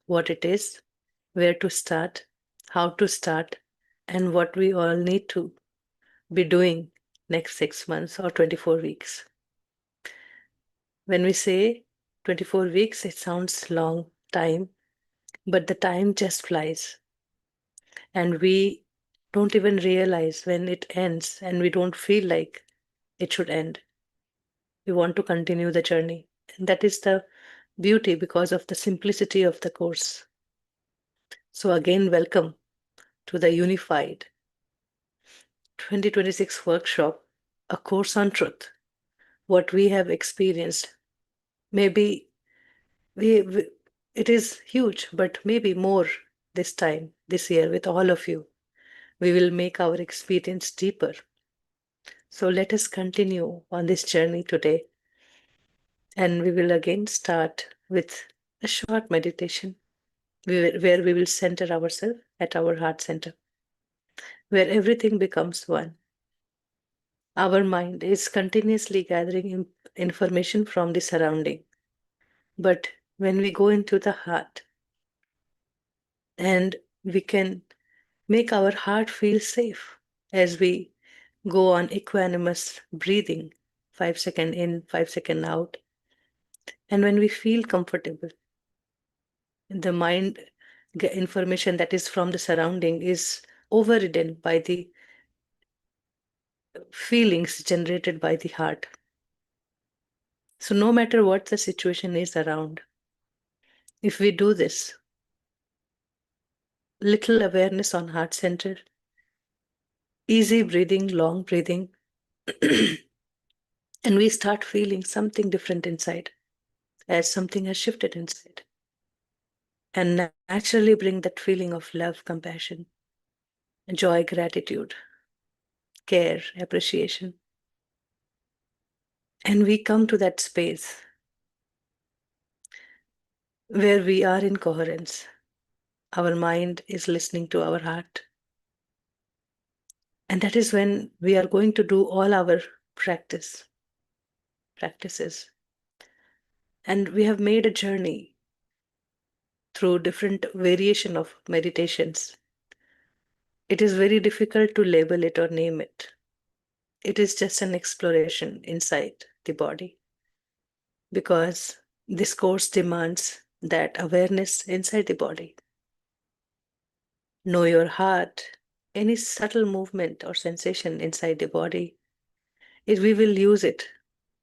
what it is, where to start, how to start, and what we all need to be doing next 6 months or 24 weeks. When we say 24 weeks, it sounds long time, but the time just flies. And we don't even realize when it ends, and we don't feel like it should end. We want to continue the journey. And that is the beauty because of the simplicity of the course. So, again, welcome to the Unified 2026 workshop, a course on truth. What we have experienced, maybe we it is huge, but maybe more this time, this year, with all of you. We will make our experience deeper. So let us continue on this journey today. And we will again start with a short meditation where we will center ourselves at our heart center, where everything becomes one. Our mind is continuously gathering information from the surrounding. But when we go into the heart and we can make our heart feel safe as we go on equanimous breathing, 5 seconds in, 5 seconds out. And when we feel comfortable, the mind information that is from the surrounding is overridden by the feelings generated by the heart. So no matter what the situation is around, if we do this, little awareness on heart center, easy breathing, long breathing, and we start feeling something different inside, as something has shifted inside. And naturally bring that feeling of love, compassion, joy, gratitude, care, appreciation. And we come to that space where we are in coherence. Our mind is listening to our heart. And that is when we are going to do all our practices. And we have made a journey through different variation of meditations. It is very difficult to label it or name it. It is just an exploration inside the body, because this course demands that awareness inside the body. Know your heart, any subtle movement or sensation inside the body, we will use it,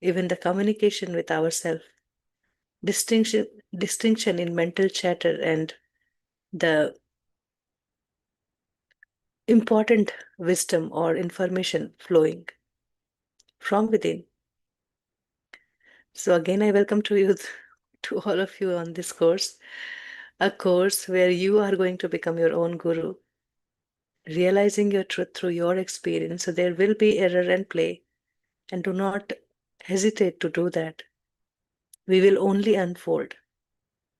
even the communication with ourselves, distinction in mental chatter, and the important wisdom or information flowing from within. So again, I welcome to you, to all of you on this course, a course where you are going to become your own guru, realizing your truth through your experience. So there will be error and play, and do not hesitate to do that. We will only unfold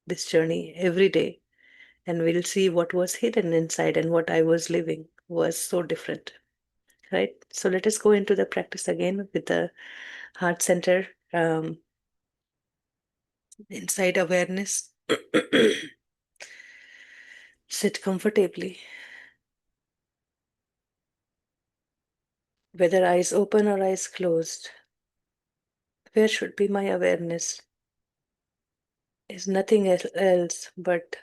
this journey every day, and we'll see what was hidden inside and what I was living was so different. Right? So let us go into the practice again with the heart center, inside awareness. Sit comfortably, whether eyes open or eyes closed. Where should be my awareness is nothing else but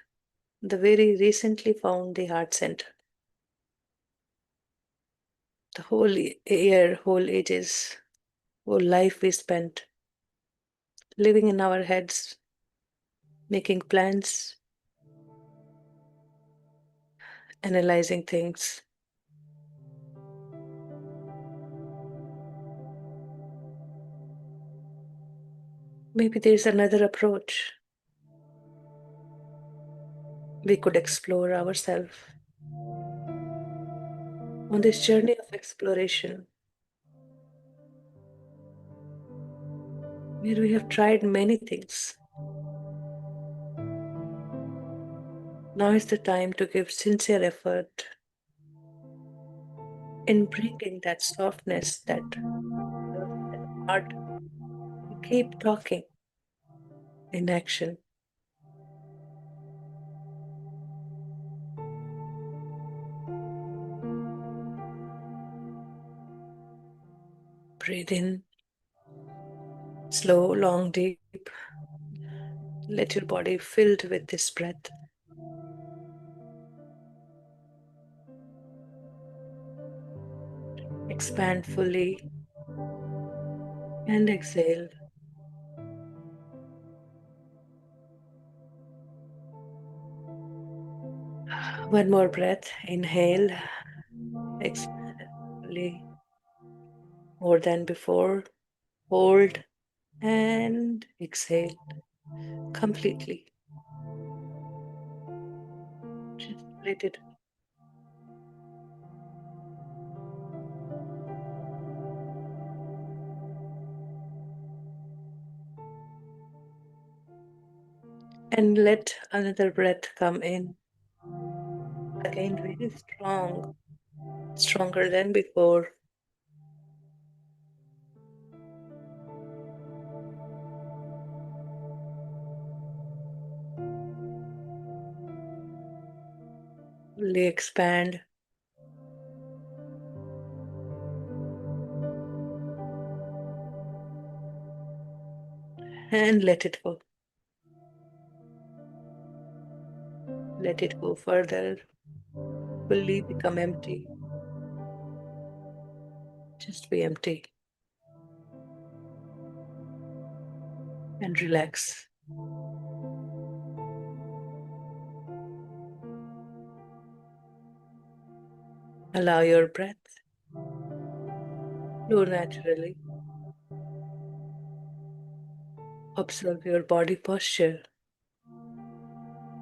the very recently found the heart center. The whole year, whole ages, whole life we spent living in our heads, making plans, analyzing things. Maybe there's another approach. We could explore ourselves on this journey of exploration, where we have tried many things. Now is the time to give sincere effort in bringing that softness, that love, that heart. Keep talking in action. Breathe in. Slow, long, deep. Let your body filled with this breath. Expand fully and exhale. One more breath. Inhale. Expand fully. More than before. Hold and exhale completely. Just let it. And let another breath come in. Again, very strong, stronger than before. Fully expand. And let it go. Let it go further. Fully become empty. Just be empty. And relax. Allow your breath flow naturally. Observe your body posture.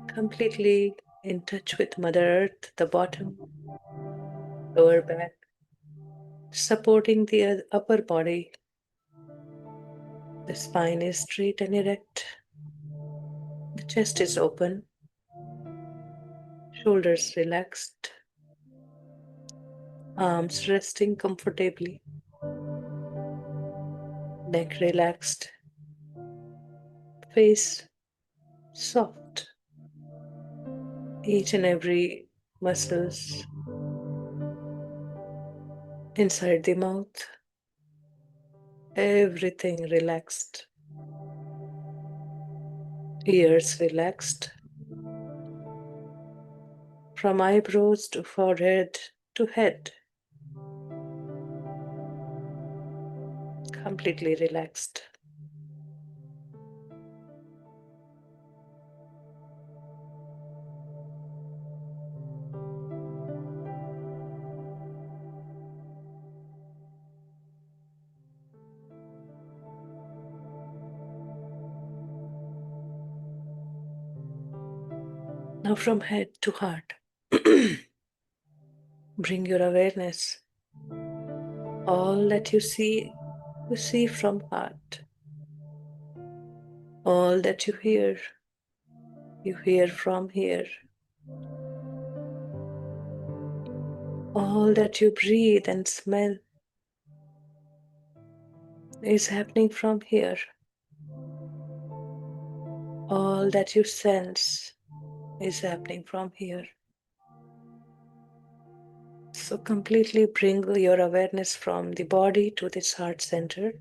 Completely in touch with Mother Earth, the bottom, lower back, supporting the upper body. The spine is straight and erect. The chest is open. Shoulders relaxed. Arms resting comfortably. Neck relaxed. Face soft. Each and every muscles inside the mouth. Everything relaxed. Ears relaxed. From eyebrows to forehead to head. Completely relaxed. Now from head to heart. Bring your awareness. All that you see from heart. All that you hear from here. All that you breathe and smell is happening from here. All that you sense is happening from here. So completely bring your awareness from the body to this heart center.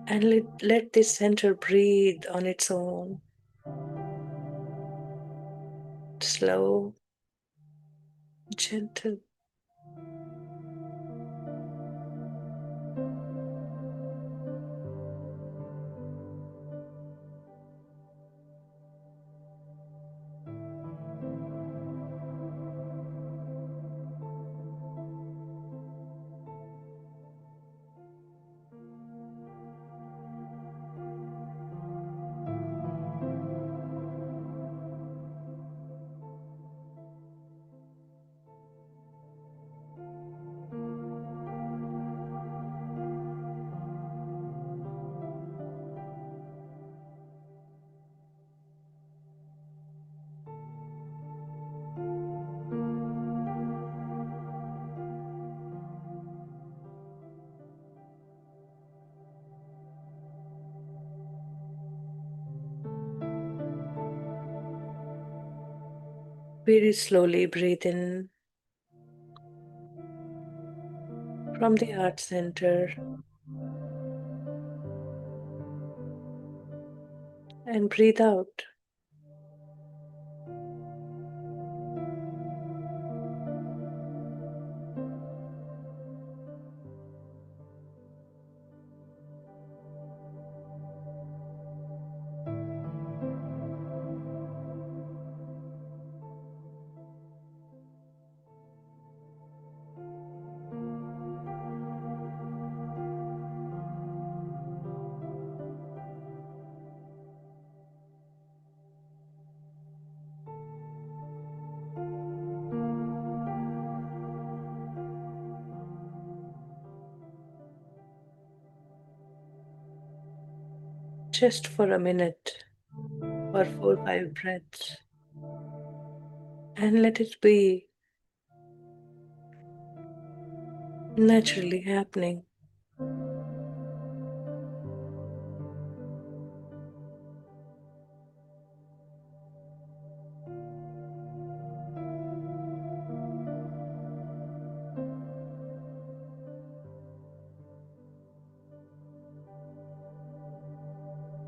And let this center breathe on its own. Slow, gentle. Very slowly breathe in from the heart center and breathe out. Just for a minute or 4 5 breaths, and let it be naturally happening.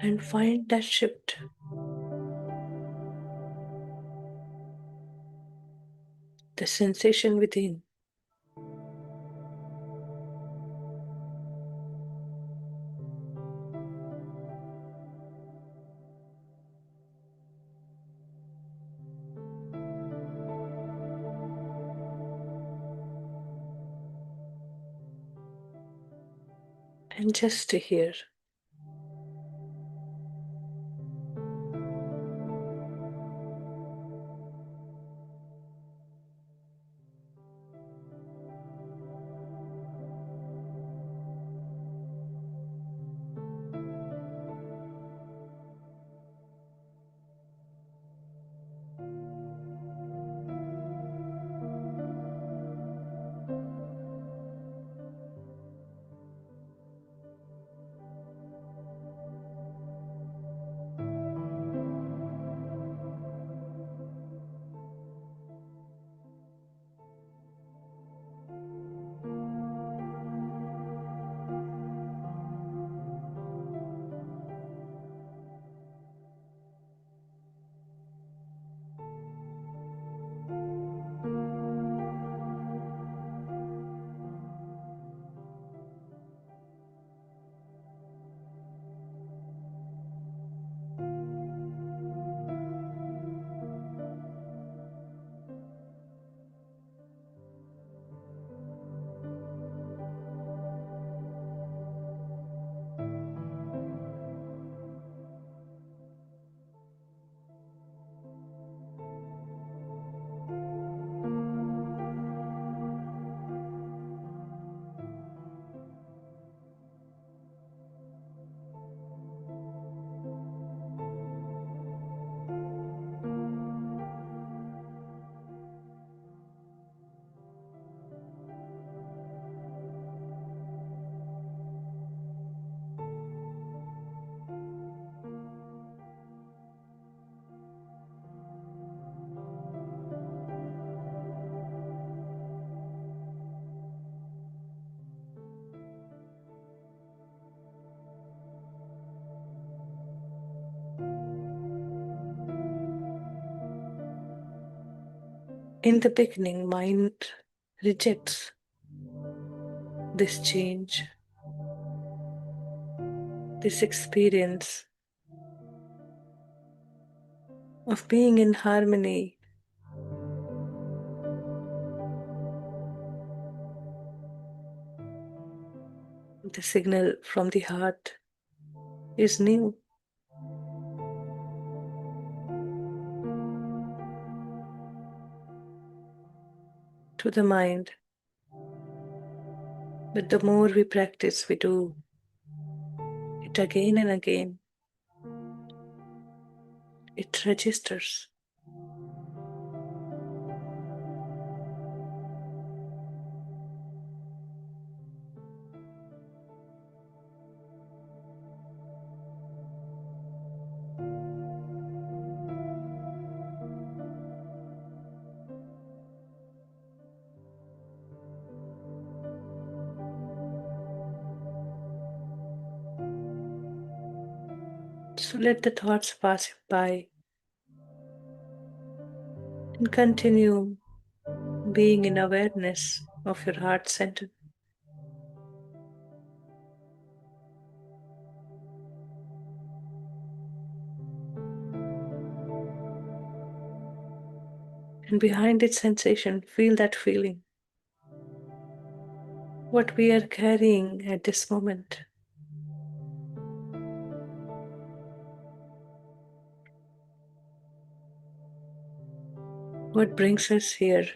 And find that shift, the sensation within. And just to hear. In the beginning, mind rejects this change, this experience of being in harmony. The signal from the heart is new. To the mind. But the more we practice, we do it again and again, it registers. So let the thoughts pass by and continue being in awareness of your heart center. And behind its sensation, feel that feeling. What we are carrying at this moment. What brings us here?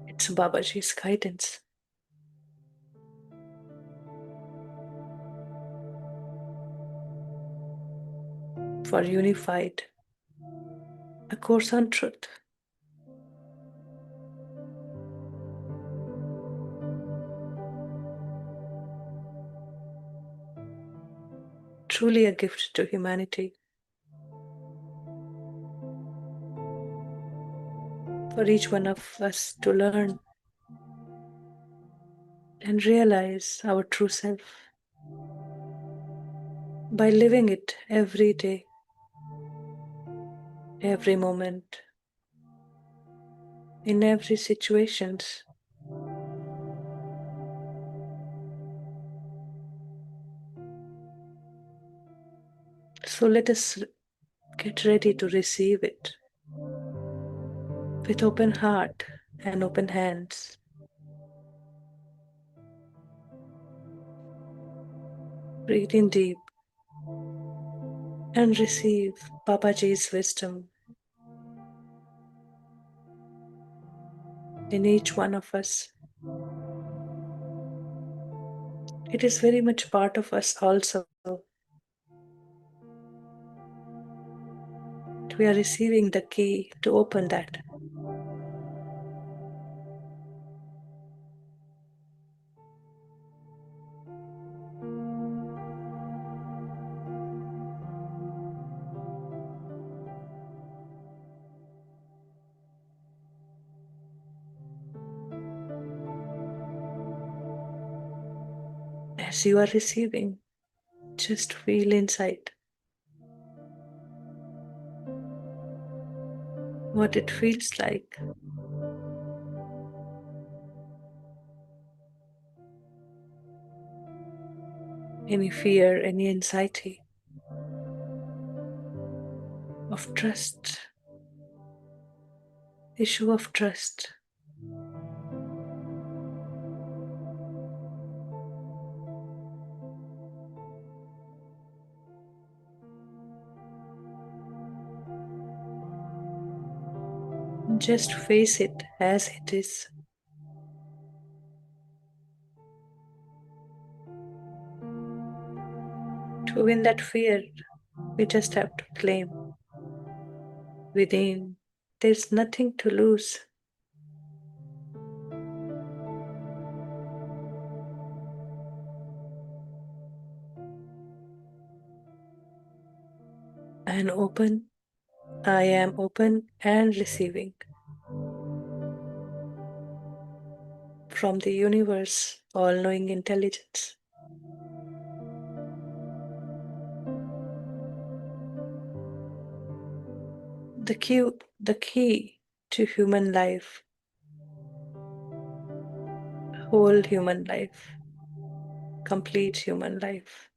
It's Babaji's guidance. For unified, a course on truth. Truly a gift to humanity. For each one of us to learn and realize our true self by living it every day, every moment, in every situation. So let us get ready to receive it with open heart and open hands. Breathe in deep and receive Babaji's wisdom in each one of us. It is very much part of us also. We are receiving the key to open that. As you are receiving, just feel inside what it feels like. Any fear, any anxiety of trust, issue of trust. Just face it as it is. To win that fear, we just have to claim within there's nothing to lose. And open, I am open and receiving from the universe, all knowing intelligence. The key to human life, whole human life, complete human life.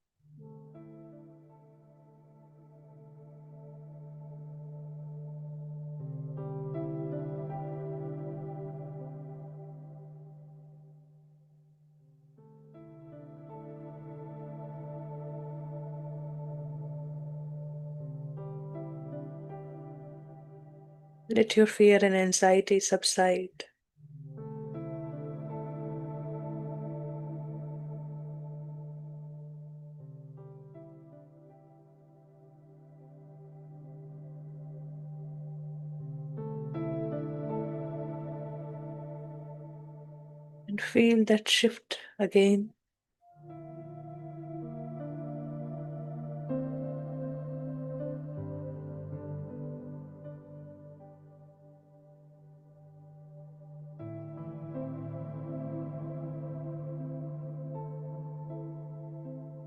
Let your fear and anxiety subside. And feel that shift again.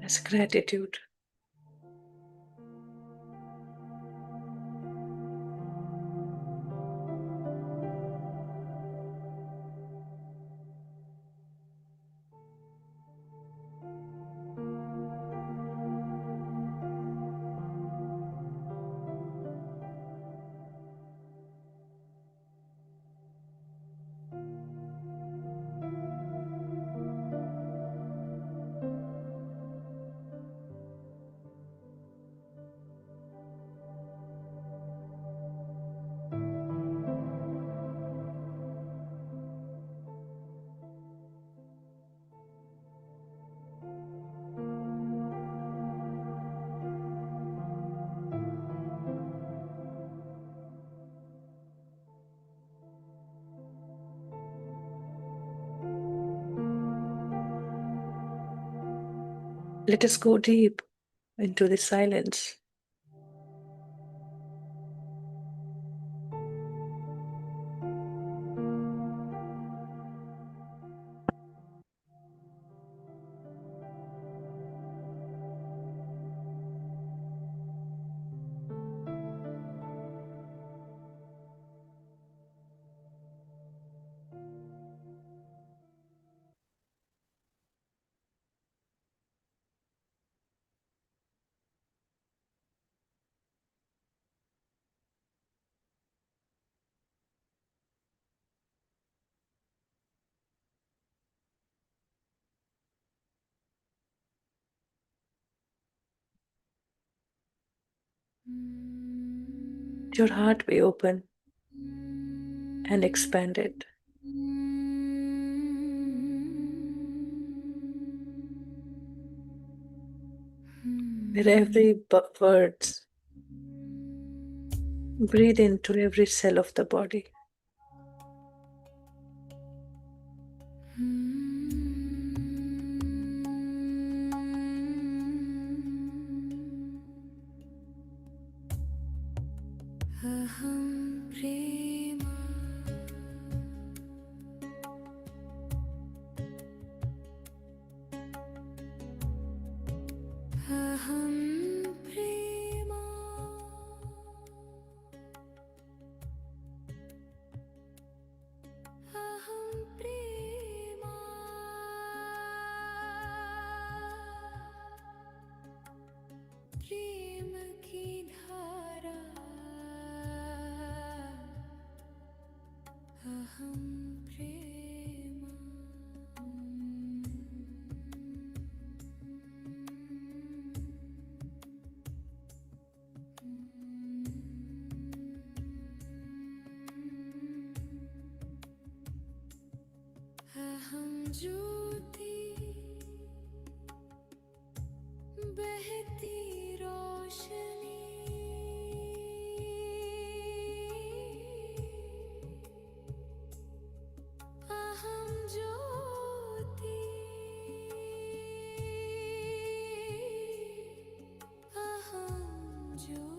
as gratitude. Let us go deep into the silence. Your heart be open and expanded. With every words, breathe into every cell of the body. ज्योति बहती रोशनी अहम ज्योति अहम ज्योति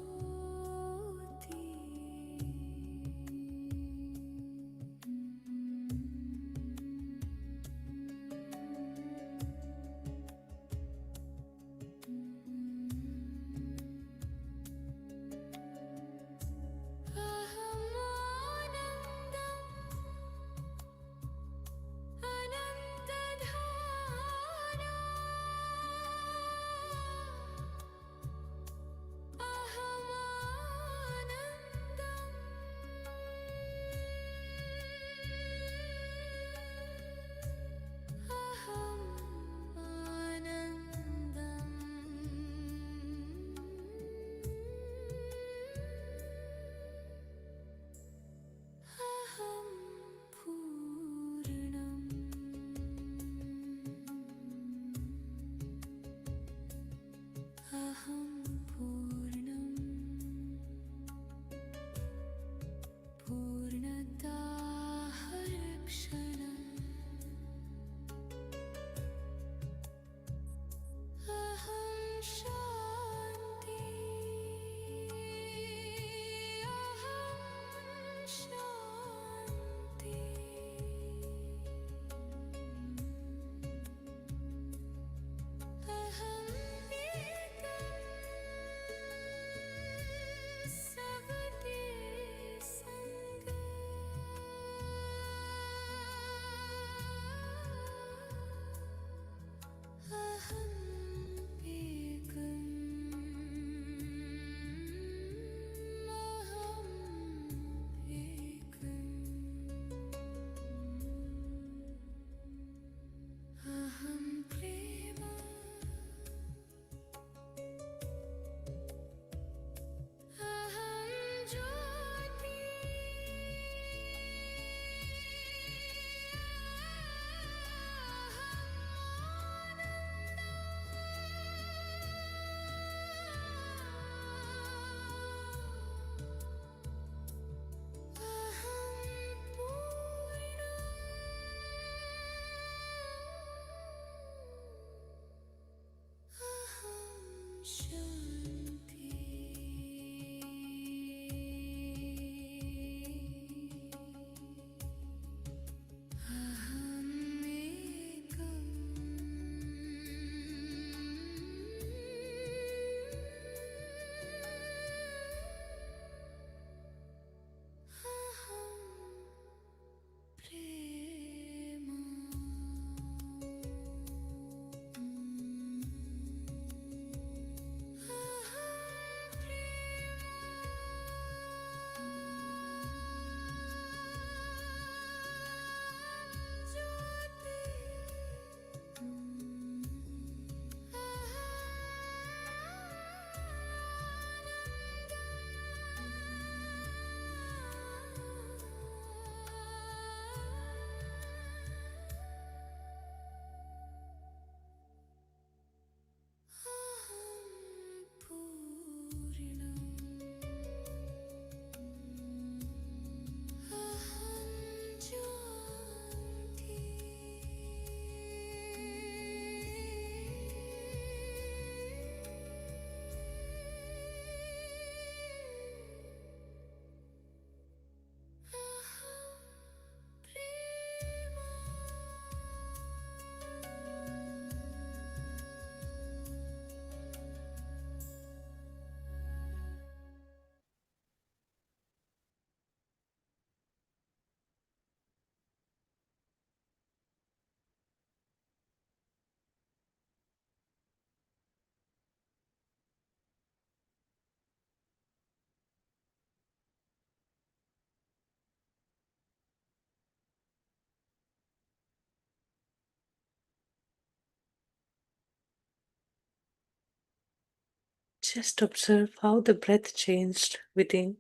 Just observe how the breath changed within,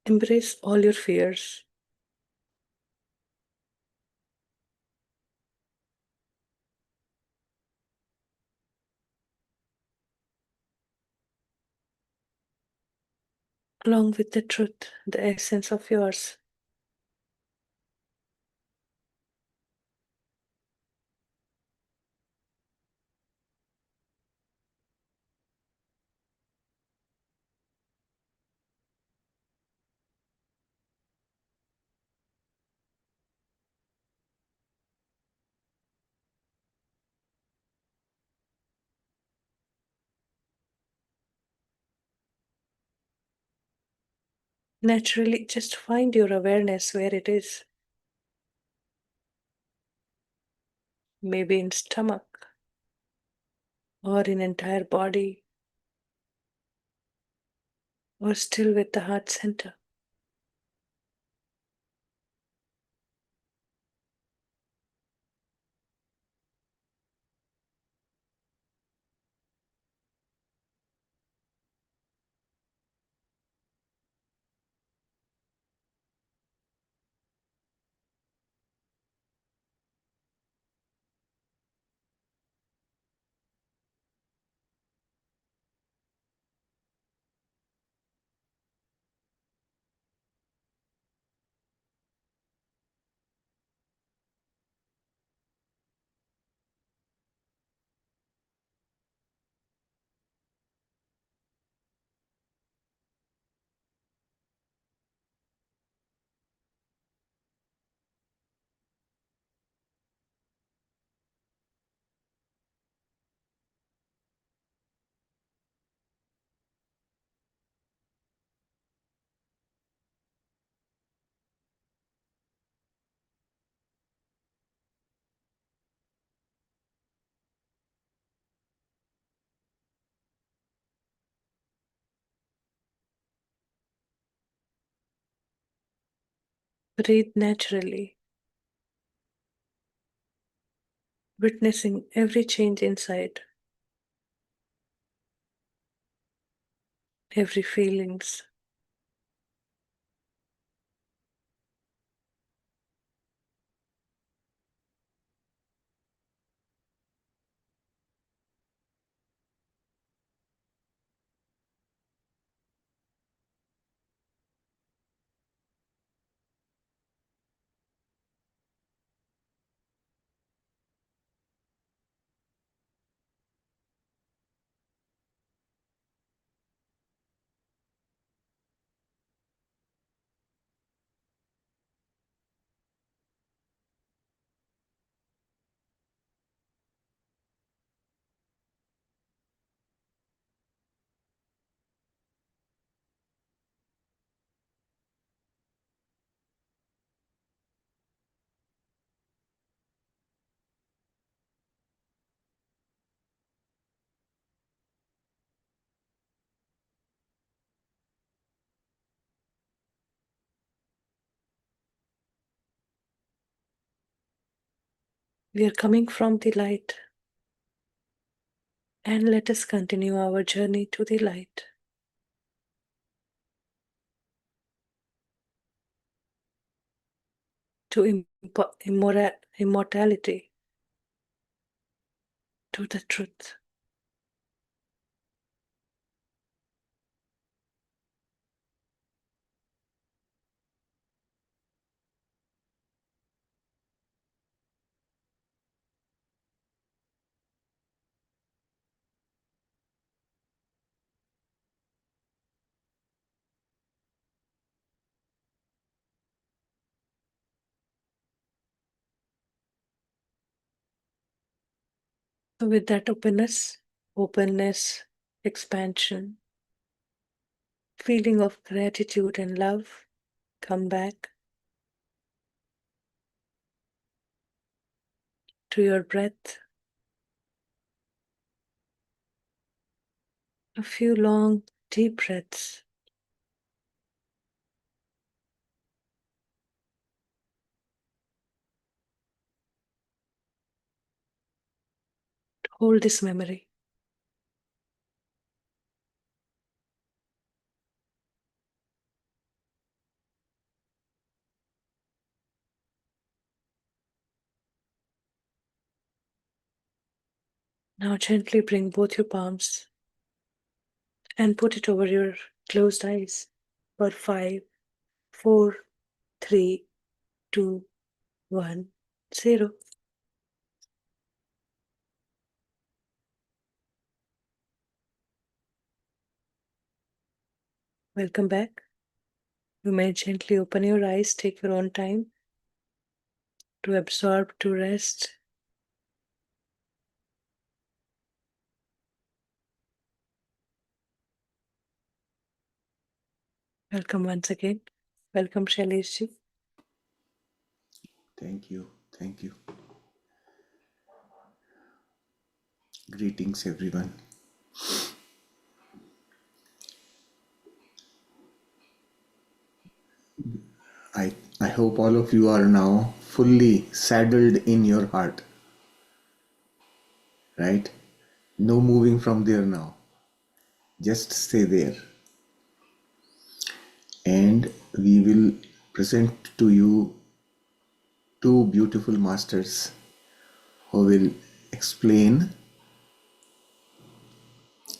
embrace all your fears. Along with the truth, the essence of yours. Naturally, just find your awareness where it is. Maybe in stomach or in entire body or still with the heart center. Breathe naturally, witnessing every change inside, every feelings. We are coming from the light, and let us continue our journey to the light, to immortality, to the truth. So with that openness, expansion, feeling of gratitude and love, come back to your breath. A few long, deep breaths. Hold this memory. Now gently bring both your palms and put it over your closed eyes for 5, 4, 3, 2, 1, 0. Welcome back. You may gently open your eyes, take your own time to absorb, to rest. Welcome once again. Welcome, Shaileshji. Thank you. Thank you. Greetings, everyone. I hope all of you are now fully saddled in your heart, right? No moving from there now. Just stay there. And we will present to you two beautiful masters who will explain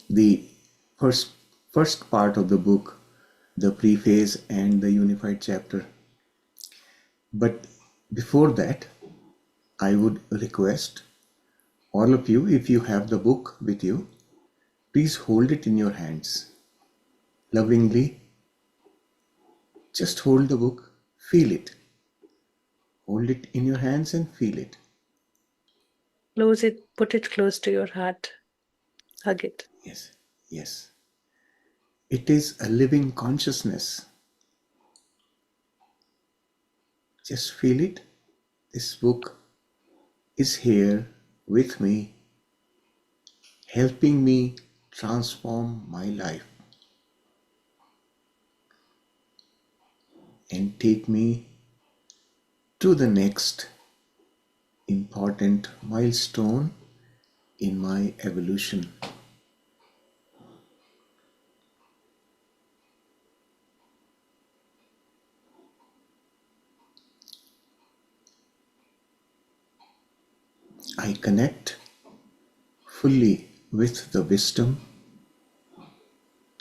the first first part of the book, the preface and the unified chapter. But before that, I would request all of you, if you have the book with you, please hold it in your hands. Lovingly, just hold the book, feel it. Hold it in your hands and feel it. Close it, put it close to your heart. Hug it. Yes, yes. It is a living consciousness. Just feel it. This book is here with me, helping me transform my life and take me to the next important milestone in my evolution. I connect fully with the wisdom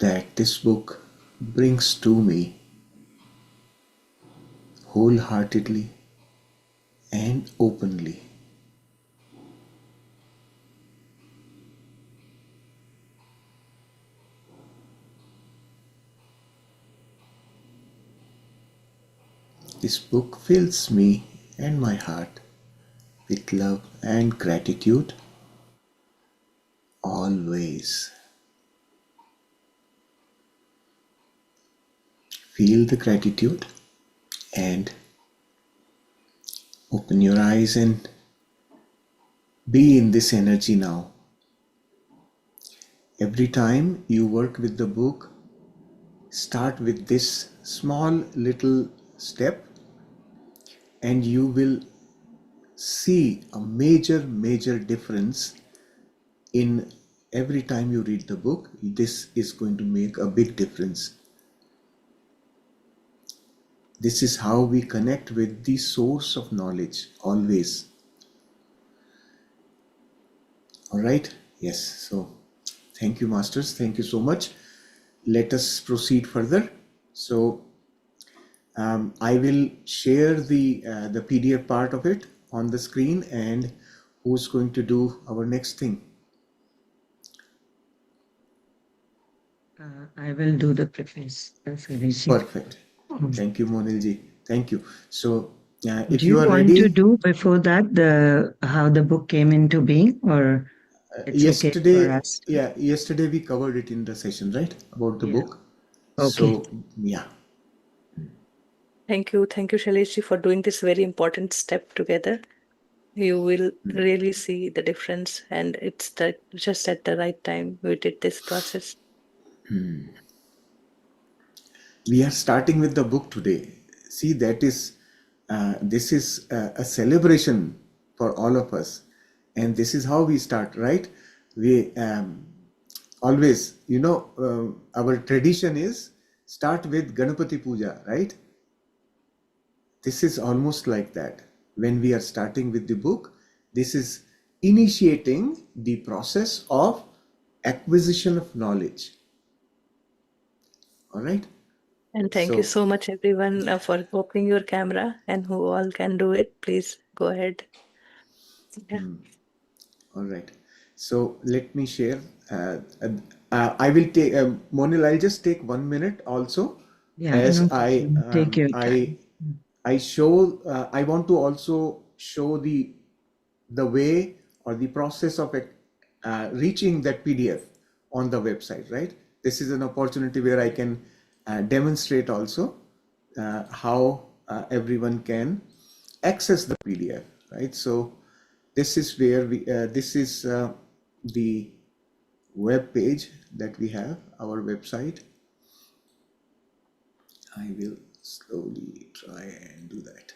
that this book brings to me wholeheartedly and openly. This book fills me and my heart with love and gratitude always. Feel the gratitude and open your eyes and be in this energy now. Every time you work with the book, start with this small little step and you will see a major difference in every time you read the book. This is going to make a big difference. This is how we connect with the source of knowledge always. All right? Yes. So thank you, masters. Thank you so much. Let us proceed further. So I will share the PDF part of it on the screen, and who's going to do our next thing? I will do the preface. Perfect. Thank you, Monilji. Thank you. So if Do you you are want to ready, do before that the how the book came into being, or It's okay for Yesterday, us to. yeah, yesterday we covered it in the session, right? About the Yeah. book. Okay. So, yeah. Thank you, Shailesh ji, for doing this very important step together. You will really see the difference, and it's just at the right time we did this process. We are starting with the book today. See, this is a celebration for all of us, and this is how we start, right? We always, our tradition is start with Ganapati Puja, right? This is almost like that. When we are starting with the book, this is initiating the process of acquisition of knowledge. All right. And thank you So, so much, everyone, for opening your camera, and who all can do it. Please go ahead. Yeah. all right. So let me share. I will take Monil. I'll just take 1 minute also, Yeah, as no problem. Take your time. I show. I want to also show the way or the process of reaching that PDF on the website. Right. This is an opportunity where I can demonstrate also how everyone can access the PDF. Right. So this is where this is the web page that we have, our website. I will slowly try and do that.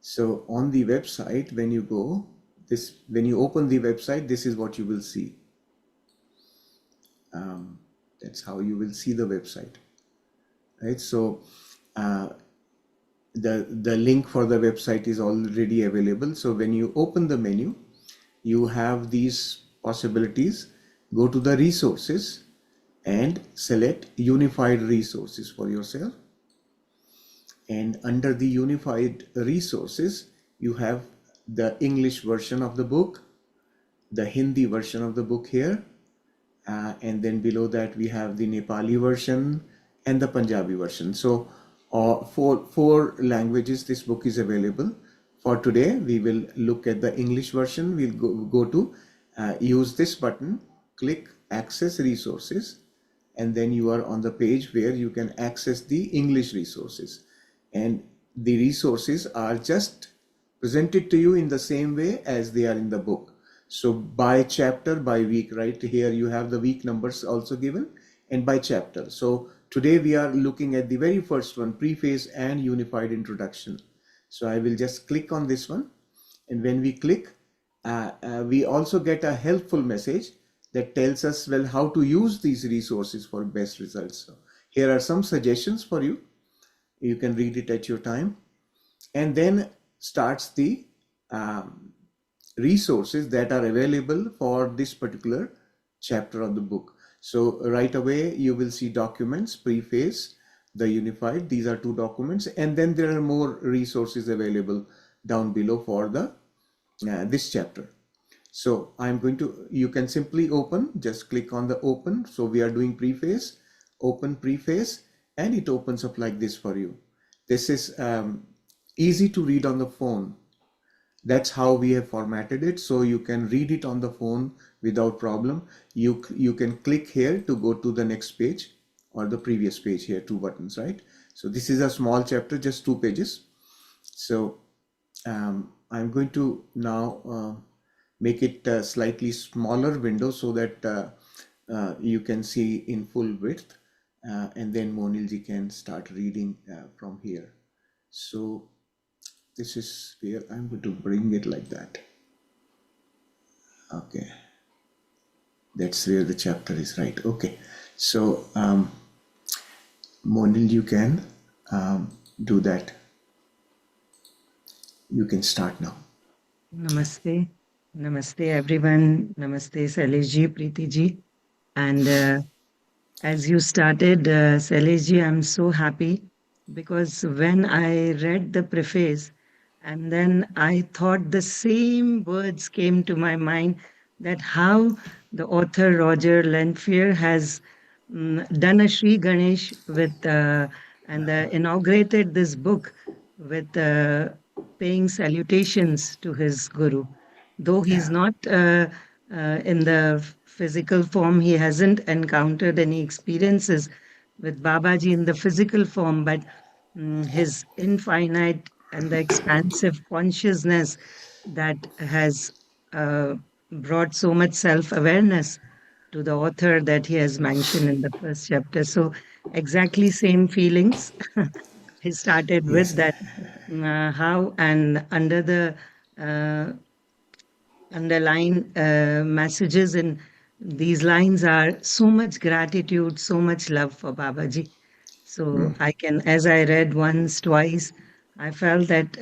So on the website, when you go when you open the website, this is what you will see. That's how you will see the website, right? So uh, the link for the website is already available. So when you open the menu, you have these possibilities. Go to the resources and select unified resources for yourself. And under the unified resources, you have the English version of the book, the Hindi version of the book here, and then below that we have the Nepali version and the Punjabi version. So four languages this book is available. For today, we will look at the English version. We'll go to use this button, click access resources, and then you are on the page where you can access the English resources. And the resources are just presented to you in the same way as they are in the book. So by chapter, by week, right here you have the week numbers also given, and by chapter. So today we are looking at the very first one, preface and unified introduction. So I will just click on this one, and when we click, we also get a helpful message that tells us, well, how to use these resources for best results. So here are some suggestions for you. You can read it at your time, and then starts the um, resources that are available for this particular chapter of the book. So right away you will see documents, preface, the unified. These are two documents, and then there are more resources available down below for the this chapter. So I'm going to, you can simply open, just click on the open. So we are doing preface, open preface, and it opens up like this for you. This is easy to read on the phone. That's how we have formatted it, so you can read it on the phone without problem. You can click here to go to the next page or the previous page here, two buttons, right? So this is a small chapter, just 2 pages. So I'm going to now make it a slightly smaller window so that you can see in full width, and then Monilji can start reading from here. So this is where I'm going to bring it like that. Okay, that's where the chapter is, right? Okay, so Monil, you can do that. You can start now. Namaste. Namaste, everyone. Namaste, Sailesh Preeti ji. And as you started, Sailesh I'm so happy because when I read the preface, and then I thought the same words came to my mind that how the author Roger Lanphier has done a Sri Ganesh with and inaugurated this book with paying salutations to his guru. Though he's Yeah. not in the physical form. He hasn't encountered any experiences with Babaji in the physical form, but his infinite and the expansive consciousness that has uh, brought so much self awareness to the author that he has mentioned in the first chapter. So, exactly same feelings. He started with Yes. that how and under the uh, underline messages in these lines are so much gratitude, so much love for Babaji. So I can, as I read once, twice, I felt that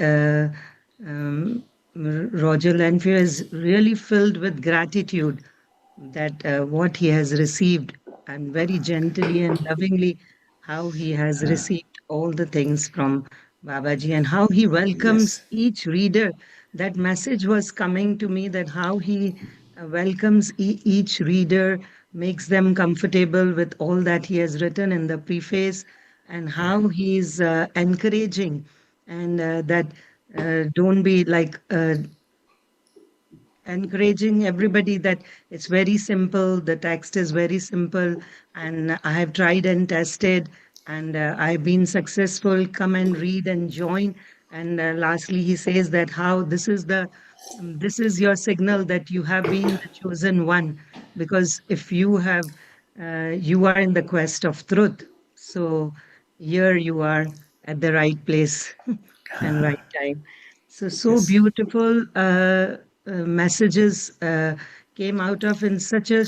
Roger Lanphier is really filled with gratitude that what he has received, and very gently and lovingly how he has received all the things from Babaji, and how he welcomes Yes. each reader. That message was coming to me, that how he welcomes each reader, makes them comfortable with all that he has written in the preface, and how he is encouraging, and that don't be like encouraging everybody that it's very simple, the text is very simple, and I have tried and tested, and I've been successful. Come and read and join. And lastly, he says that how this is your signal that you have been the chosen one, because if you have you are in the quest of truth. So here you are at the right place and right time. So, so Yes. beautiful messages came out of in such a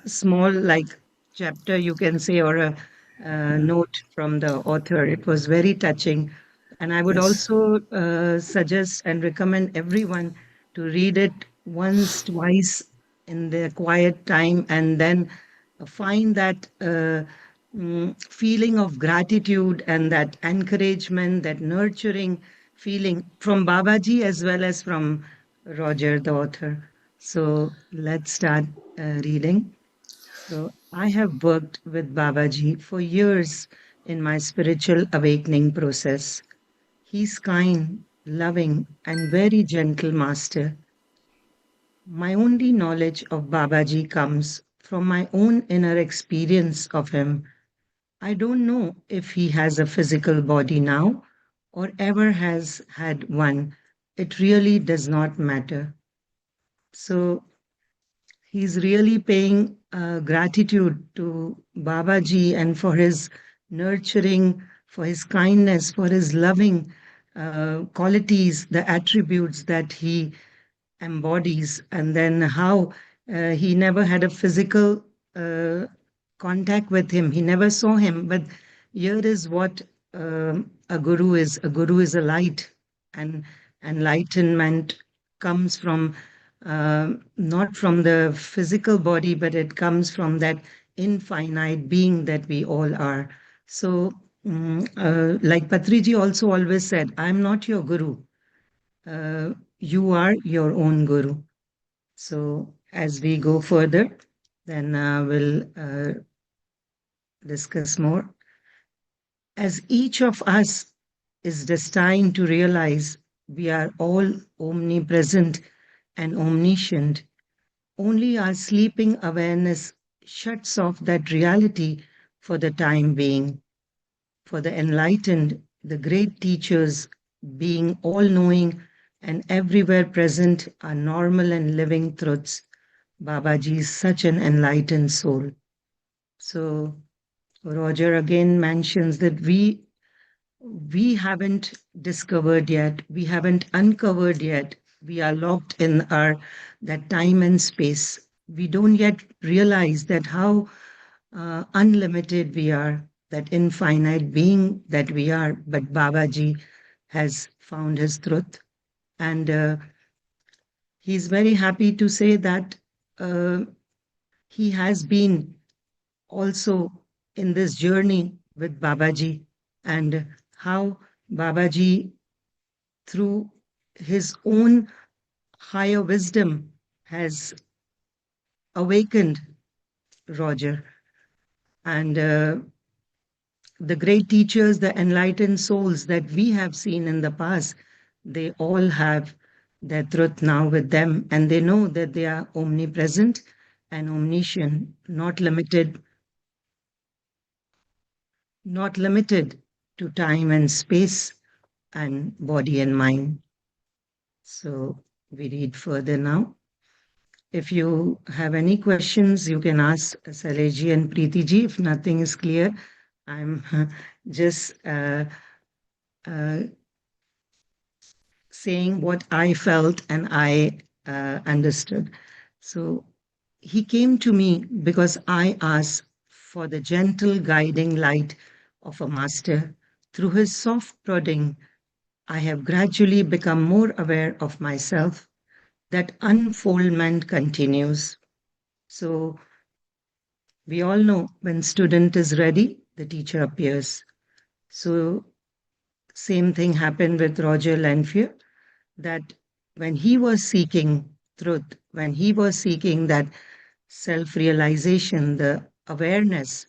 small, like, chapter, you can say, or a note from the author. It was very touching. And I would Yes. also suggest and recommend everyone to read it once, twice in their quiet time, and then find that feeling of gratitude and that encouragement, that nurturing feeling from Babaji as well as from Roger, the author. So let's start reading. So I have worked with Babaji for years in my spiritual awakening process. He's kind, loving, and very gentle master. My only knowledge of Babaji comes from my own inner experience of him. I don't know if he has a physical body now or ever has had one. It really does not matter. So he's really paying gratitude to Babaji and for his nurturing, for his kindness, for his loving qualities, the attributes that he embodies, and then how he never had a physical uh, contact with him. He never saw him. But here is what a guru is. A guru is a light, and enlightenment comes from not from the physical body, but it comes from that infinite being that we all are. So, like Patriji also always said, I'm not your guru. You are your own guru. So, as we go further, then we'll discuss more. As each of us is destined to realize we are all omnipresent and omniscient, only our sleeping awareness shuts off that reality for the time being. For the enlightened, the great teachers, being all knowing and everywhere present, are normal and living truths. Babaji is such an enlightened soul. So Roger again mentions that we haven't discovered yet, we haven't uncovered yet. We are locked in our that time and space. We don't yet realize that how unlimited we are, that infinite being that we are. But Babaji has found his truth, and he's very happy to say that uh, he has been also in this journey with Babaji, and how Babaji, through his own higher wisdom, has awakened Roger. And the great teachers, the enlightened souls that we have seen in the past, they all have their truth now with them, and they know that they are omnipresent and omniscient, not limited to time and space and body and mind. So we read further now. If you have any questions, you can ask Saleji and Preeti ji. If nothing is clear, I'm just uh, saying what I felt and I understood. So he came to me because I asked for the gentle guiding light of a master. Through his soft prodding, I have gradually become more aware of myself. That unfoldment continues. So we all know when student is ready, the teacher appears. So same thing happened with Roger Lanphier, that when he was seeking truth, when he was seeking that self-realization, the awareness,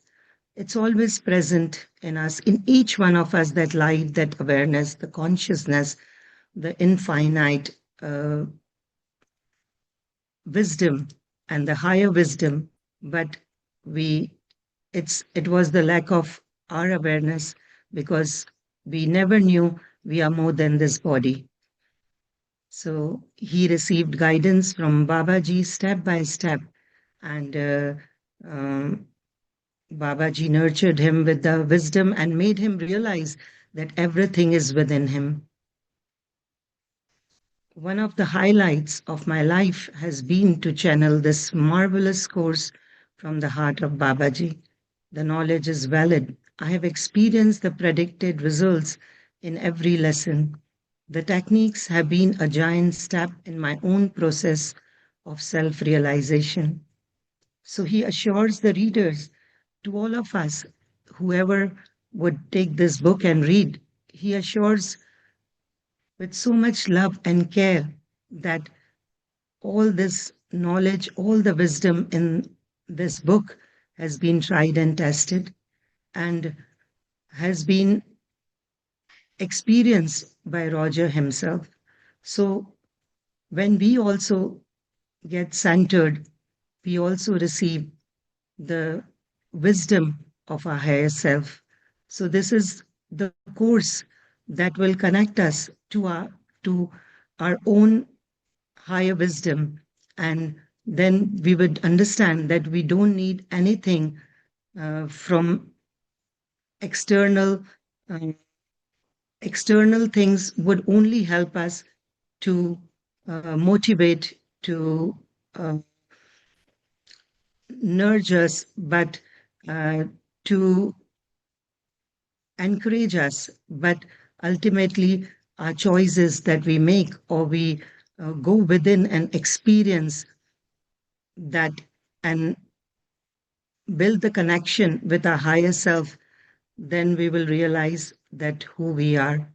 it's always present in us, in each one of us, that light, that awareness, the consciousness, the infinite wisdom and the higher wisdom. But we it was the lack of our awareness, because we never knew we are more than this body. So he received guidance from Babaji step by step, and um, Babaji nurtured him with the wisdom and made him realize that everything is within him. One of the highlights of my life has been to channel this marvelous course from the heart of Babaji. The knowledge is valid. I have experienced the predicted results in every lesson. The techniques have been a giant step in my own process of self realization. So he assures the readers, to all of us, whoever would take this book and read, he assures with so much love and care that all this knowledge, all the wisdom in this book has been tried and tested and has been experienced by Roger himself. So when we also get centered, we also receive the wisdom of our higher self. So this is the course that will connect us to our own higher wisdom, and then we would understand that we don't need anything from external. Uh, External things would only help us to motivate, to uh, nurture us, but uh, to encourage us. But ultimately, our choices that we make, or we go within and experience that and build the connection with our higher self, then we will realize that who we are.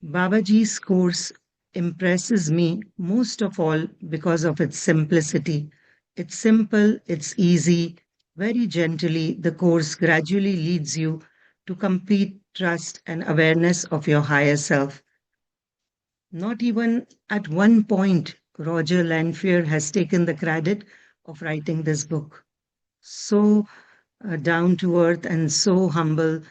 Babaji's course impresses me most of all because of its simplicity. It's simple, it's easy, very gently, the course gradually leads you to complete trust and awareness of your higher self. Not even at one point, Roger Lanphier has taken the credit of writing this book. So down to earth and so humble.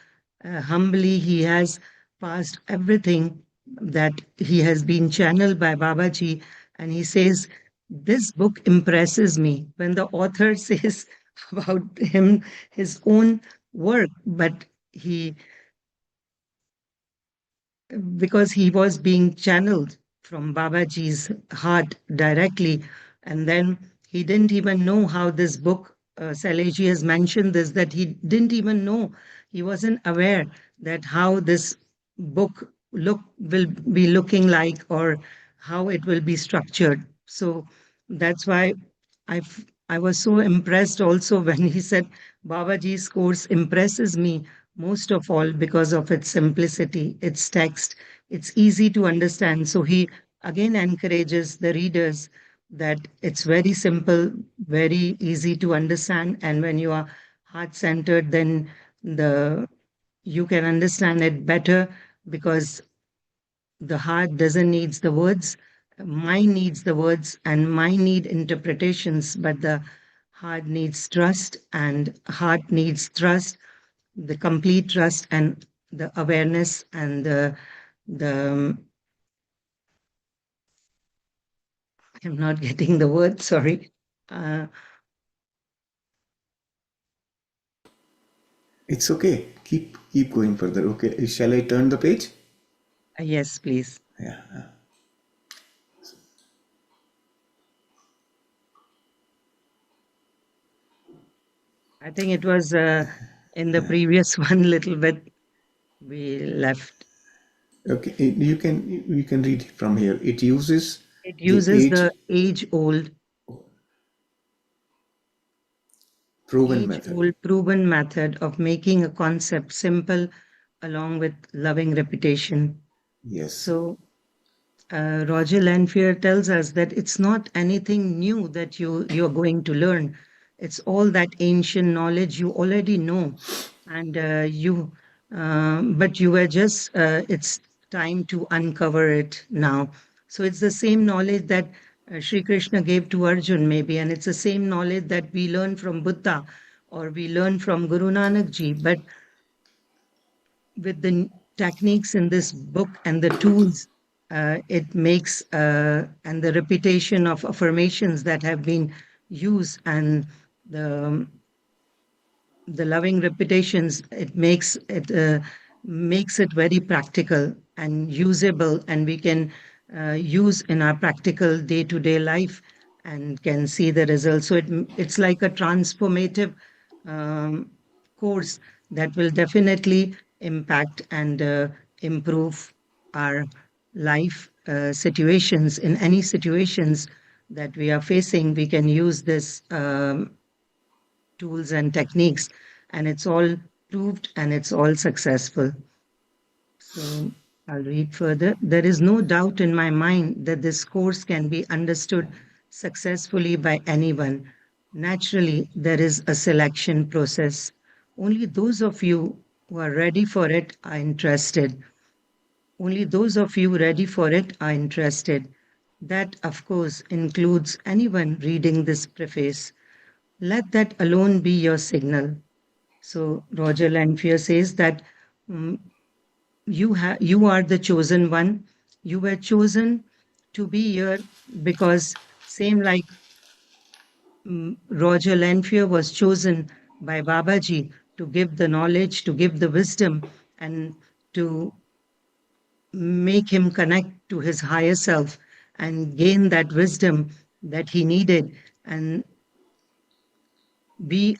Humbly, he has passed everything that he has been channeled by Babaji. And he says, this book impresses me. When the author says about him, his own work, but he because he was being channeled from Babaji's heart directly. And then he didn't even know how this book, Saleji has mentioned this, that he didn't even know, he wasn't aware that how this book will be looking like, or how it will be structured. So that's why I was so impressed also when he said Babaji's course impresses me most of all because of its simplicity, its text. It's easy to understand. So he again encourages the readers that it's very simple, very easy to understand. And when you are heart centered, then the you can understand it better, because the heart doesn't needs the words, mind needs the words, and mind need interpretations, but the heart needs trust, and heart needs trust, the complete trust, and the awareness, and the I'm not getting the word, sorry. uh, It's okay. Keep going further. Okay. Shall I turn the page? yes, please. Yeah. I think it was in the previous one little bit we left. Okay. You can read from here. It uses It the uses the proven age method. old proven method of making a concept simple along with loving repetition. Yes. So Roger Lanphier tells us that it's not anything new that you're going to learn. It's all that ancient knowledge you already know, and but you were just it's time to uncover it now. So it's the same knowledge that Sri Krishna gave to Arjun, maybe, and it's the same knowledge that we learn from Buddha or we learn from Guru Nanak Ji. But with the techniques in this book and the tools it makes and the repetition of affirmations that have been used and the the loving repetitions, it makes it very practical and usable, and we can use in our practical day-to-day life and can see the results. So it's like a transformative um, course that will definitely impact and improve our life situations. In any situations that we are facing, we can use this tools and techniques, and it's all proved and it's all successful. So I'll read further. There is no doubt in my mind that this course can be understood successfully by anyone. Naturally, there is a selection process. Only those of you who are ready for it are interested. Only those of you ready for it are interested. That, of course, includes anyone reading this preface. Let that alone be your signal. So Roger Lanphier says that mm, you are the chosen one. You were chosen to be here because same like Roger Lanphier was chosen by Babaji to give the knowledge, to give the wisdom, and to make him connect to his higher self and gain that wisdom that he needed. And we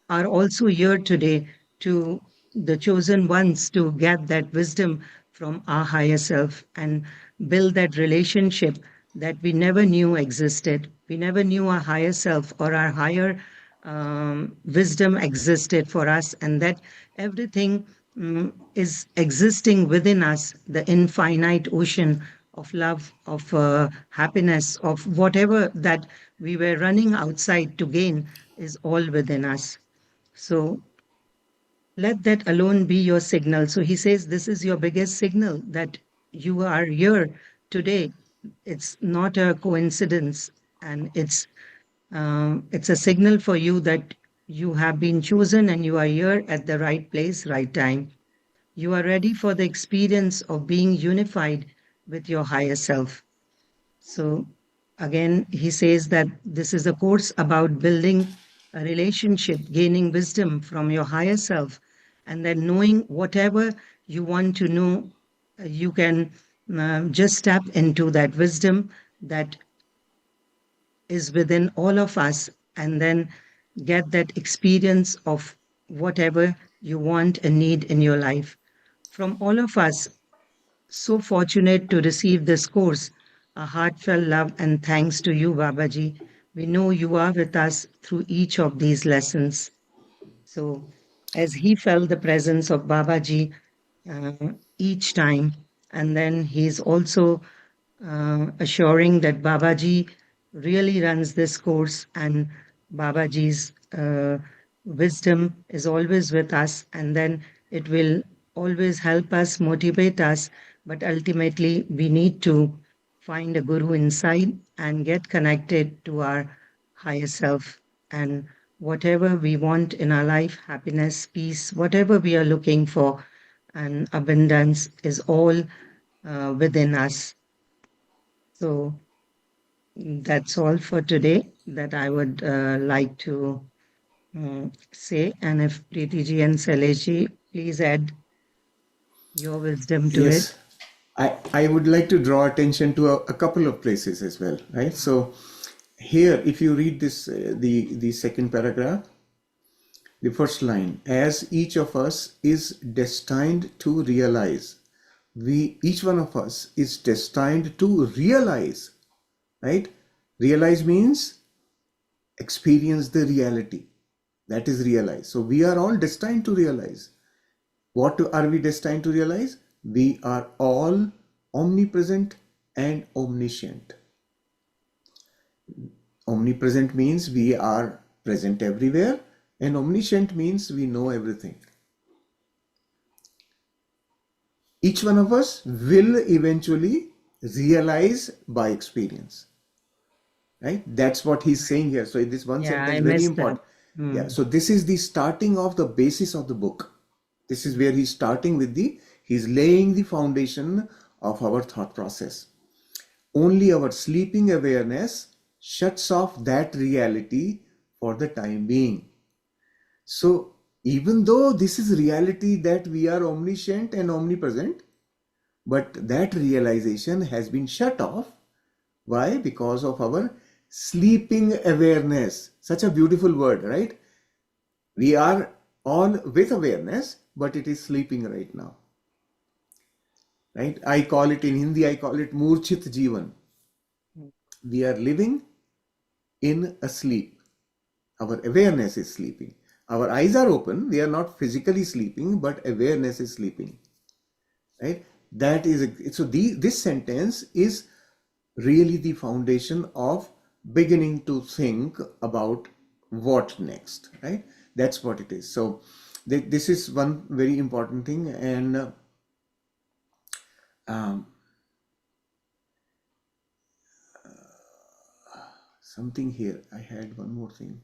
are also here today to the chosen ones to get that wisdom from our higher self and build that relationship that we never knew existed. We never knew our higher self or our higher wisdom existed for us, and that everything is existing within us, the infinite ocean of love, of happiness, of whatever that we were running outside to gain is all within us. So let that alone be your signal. So he says, this is your biggest signal that you are here today. It's not a coincidence, and it's a signal for you that you have been chosen and you are here at the right place, right time. You are ready for the experience of being unified with your higher self. So again, he says that this is a course about building a relationship, gaining wisdom from your higher self, and then knowing whatever you want to know, you can just tap into that wisdom that is within all of us, and then get that experience of whatever you want and need in your life. From all of us, so fortunate to receive this course. A heartfelt love and thanks to you, Babaji. We know you are with us through each of these lessons. So, as he felt the presence of Babaji uh, each time, and then he's also assuring that Babaji really runs this course, and Babaji's wisdom is always with us, and then it will always help us, motivate us but ultimately we need to find a guru inside and get connected to our higher self. And whatever we want in our life, happiness, peace, whatever we are looking for, and abundance is all within us. So that's all for today that I would like to say. And if Preeti ji and Sailesh ji, please add your wisdom to it. Yes, I would like to draw attention to a couple of places as well, right? So here, if you read this, the second paragraph, the first line, as each of us is destined to realize, each one of us is destined to realize, right? Realize means experience the reality. That is realize. So we are all destined to realize. What are we destined to realize? We are all omnipresent and omniscient. Omnipresent means we are present everywhere, and omniscient means we know everything. Each one of us will eventually realize by experience. Right? That's what he's saying here. So this one Yeah, I sentence very missed that. important. Yeah. So this is the starting of the basis of the book. This is where he's starting with he's laying the foundation of our thought process. Only our sleeping awareness shuts off that reality for the time being. So even though this is reality that we are omniscient and omnipresent, but that realization has been shut off. Why? Because of our sleeping awareness. Such a beautiful word, right? We are on with awareness, but it is sleeping right now. Right? I call it in Hindi, I call it Murchit Jivan. We are living in a sleep. Our awareness is sleeping. Our eyes are open. We are not physically sleeping, but awareness is sleeping. Right? That is so. This sentence is really the foundation of beginning to think about what next. Right? That's what it is. So this is one very important thing, and um, something here. I had one more thing.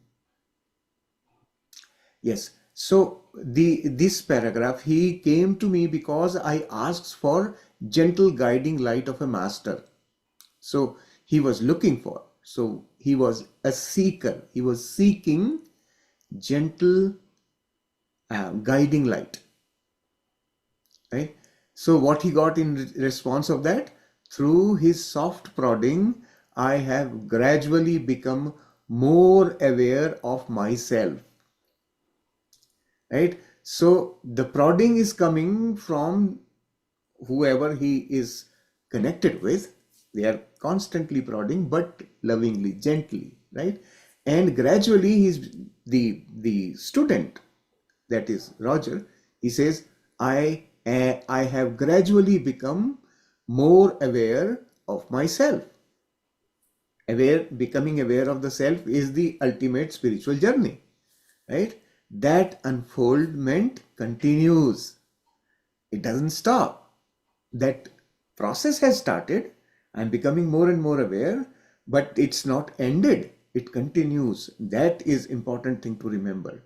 Yes. So this paragraph, he came to me because I asked for gentle guiding light of a master. So he was looking for. So he was a seeker. He was seeking gentle guiding light. Right. So what he got in response of that, through his soft prodding, I have gradually become more aware of myself. Right? So the prodding is coming from whoever he is connected with. They are constantly prodding, but lovingly, gently, right? And gradually he's the student, that is Roger, he says, I have gradually become more aware of myself. Becoming aware of the self is the ultimate spiritual journey, right? That unfoldment continues. It doesn't stop. That process has started. I'm becoming more and more aware, but it's not ended. It continues. That is important thing to remember.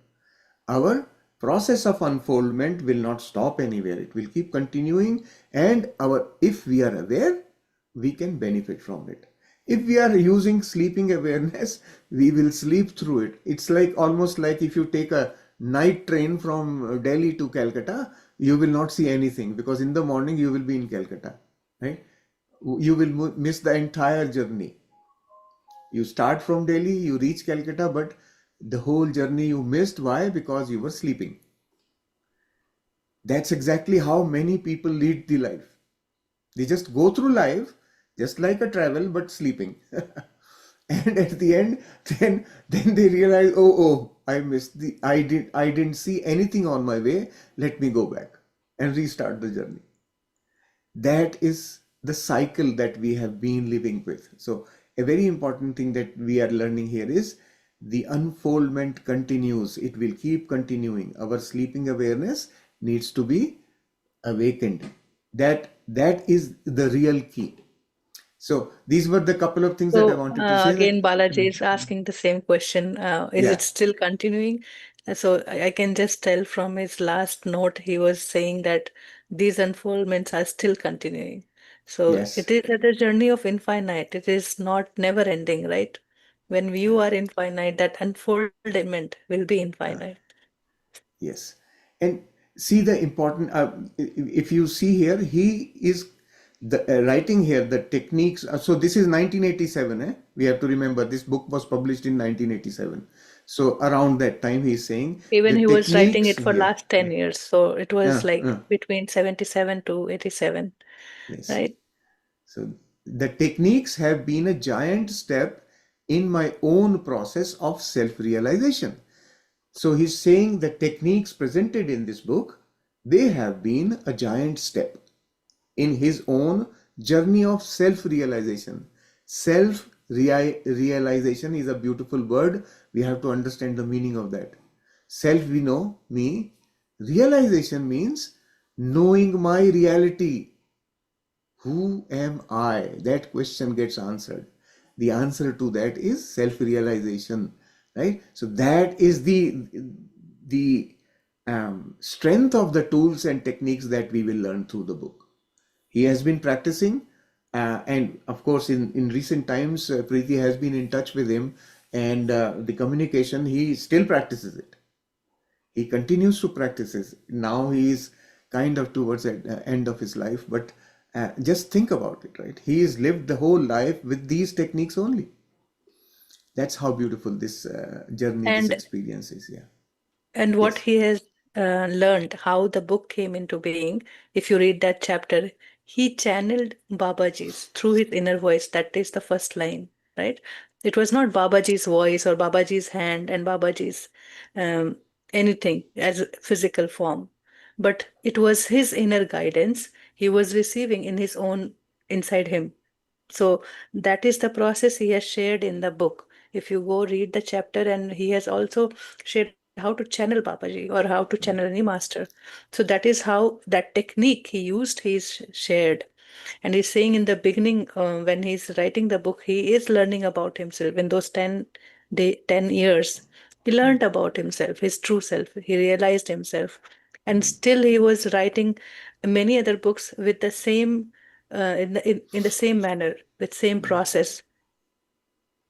Our process of unfoldment will not stop anywhere. It will keep continuing, and if we are aware, we can benefit from it. If we are using sleeping awareness, we will sleep through it. It's like almost like if you take a night train from Delhi to Calcutta, you will not see anything because in the morning you will be in Calcutta, right? You will miss the entire journey. You start from Delhi, you reach Calcutta, but the whole journey you missed. Why? Because you were sleeping. That's exactly how many people lead the life. They just go through life just like a travel, but sleeping. And at the end, then they realize, oh, I didn't see anything on my way. Let me go back and restart the journey. That is the cycle that we have been living with. So a very important thing that we are learning here is the unfoldment continues. It will keep continuing. Our sleeping awareness needs to be awakened. That That is the real key. So these were the couple of things that I So wanted to say. That again, Balaji is asking the same question. Is yeah, it still continuing? So I can just tell from his last note, he was saying that these unfoldments are still continuing. So yes, it is at the journey of infinite. It is not never ending, right? When you are infinite, that unfoldment will be infinite. yes. And see the important, if you see here, he is writing here the techniques. So this is 1987. We have to remember this book was published in 1987. So around that time, he's saying Even the he was writing techniques. it for Yeah, last 10 years. So it was yeah, like between 77 to 87, yes. right? So the techniques have been a giant step in my own process of self-realization. So he's saying the techniques presented in this book, they have been a giant step in his own journey of self-realization. Self-realization is a beautiful word. We have to understand the meaning of that. Self, we know, me. Realization means knowing my reality. Who am I? That question gets answered. The answer to that is self-realization, right? So that is the strength of the tools and techniques that we will learn through the book. He has been practicing, and of course, in recent times, Preeti has been in touch with him, and the communication, he still practices it. He continues to practice it. Now he is kind of towards the end of his life, but just think about it, right? He has lived the whole life with these techniques only. That's how beautiful this journey, this And experience is. Yeah. And what Yes. he has learned, how the book came into being, if you read that chapter, he channeled Babaji's through his inner voice. That is the first line, right? It was not Babaji's voice or Babaji's hand and Babaji's um, anything as a physical form, but it was his inner guidance he was receiving in his own inside him. So that is the process he has shared in the book. If you go read the chapter, and he has also shared how to channel Babaji or how to channel any master. So that is how that technique he used, he's shared. And he's saying in the beginning, when he's writing the book, he is learning about himself. In those 10 years, he learned about himself, his true self. He realized himself. And still he was writing many other books with the same in the same manner, with same process,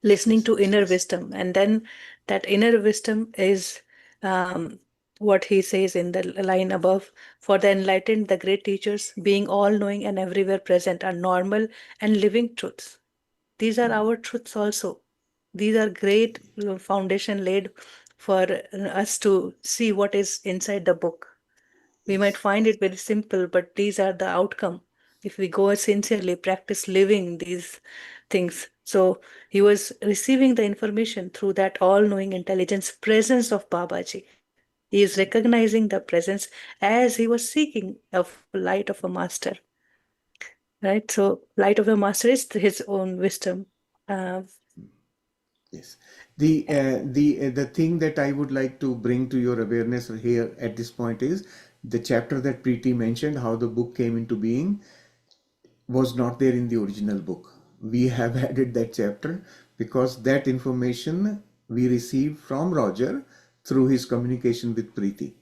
listening Yes. to inner wisdom. And then that inner wisdom is um, what he says in the line above: for the enlightened, the great teachers, being all knowing and everywhere present, are normal and living truths. These are our truths also. These are great foundation laid for us to see what is inside the book. We might Yes. find it very simple, but these are the outcome if we go sincerely practice living these things. So he was receiving the information through that all-knowing intelligence presence of Babaji. He is recognizing the presence as he was seeking of light of a master, right? So light of the master is his own wisdom. Uh, Yes. The thing that I would like to bring to your awareness here at this point is the chapter that Preeti mentioned, how the book came into being, was not there in the original book. We have added that chapter because that information we received from Roger through his communication with Preeti.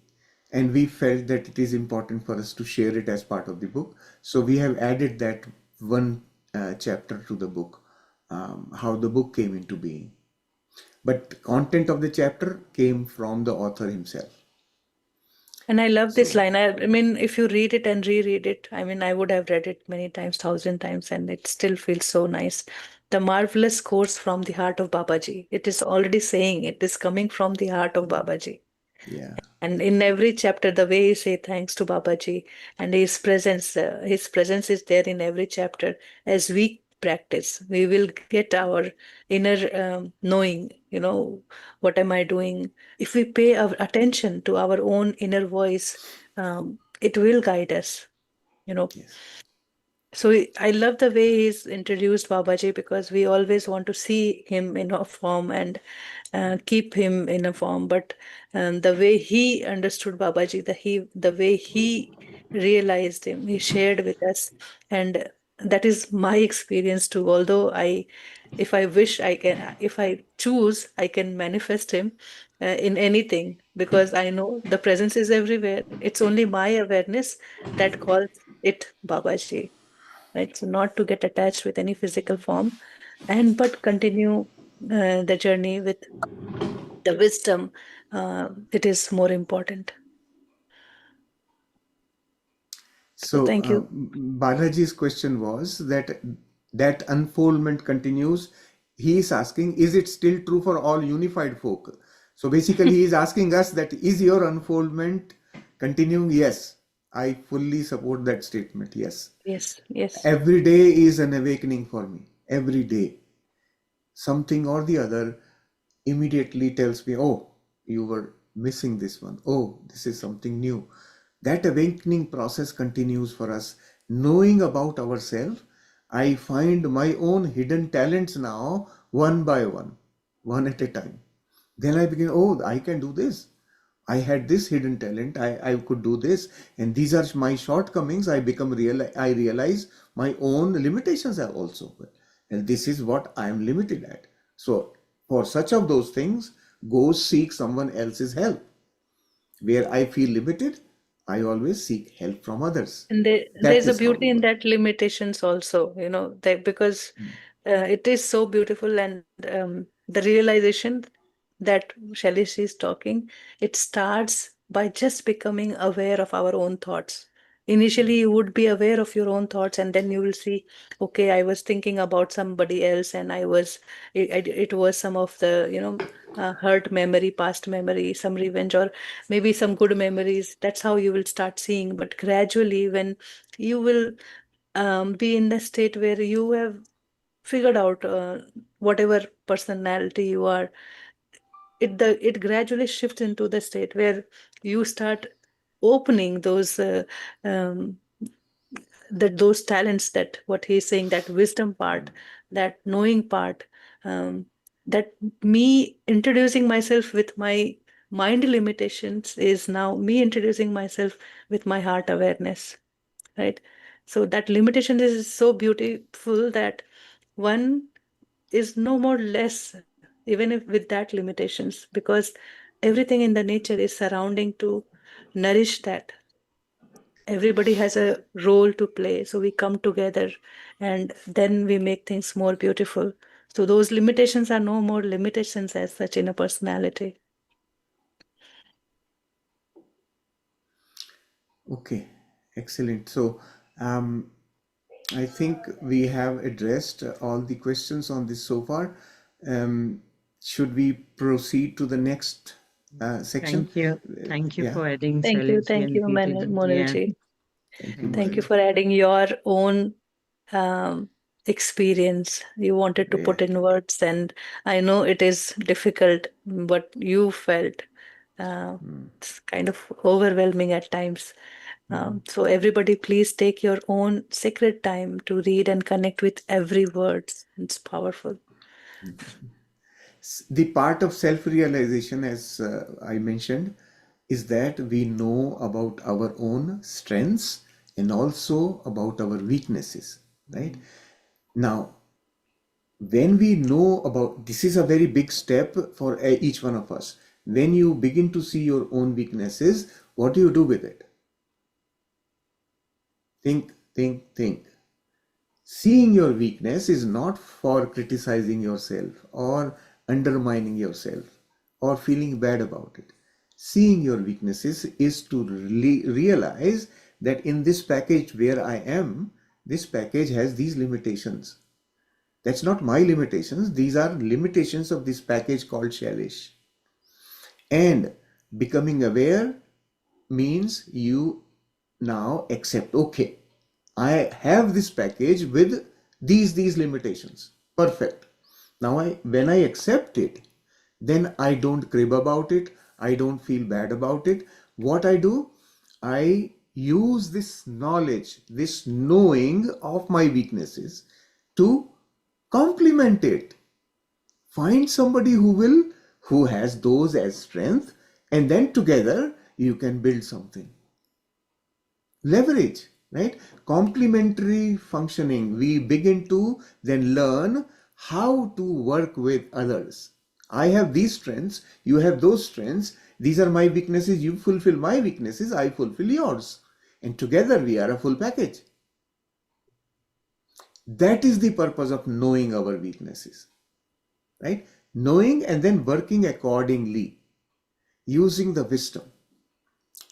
And we felt that it is important for us to share it as part of the book. So we have added that one chapter to the book, how the book came into being. But the content of the chapter came from the author himself. And I love this So, line. I mean, if you read it and reread it, I mean, I would have read it many times, thousand times, and it still feels so nice. The marvelous course from the heart of Babaji. It is already saying it is coming from the heart of Babaji. yeah, And in every chapter, the way you say thanks to Babaji and his presence is there in every chapter. As we practice, we will get our inner knowing, what am I doing? If we pay our attention to our own inner voice, it will guide us, you know. yes. So I love the way he's introduced Babaji, because we always want to see him in a form and keep him in a form. But the way he understood Babaji, the way he realized him, he shared with us, and that is my experience too. Although if I wish, I can, if I choose, I can manifest him in anything, because I know the presence is everywhere. It's only my awareness that calls it Babaji, right? So not to get attached with any physical form, and but continue the journey with the wisdom. It is more important. So So thank you. Balaji's question was that unfoldment continues. He is asking, is it still true for all unified folk? So basically, he is asking us that is your unfoldment continuing? Yes, I fully support that statement. Yes, Yes, yes. every day is an awakening for me. Every day, something or the other immediately tells me, oh, you were missing this one. Oh, this is something new. That awakening process continues for us. Knowing about ourselves, I find my own hidden talents now, one by one at a time. Then I begin, oh, I can do this. I had this hidden talent. I could do this. And these are my shortcomings. I realize my own limitations are also. And this is what I am limited at. So for such of those things, go seek someone else's help. Where I feel limited, I always seek help from others. And That there's a is how beauty we in work. that limitations also, that because it is so beautiful, and the realization that Shailesh is talking, it starts by just becoming aware of our own thoughts. Initially, you would be aware of your own thoughts, and then you will see, okay, I was thinking about somebody else, and it was some of the, hurt memory, past memory, some revenge, or maybe some good memories. That's how you will start seeing. But gradually, when you will be in the state where you have figured out whatever personality you are, it gradually shifts into the state where you start opening um, those talents, that what he's saying, that wisdom part, that knowing part, um, that me introducing myself with my mind limitations is now me introducing myself with my heart awareness, right? So that limitation is so beautiful that one is no more less, even if with that limitations, because everything in the nature is surrounding to nourish that. Everybody has a role to play, so we come together and then we make things more beautiful. So those limitations are no more limitations as such in a personality. Okay, excellent. So um, I think we have addressed all the questions on this so far. Should we proceed to the next section? Thank you. Thank you Yeah, for adding Sailesh Thank and you, Preeti ji. And Monalji. thank you, thank Thank you you. Monali. for adding your own um, experience. You wanted to Yeah. put in words, and I know it is difficult, what you felt. It's kind of overwhelming at times. So, everybody, please take your own sacred time to read and connect with every word. It's powerful. The part of self-realization, as I mentioned, is that we know about our own strengths and also about our weaknesses, right? Now, when we know about this is a very big step for each one of us. When you begin to see your own weaknesses, what do you do with it? Think. Seeing your weakness is not for criticizing yourself or undermining yourself or feeling bad about it. Seeing your weaknesses is to realize that in this package where I am, this package has these limitations. That's not my limitations, these are limitations of this package called Shailesh. And becoming aware means you now accept, okay, I have this package with these limitations. Perfect. Now when I accept it, then I don't crib about it. I don't feel bad about it. What I do, I use this knowledge, this knowing of my weaknesses to complement it. Find somebody who has those as strength, and then together you can build something. Leverage, right? Complementary functioning. We begin to then learn how to work with others. I have these strengths, you have those strengths. These are my weaknesses, you fulfill my weaknesses, I fulfill yours. And together we are a full package. That is the purpose of knowing our weaknesses, right? Knowing and then working accordingly, using the wisdom.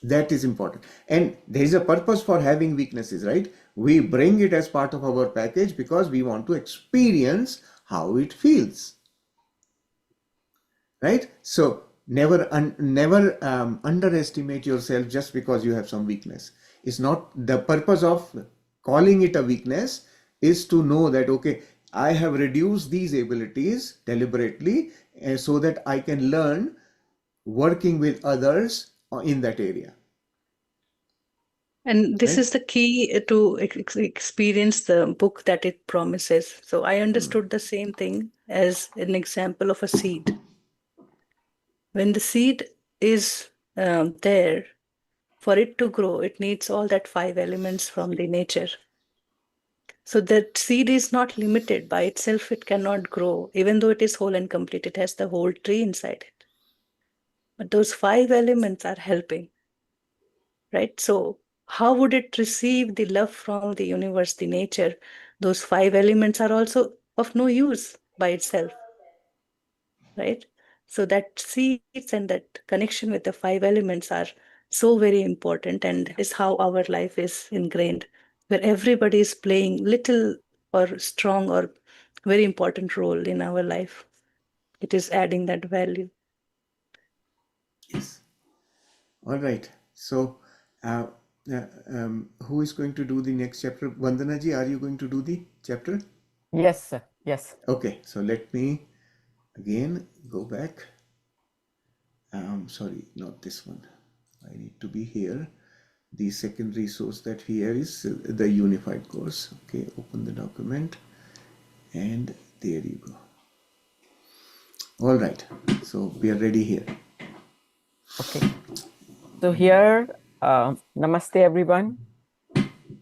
That is important. And there is a purpose for having weaknesses, right? We bring it as part of our package because we want to experience how it feels, right? So never underestimate yourself just because you have some weakness. It's not the purpose of calling it a weakness is to know that, okay, I have reduced these abilities deliberately so that I can learn working with others in that area. And this Right? is the key to experience the book that it promises. So I understood the same thing as an example of a seed. When the seed is there, for it to grow, it needs all that five elements from the nature. So that seed is not limited by itself, it cannot grow. Even though it is whole and complete, it has the whole tree inside it. But those five elements are helping, right? So how would it receive the love from the universe, the nature? Those five elements are also of no use by itself, right? So that seeds and that connection with the five elements are so very important, and is how our life is ingrained, where everybody is playing little or strong or very important role in our life. It is adding that value. Yes. All right. So, uh, who is going to do the next chapter? Vandana ji, are you going to do the chapter? Yes, sir. Yes. Okay. So let me again go back. Sorry, not this one. I need to be here. The second resource that here is the unified course. Okay. Open the document, and there you go. All right. So we are ready here. Okay. So here, namaste everyone.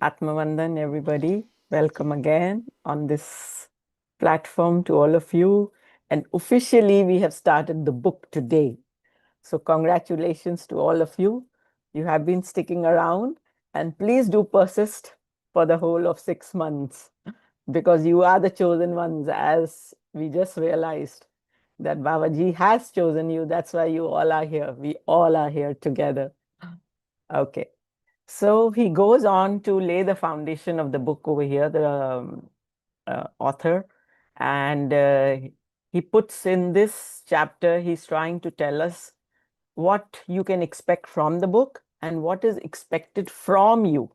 Atmavandan everybody. Welcome again on this platform to all of you. And officially we have started the book today. So congratulations to all of you. You have been sticking around, and please do persist for the whole of 6 months, because you are the chosen ones, as we just realized that Babaji has chosen you. That's why you all are here. We all are here together. Okay. So he goes on to lay the foundation of the book over here, the author, and he puts in this chapter, he's trying to tell us what you can expect from the book and what is expected from you.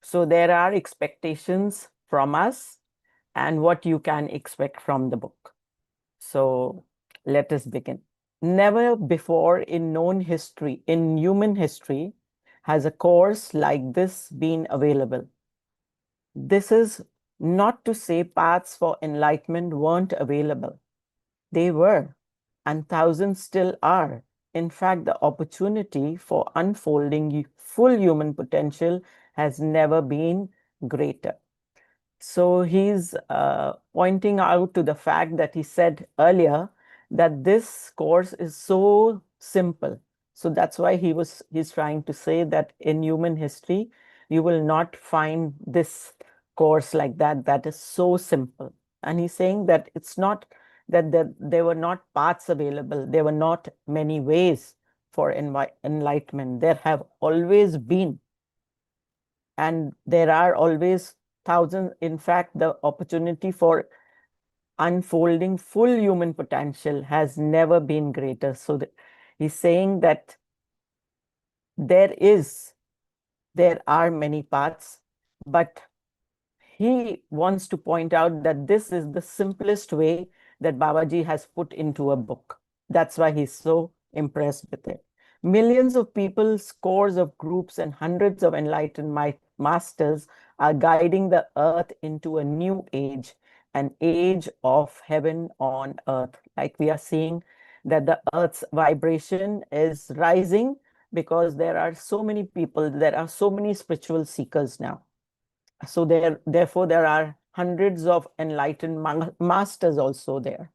So there are expectations from us and what you can expect from the book. So let us begin. Never before in known history, in human history, has a course like this been available. This is not to say paths for enlightenment weren't available. They were, and thousands still are. In fact, the opportunity for unfolding full human potential has never been greater. So he's pointing out to the fact that he said earlier that this course is so simple. So that's why he's trying to say that in human history, you will not find this course like that. That is so simple. And he's saying that it's not that there were not paths available. There were not many ways for enlightenment. There have always been. And there are always thousands. In fact, the opportunity for unfolding full human potential has never been greater. So he's saying that there are many paths, but he wants to point out that this is the simplest way that Babaji has put into a book. That's why he's so impressed with it. Millions of people, scores of groups, and hundreds of enlightened masters are guiding the earth into a new age, an age of heaven on earth. Like we are seeing that the earth's vibration is rising because there are so many people, there are so many spiritual seekers now. So therefore, there are hundreds of enlightened masters also there.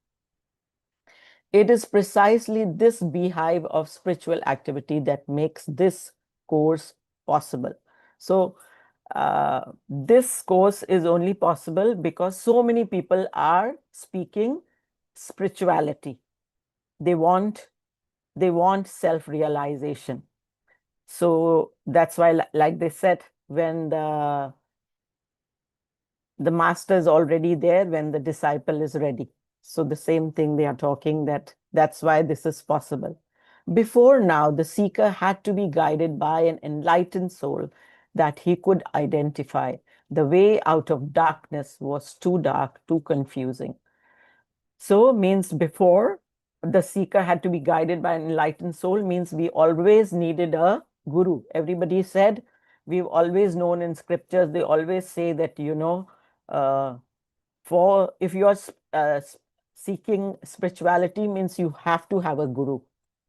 It is precisely this beehive of spiritual activity that makes this course possible. So this course is only possible because so many people are speaking spirituality. They want self-realization. So that's why, like they said, when the master is already there, when the disciple is ready. So the same thing they are talking, that's why this is possible. Before now, the seeker had to be guided by an enlightened soul that he could identify. The way out of darkness was too dark, too confusing. So means before, the seeker had to be guided by an enlightened soul, means we always needed a guru. Everybody said, we've always known in scriptures, they always say that, for if you are seeking spirituality, means you have to have a guru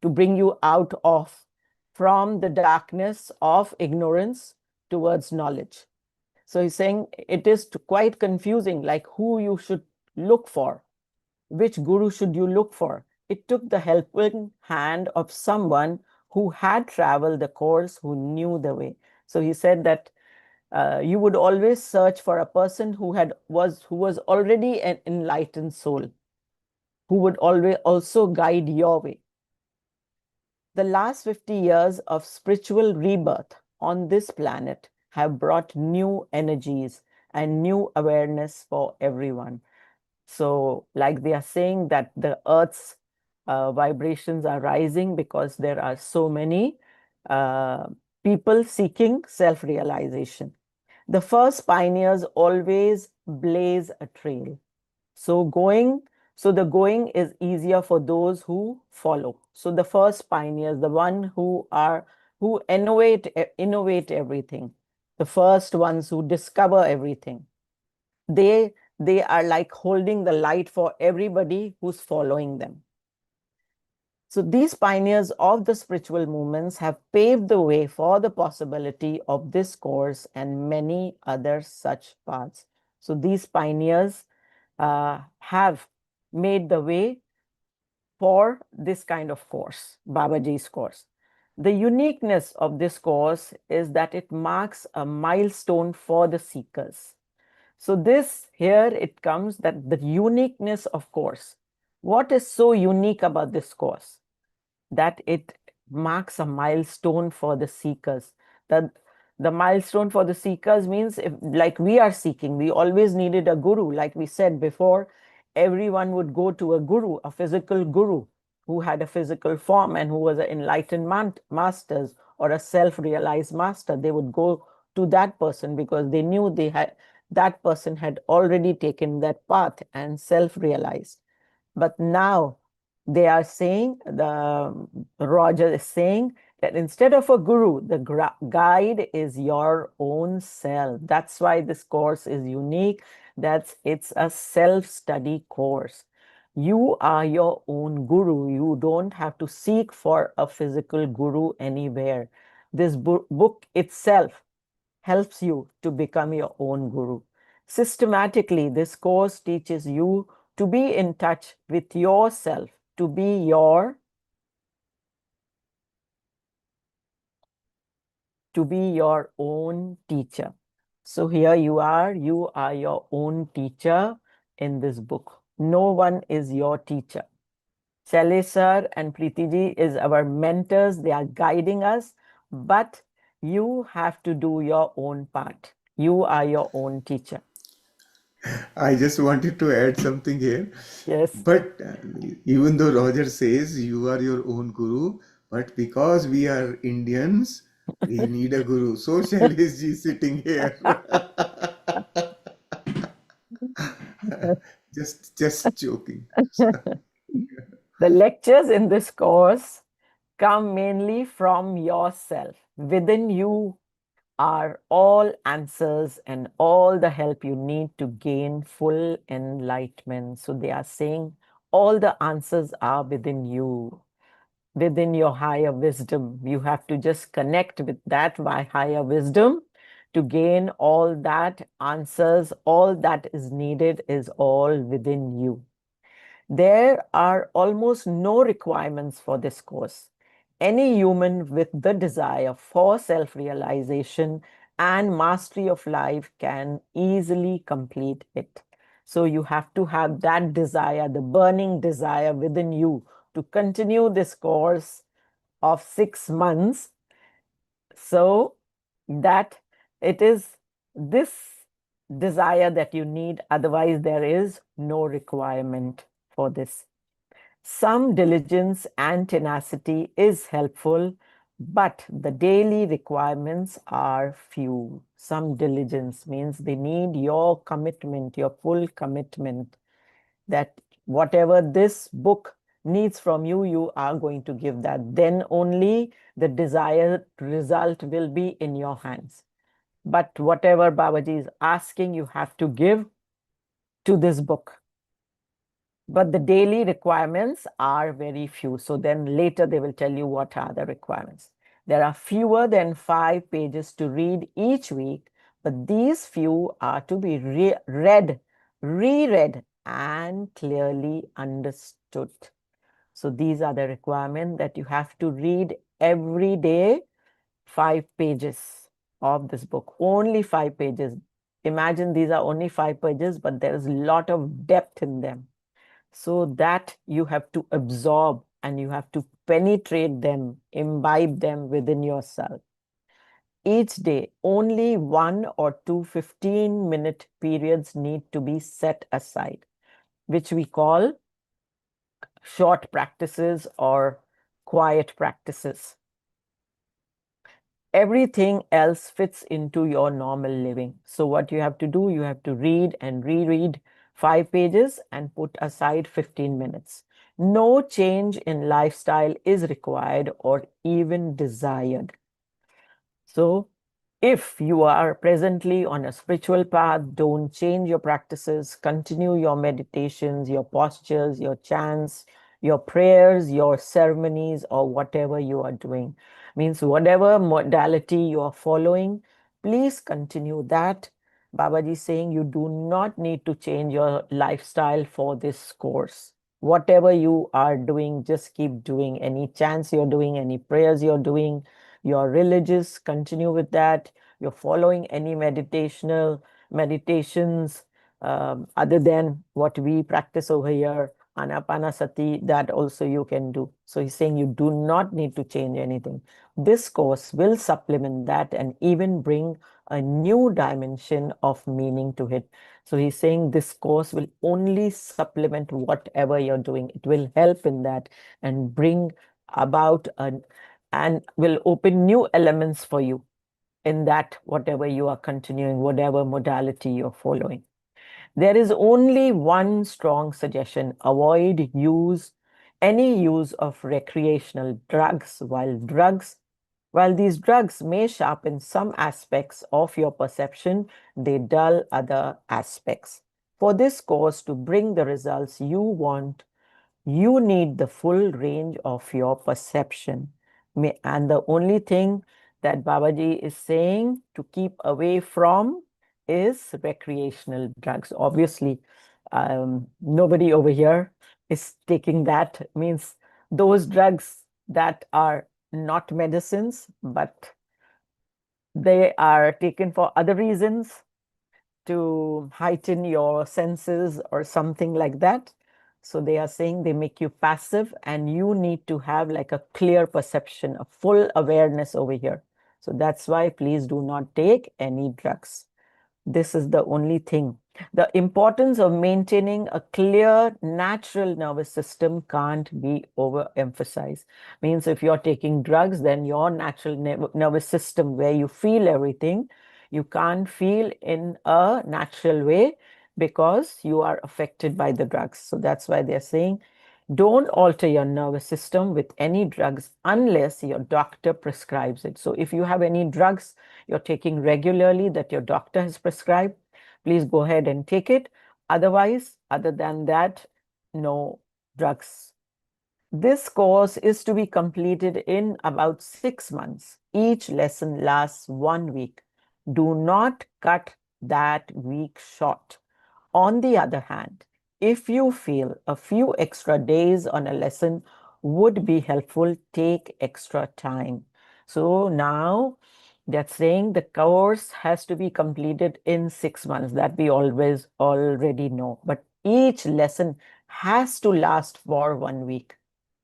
to bring you out of from the darkness of ignorance towards knowledge. So he's saying it is quite confusing, like who you should look for, which guru should you look for. It took the helping hand of someone who had traveled the course, who knew the way. So he said that you would always search for a person who was already an enlightened soul, who would always also guide your way. The last 50 years of spiritual rebirth on this planet have brought new energies and new awareness for everyone. So, like they are saying that the Earth's vibrations are rising because there are so many people seeking self-realization. The first pioneers always blaze a trail. So the going is easier for those who follow. So the first pioneers, the one who innovate everything, the first ones who discover everything, they are like holding the light for everybody who's following them. So these pioneers of the spiritual movements have paved the way for the possibility of this course and many other such paths. So these pioneers have made the way for this kind of course, Babaji's course. The uniqueness of this course is that it marks a milestone for the seekers. So this here it comes that the uniqueness of course. What is so unique about this course? That it marks a milestone for the seekers. The milestone for the seekers means if, like we are seeking, we always needed a guru. Like we said before, everyone would go to a guru, a physical guru who had a physical form and who was an enlightened masters or a self-realized master. They would go to that person because they knew that person had already taken that path and self-realized. But now they are saying, Roger is saying that instead of a guru, the guide is your own self. That's why this course is unique. It's a self-study course. You are your own guru. You don't have to seek for a physical guru anywhere. This book itself helps you to become your own guru. Systematically, this course teaches you to be in touch with yourself, to be your own teacher. So here you are your own teacher in this book. No one is your teacher. Shailesh sir and Preeti ji is our mentors. They are guiding us, but you have to do your own part. You are your own teacher. I just wanted to add something here. Yes. But even though Roger says you are your own guru, but because we are Indians, we need a guru. So Shailesh ji is sitting here. just joking. The lectures in this course come mainly from yourself. Within you are all answers and all the help you need to gain full enlightenment. So they are saying all the answers are within you, within your higher wisdom. You have to just connect with that higher wisdom to gain all that answers. All that is needed is all within you. There are almost no requirements for this course. Any human with the desire for self-realization and mastery of life can easily complete it. So you have to have that desire, the burning desire within you to continue this course of 6 months, so that it is this desire that you need. Otherwise, there is no requirement for this. Some diligence and tenacity is helpful, but the daily requirements are few. Some diligence means they need your commitment, your full commitment, that whatever this book needs from you, you are going to give that. Then only the desired result will be in your hands. But whatever Babaji is asking, you have to give to this book. But the daily requirements are very few. So then later they will tell you what are the requirements. There are fewer than 5 pages to read each week, but these few are to be read, reread, and clearly understood. So these are the requirements, that you have to read every day 5 pages of this book. Only 5 pages. Imagine these are only 5 pages, but there is a lot of depth in them. So that you have to absorb and you have to penetrate them, imbibe them within yourself. Each day, only 1 or 2 15-minute periods need to be set aside, which we call short practices or quiet practices. Everything else fits into your normal living. So what you have to do, you have to read and reread 5 pages and put aside 15 minutes. No change in lifestyle is required or even desired. So if you are presently on a spiritual path, don't change your practices. Continue your meditations, your postures, your chants, your prayers, your ceremonies, or whatever you are doing. Means whatever modality you are following, please continue that. Babaji is saying you do not need to change your lifestyle for this course. Whatever you are doing, just keep doing. Any chants you're doing, any prayers you're doing, you're religious, continue with that. You're following any meditations other than what we practice over here, anapanasati, that also you can do. So he's saying you do not need to change anything. This course will supplement that and even bring a new dimension of meaning to it. So he's saying this course will only supplement whatever you're doing. It will help in that and bring about and will open new elements for you in that, whatever you are continuing, whatever modality you're following. There is only one strong suggestion: avoid any use of recreational drugs. While these drugs may sharpen some aspects of your perception, they dull other aspects. For this course to bring the results you want, you need the full range of your perception. And the only thing that Babaji is saying to keep away from is recreational drugs. Obviously, nobody over here is taking that. Means those drugs that are not medicines, but they are taken for other reasons, to heighten your senses or something like that. So they are saying they make you passive, and you need to have like a clear perception, a full awareness over here. So that's why please do not take any drugs. This is the only thing. The importance of maintaining a clear, natural nervous system can't be overemphasized. Means if you're taking drugs, then your natural nervous system, where you feel everything, you can't feel in a natural way because you are affected by the drugs. So that's why they're saying Don't alter your nervous system with any drugs unless your doctor prescribes it. So if you have any drugs you're taking regularly that your doctor has prescribed, please go ahead and take it. Otherwise, other than that, no drugs. This course is to be completed in about 6 months. Each lesson lasts 1 week. Do not cut that week short. On the other hand, if you feel a few extra days on a lesson would be helpful, take extra time. So now they're saying the course has to be completed in 6 months. That we always already know. But each lesson has to last for 1 week.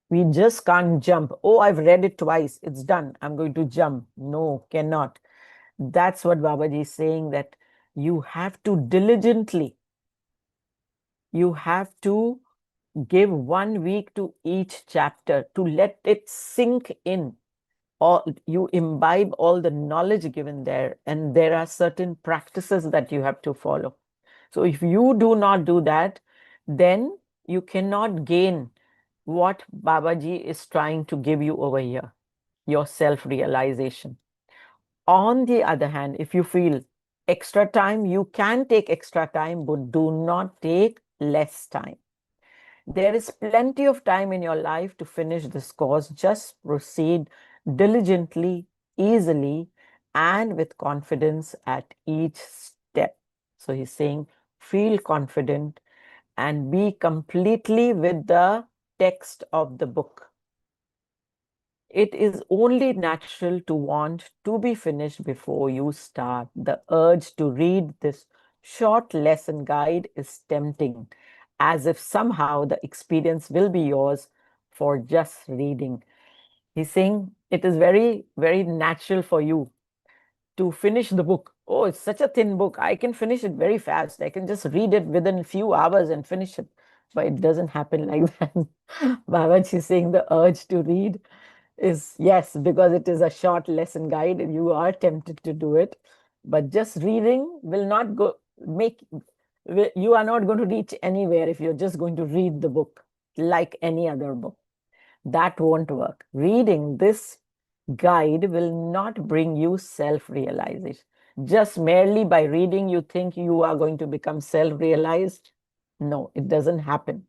We just can't jump. Oh, I've read it twice. It's done. I'm going to jump. No, cannot. That's what Babaji is saying, that you have to diligently, you have to give 1 week to each chapter to let it sink in, or you imbibe all the knowledge given there, and there are certain practices that you have to follow. So if you do not do that, then you cannot gain what Babaji is trying to give you over here, your self-realization. On the other hand, if you feel extra time, you can take extra time, but do not take less time. There is plenty of time in your life to finish this course. Just proceed diligently, easily, and with confidence at each step. So he's saying, feel confident and be completely with the text of the book. It is only natural to want to be finished before you start. The urge to read this short lesson guide is tempting, as if somehow the experience will be yours for just reading. He's saying it is very, very natural for you to finish the book. Oh, it's such a thin book. I can finish it very fast. I can just read it within a few hours and finish it. But it doesn't happen like that. Babaji is saying the urge to read is, yes, because it is a short lesson guide and you are tempted to do it. But just reading will not you are not going to reach anywhere if you're just going to read the book like any other book. That won't work. Reading this guide will not bring you self-realization. Just merely by reading, you think you are going to become self-realized? No, it doesn't happen.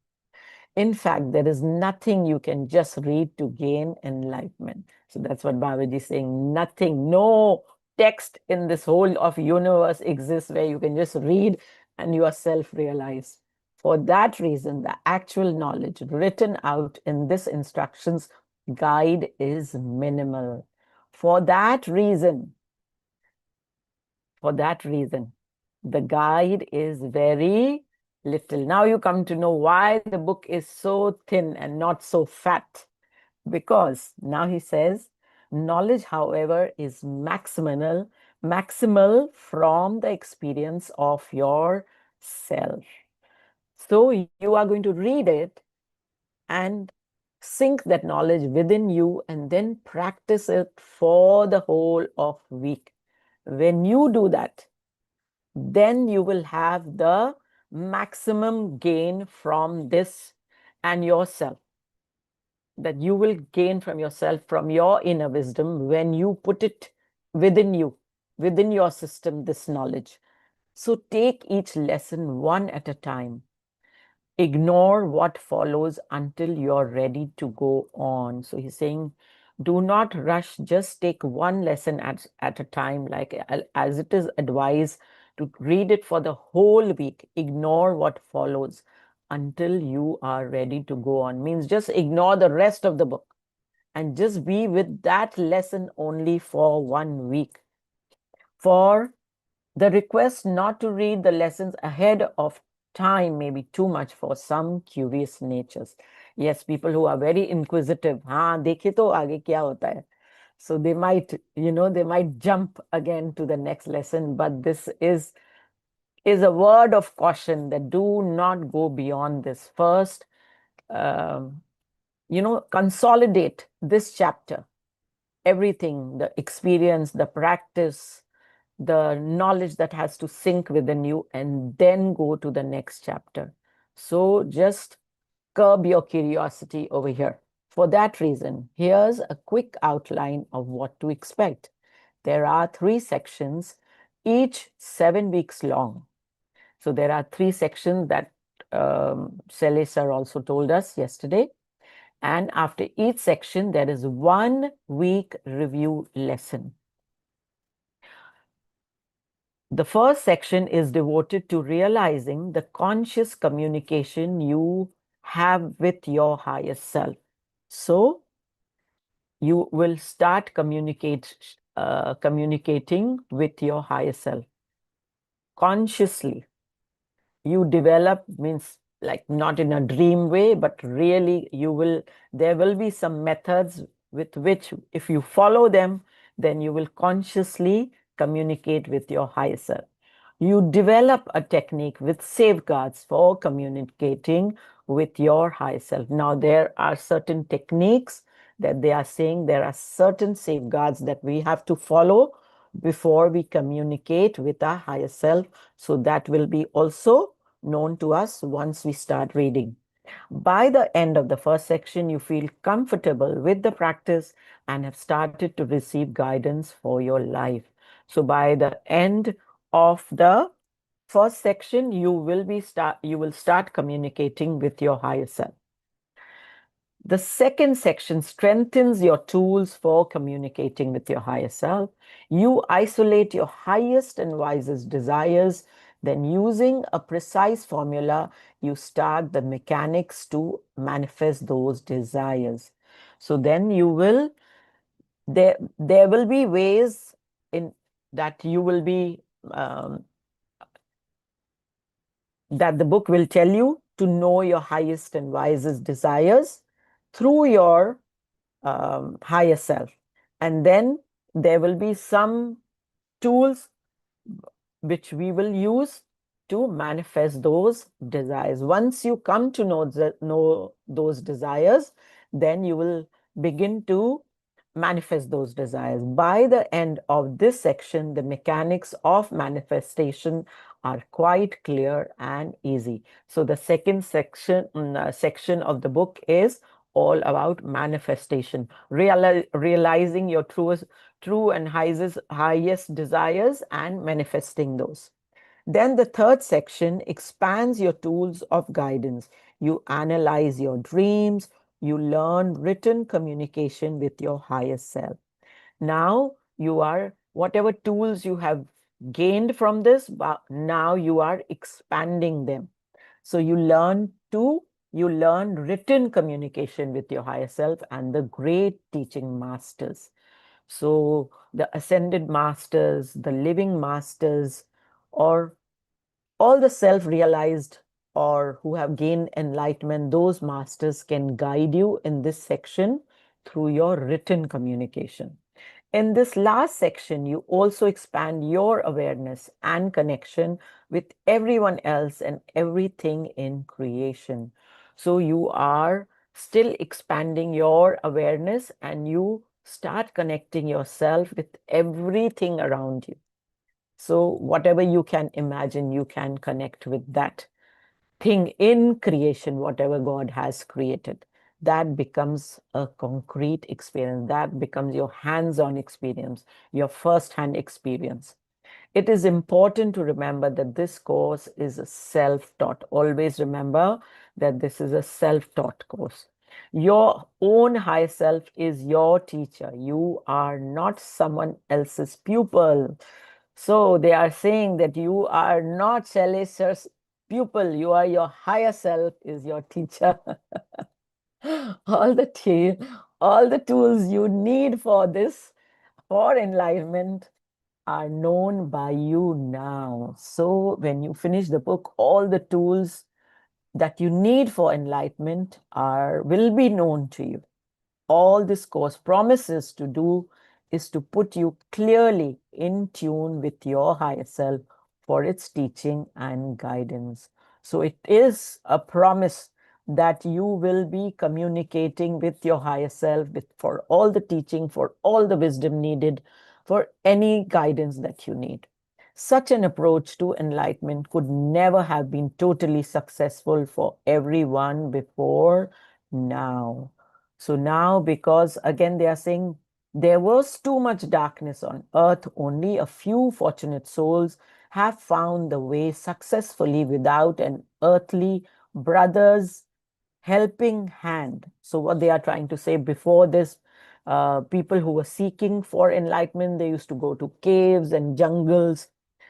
In fact, there is nothing you can just read to gain enlightenment. So that's what Babaji is saying. Nothing, no text in this whole of universe exists where you can just read and you are self-realized. For that reason, the actual knowledge written out in this instructions guide is minimal. For that reason, the guide is very little. Now you come to know why the book is so thin and not so fat. Because now he says, knowledge, however, is maximal from the experience of yourself. So you are going to read it and sink that knowledge within you and then practice it for the whole of week. When you do that, then you will have the maximum gain from this and yourself, that you will gain from yourself, from your inner wisdom, when you put it within you, within your system, this knowledge. So take each lesson one at a time. Ignore what follows until you're ready to go on. So he's saying, do not rush, just take one lesson at a time, like as it is advised to read it for the whole week. Ignore what follows until you are ready to go on. Means just ignore the rest of the book and just be with that lesson only for 1 week. For the request not to read the lessons ahead of time may be too much for some curious natures. Yes, people who are very inquisitive, हाँ देखे तो आगे क्या होता है. So they might, they might jump again to the next lesson, but this is a word of caution that do not go beyond this. First, consolidate this chapter, everything, the experience, the practice, the knowledge that has to sink within you, and then go to the next chapter. So just curb your curiosity over here. For that reason, here's a quick outline of what to expect. There are 3 sections, each 7 weeks long. So there are 3 sections that Sele sir also told us yesterday. And after each section, there is 1 week review lesson. The first section is devoted to realizing the conscious communication you have with your higher self. So you will start communicating with your higher self consciously. You develop, means like not in a dream way, but really there will be some methods with which if you follow them, then you will consciously communicate with your higher self. You develop a technique with safeguards for communicating with your higher self. Now, there are certain techniques that they are saying, there are certain safeguards that we have to follow before we communicate with our higher self. So that will be also known to us once we start reading. By the end of the first section, you feel comfortable with the practice and have started to receive guidance for your life. So by the end of the first section, you will start communicating with your higher self. The second section strengthens your tools for communicating with your higher self. You isolate your highest and wisest desires. Then, using a precise formula, you start the mechanics to manifest those desires. So then there will be ways in that you will be that the book will tell you to know your highest and wisest desires through your higher self. And then there will be some tools which we will use to manifest those desires. Once you come to know those desires, then you will begin to manifest those desires. By the end of this section, the mechanics of manifestation are quite clear and easy. So the second section of the book is all about manifestation, realizing your true and highest desires and manifesting those. Then the third section expands your tools of guidance. You analyze your dreams, you learn written communication with your higher self. Now whatever tools you have gained from this, but now you are expanding them. So you learn written communication with your higher self and the great teaching masters. So the ascended masters, the living masters, or all the self-realized or who have gained enlightenment, those masters can guide you in this section through your written communication. In this last section, you also expand your awareness and connection with everyone else and everything in creation. So you are still expanding your awareness and you start connecting yourself with everything around you. So whatever you can imagine, you can connect with that thing in creation, whatever God has created. That becomes a concrete experience. That becomes your hands-on experience, your first-hand experience. It is important to remember that this course is a self-taught. Always remember that this is a self-taught course. Your own higher self is your teacher. You are not someone else's pupil. So they are saying that you are not Celeste's pupil. You are your higher self is your teacher. all the tools you need for this, for enlightenment, are known by you now. So when you finish the book, all the tools that you need for enlightenment will be known to you. All this course promises to do is to put you clearly in tune with your higher self for its teaching and guidance. So it is a promise that you will be communicating with your higher self for all the teaching, for all the wisdom needed, for any guidance that you need. Such an approach to enlightenment could never have been totally successful for everyone before now. So now, because again they are saying there was too much darkness on earth, only a few fortunate souls have found the way successfully without an earthly brother's helping hand. So what they are trying to say, before this, people who were seeking for enlightenment, they used to go to caves and jungles,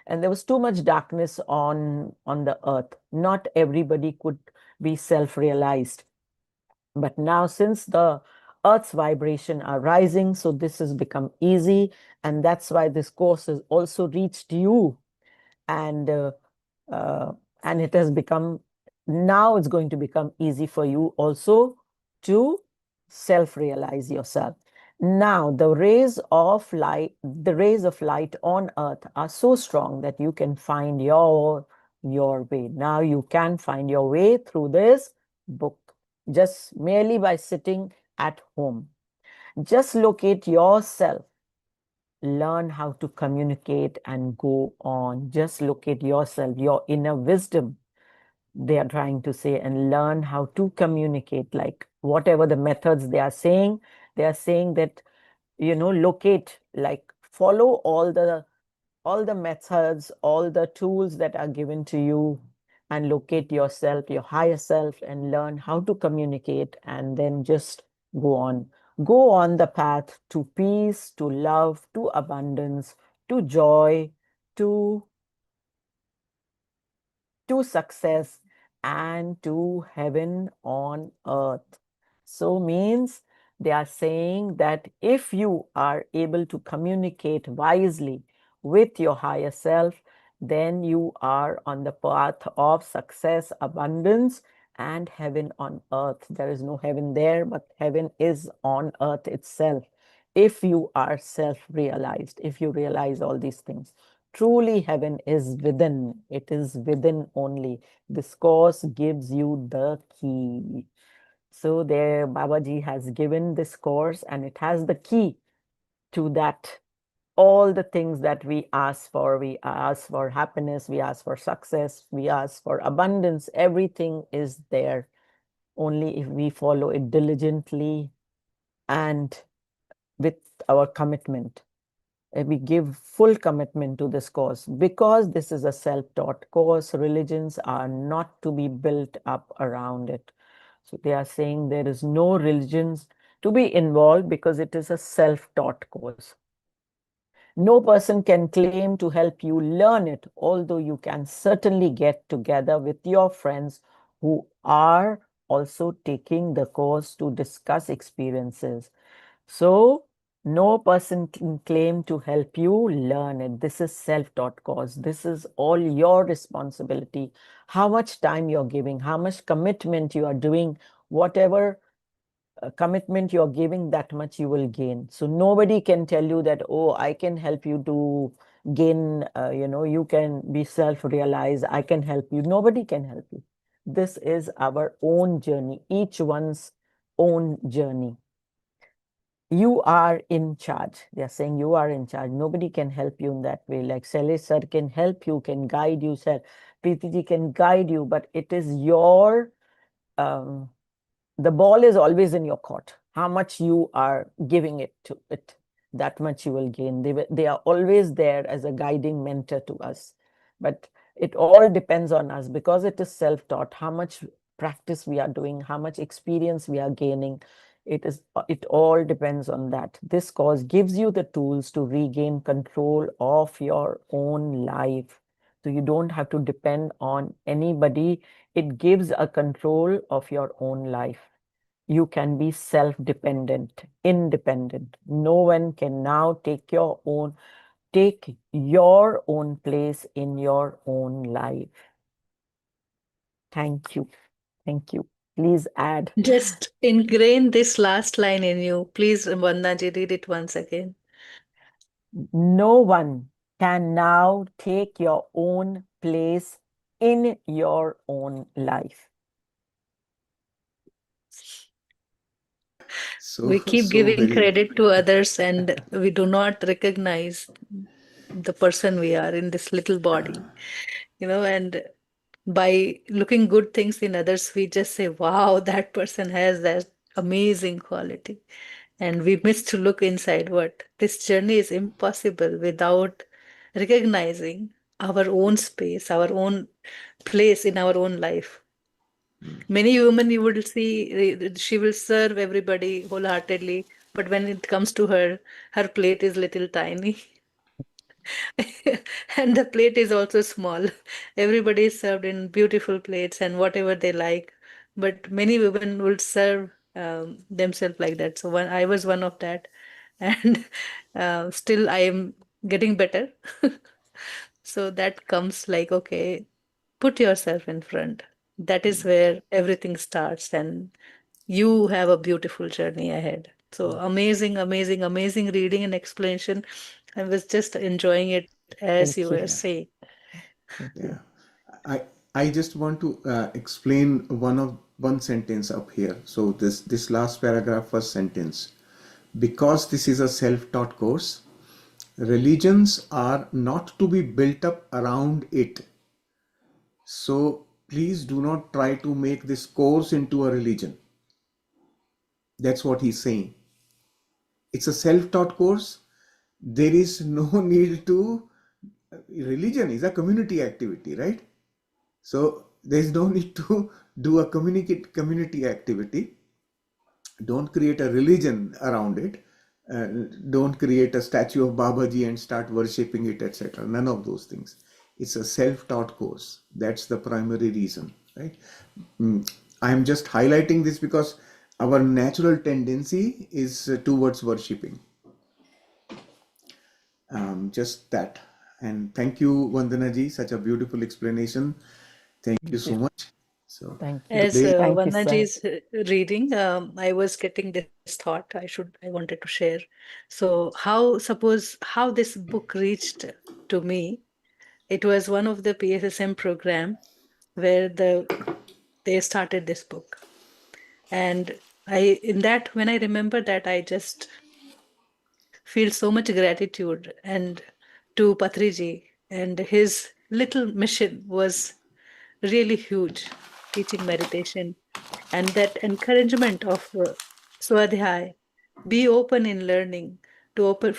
and there was too much darkness on the earth. Not everybody could be self-realized. But now, since the earth's vibration are rising, so this has become easy, and that's why this course has also reached you. And uh, and it has become, now it's going to become easy for you also to self-realize yourself. Now the rays of light on earth are so strong that you can find your way. Now you can find your way through this book just merely by sitting at home. Just locate yourself, learn how to communicate and go on. Just locate yourself, your inner wisdom, they are trying to say, and learn how to communicate. Like whatever the methods they are saying that, locate, like follow all the methods, all the tools that are given to you, and locate yourself, your higher self, and learn how to communicate, and then just go on. Go on the path to peace, to love, to abundance, to joy, to success, and to heaven on earth. So means they are saying that if you are able to communicate wisely with your higher self, then you are on the path of success, abundance, and heaven on earth. There is no heaven there, but heaven is on earth itself. If you are self-realized, if you realize all these things, truly heaven is within. It is within only. This course gives you the key. So there, Babaji has given this course, and it has the key to that. All the things that we ask for happiness, we ask for success, we ask for abundance, everything is there. Only if we follow it diligently and with our commitment. We give full commitment to this course. Because this is a self-taught course, religions are not to be built up around it. So they are saying there is no religions to be involved because it is a self-taught course. No person can claim to help you learn it, although you can certainly get together with your friends who are also taking the course to discuss experiences. So no person can claim to help you learn it. This is self-taught course. This is all your responsibility. How much time you're giving, how much commitment you are doing, whatever commitment you're giving, that much you will gain. So nobody can tell you that, oh, I can help you to gain, you can be self-realized, I can help you. Nobody can help you. This is our own journey, each one's own journey. You are in charge. They're saying you are in charge. Nobody can help you in that way. Like Sailesh sir can help you, can guide you, sir. Preeti can guide you, but it is your the ball is always in your court. How much you are giving it to it, that much you will gain. They are always there as a guiding mentor to us. But it all depends on us because it is self-taught. How much practice we are doing, how much experience we are gaining. It all depends on that. This course gives you the tools to regain control of your own life. So you don't have to depend on anybody. It gives a control of your own life. You can be self-dependent, independent. No one can now take your own place in your own life. Thank you. Thank you. Please add. Just ingrain this last line in you. Please, Vandaji, read it once again. No one can now take your own place in your own life. So We keep so giving very credit to others and we do not recognize the person we are in this little body, and by looking good things in others, we just say, wow, that person has that amazing quality. And we miss to look inside what this journey is impossible without recognizing our own space, our own place in our own life. Many women you will see, she will serve everybody wholeheartedly, but when it comes to her, her plate is little tiny. And the plate is also small. Everybody is served in beautiful plates and whatever they like. But many women will serve themselves like that. So I was one of that, and still I am getting better. So that comes like, okay, put yourself in front. That is where everything starts, and you have a beautiful journey ahead. So amazing, amazing, amazing reading and explanation. I was just enjoying it as you Thank were you. saying. Thank you. Yeah. I just want to explain one sentence up here. So this last paragraph, first sentence. Because this is a self-taught course, religions are not to be built up around it. So please do not try to make this course into a religion. That's what he's saying. It's a self-taught course. There is no need to, religion is a community activity, right? So there is no need to do a community activity. Don't create a religion around it. uh, don't create a statue of Babaji and start worshipping it, etc. None of those things. It's a self-taught course. That's the primary reason, right? I am just highlighting this because our natural tendency is towards worshipping. Just that. And thank you, Vandana ji, such a beautiful explanation. Thank you so much. So Thank you. As today, Thank you, sir. Vannaji's reading, I was getting this thought I wanted to share. So how this book reached to me, it was one of the PSSM program where they started this book. And when I remember that, I just feel so much gratitude and to Patriji, and his little mission was really huge, teaching meditation and that encouragement of Swadhyay, be open in learning, to open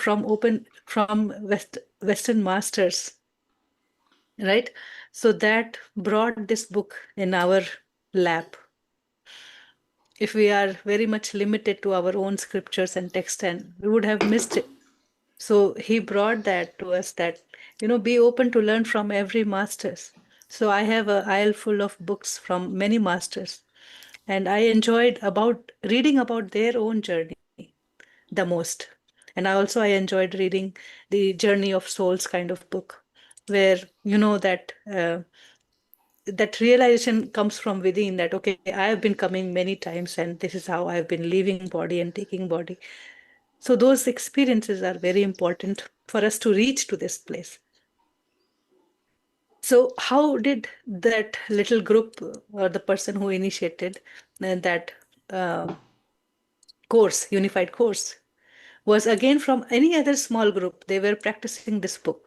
from Western masters, right? So that brought this book in our lap. If we are very much limited to our own scriptures and text, and we would have missed it. So he brought that to us, that be open to learn from every masters. So I have a aisle full of books from many masters, and I enjoyed about reading about their own journey the most. And I enjoyed reading the Journey of Souls kind of book, where that realization comes from within, that okay, I have been coming many times and this is how I've been leaving body and taking body. So those experiences are very important for us to reach to this place. So how did that little group, or the person who initiated that uh, course, unified course, was again from any other small group. They were practicing this book,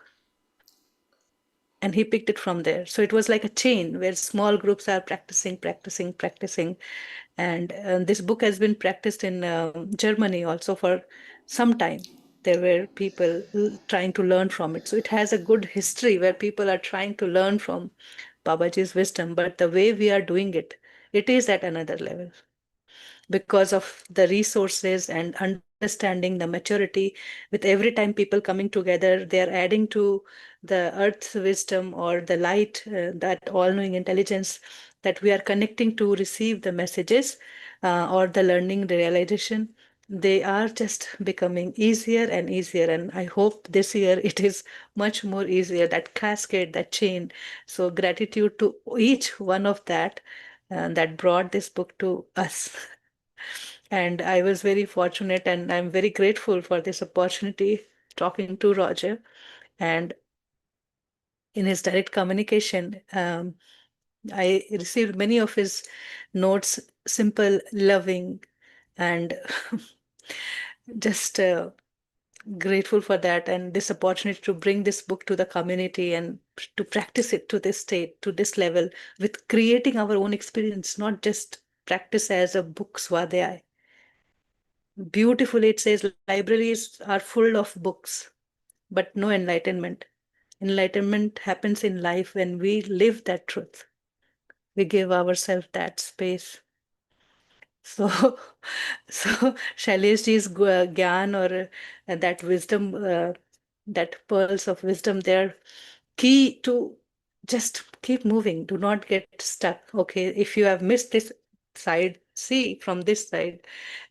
and he picked it from there. So it was like a chain where small groups are practicing, practicing, practicing. And this book has been practiced in Germany also for some time. There were people trying to learn from it. So it has a good history where people are trying to learn from Babaji's wisdom. But the way we are doing it, it is at another level because of the resources and understanding the maturity. With every time people coming together, they are adding to the earth's wisdom, or the light, that all-knowing intelligence that we are connecting to receive the messages, or the learning, the realization. They are just becoming easier and easier, and I hope this year it is much more easier, that cascade, that chain. So gratitude to each one of that brought this book to us. And I was very fortunate, and I'm very grateful for this opportunity talking to Roger. And in his direct communication, I received many of his notes, simple, loving, and just grateful for that and this opportunity to bring this book to the community and to practice it to this state, to this level, with creating our own experience, not just practice as a book swadhyay. Beautifully, it says libraries are full of books, but no enlightenment. Enlightenment happens in life when we live that truth. We give ourselves that space. So, so Shaileshji's gyan or that wisdom, that pearls of wisdom, they're key to just keep moving. Do not get stuck. Okay, if you have missed this side, see from this side,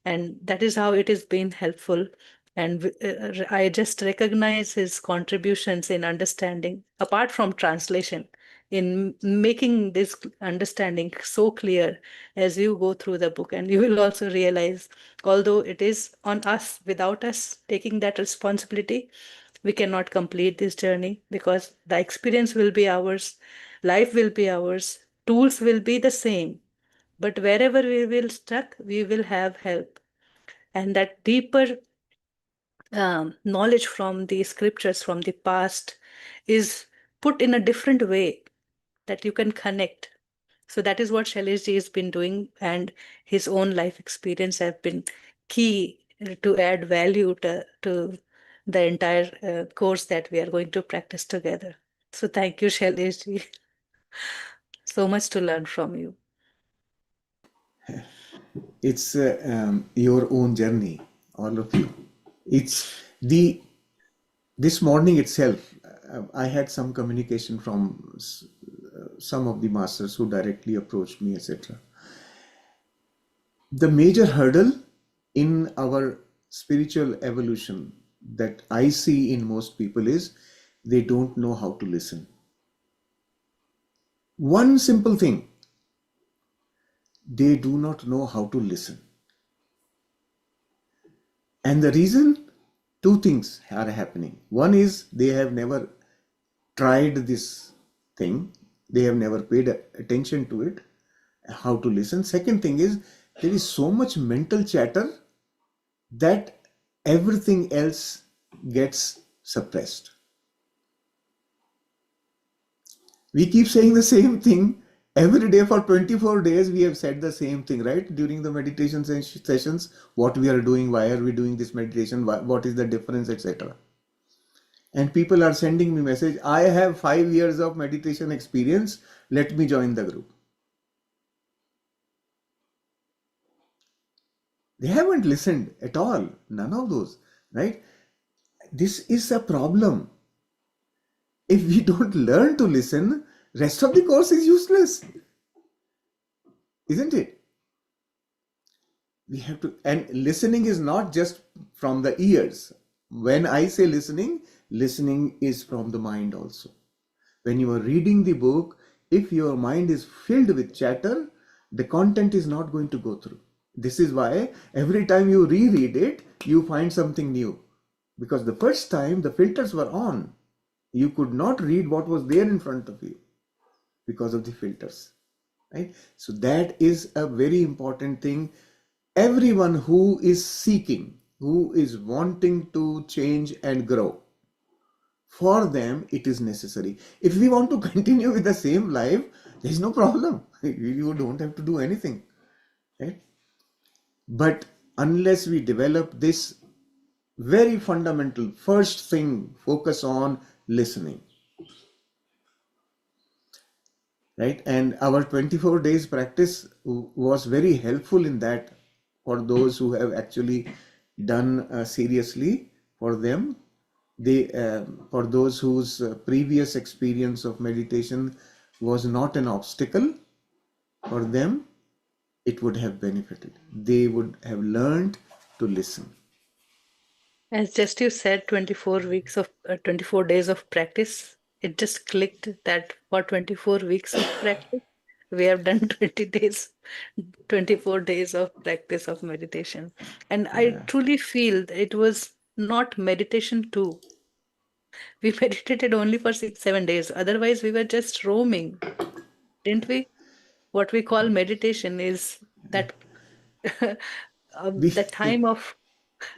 and that is how it has been helpful. And I just recognize his contributions in understanding, apart from translation, in making this understanding so clear as you go through the book. And you will also realize, although it is on us, without us taking that responsibility, we cannot complete this journey because the experience will be ours, life will be ours, tools will be the same. But wherever we will stuck, we will have help. And that deeper knowledge from the scriptures from the past is put in a different way that you can connect. So that is what Shaileshji has been doing, and his own life experience have been key to add value to the entire course that we are going to practice together. So thank you, Shaileshji. So much to learn from you. It's your own journey, all of you. It's the this morning itself. I had some communication from some of the masters who directly approached me, etc. The major hurdle in our spiritual evolution that I see in most people is they don't know how to listen. One simple thing, they do not know how to listen. And the reason, two things are happening. One is they have never tried this thing, they have never paid attention to it, how to listen. Second thing is there is so much mental chatter that everything else gets suppressed. We keep saying the same thing every day for 24 days. We have said the same thing, right? During the meditation sessions, what we are doing, why are we doing this meditation, what is the difference, etc. And people are sending me message, I have 5 years of meditation experience, let me join the group. They haven't listened at all, none of those, right? This is a problem. If we don't learn to listen, rest of the course is useless, isn't it? We have to, and listening is not just from the ears. When I say listening, listening is from the mind also. When you are reading the book, if your mind is filled with chatter, the content is not going to go through. This is why every time you reread it, you find something new. Because the first time the filters were on, you could not read what was there in front of you because of the filters, right? So that is a very important thing. Everyone who is seeking, who is wanting to change and grow, for them it is necessary. If we want to continue with the same life, there is no problem. You don't have to do anything, right? But unless we develop this very fundamental first thing, focus on listening, right? And our 24 days practice was very helpful in that, for those who have actually done seriously. For them, they for those whose previous experience of meditation was not an obstacle, for them it would have benefited. They would have learned to listen. As just you said, 24 weeks of 24 days of practice, it just clicked that for 24 weeks of practice, we have done 20 days, 24 days of practice of meditation. And I truly feel that it was not meditation too. We meditated only for 6, 7 days. Otherwise, we were just roaming, didn't we? What we call meditation is that We the time of.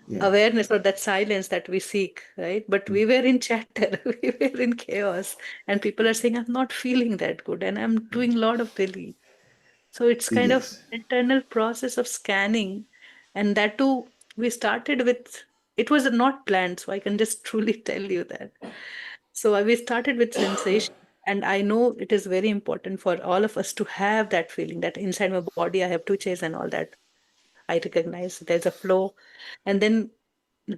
Yeah. awareness or that silence that we seek, right? But we were in chatter, we were in chaos, and people are saying, I'm not feeling that good, and I'm doing a lot of delete. So it's kind of Yes. internal process of scanning. And that too, we started with, it was not planned, so I can just truly tell you that. So we started with sensation. And I know it is very important for all of us to have that feeling that inside my body I have two chairs and all that. I recognize there's a flow. And then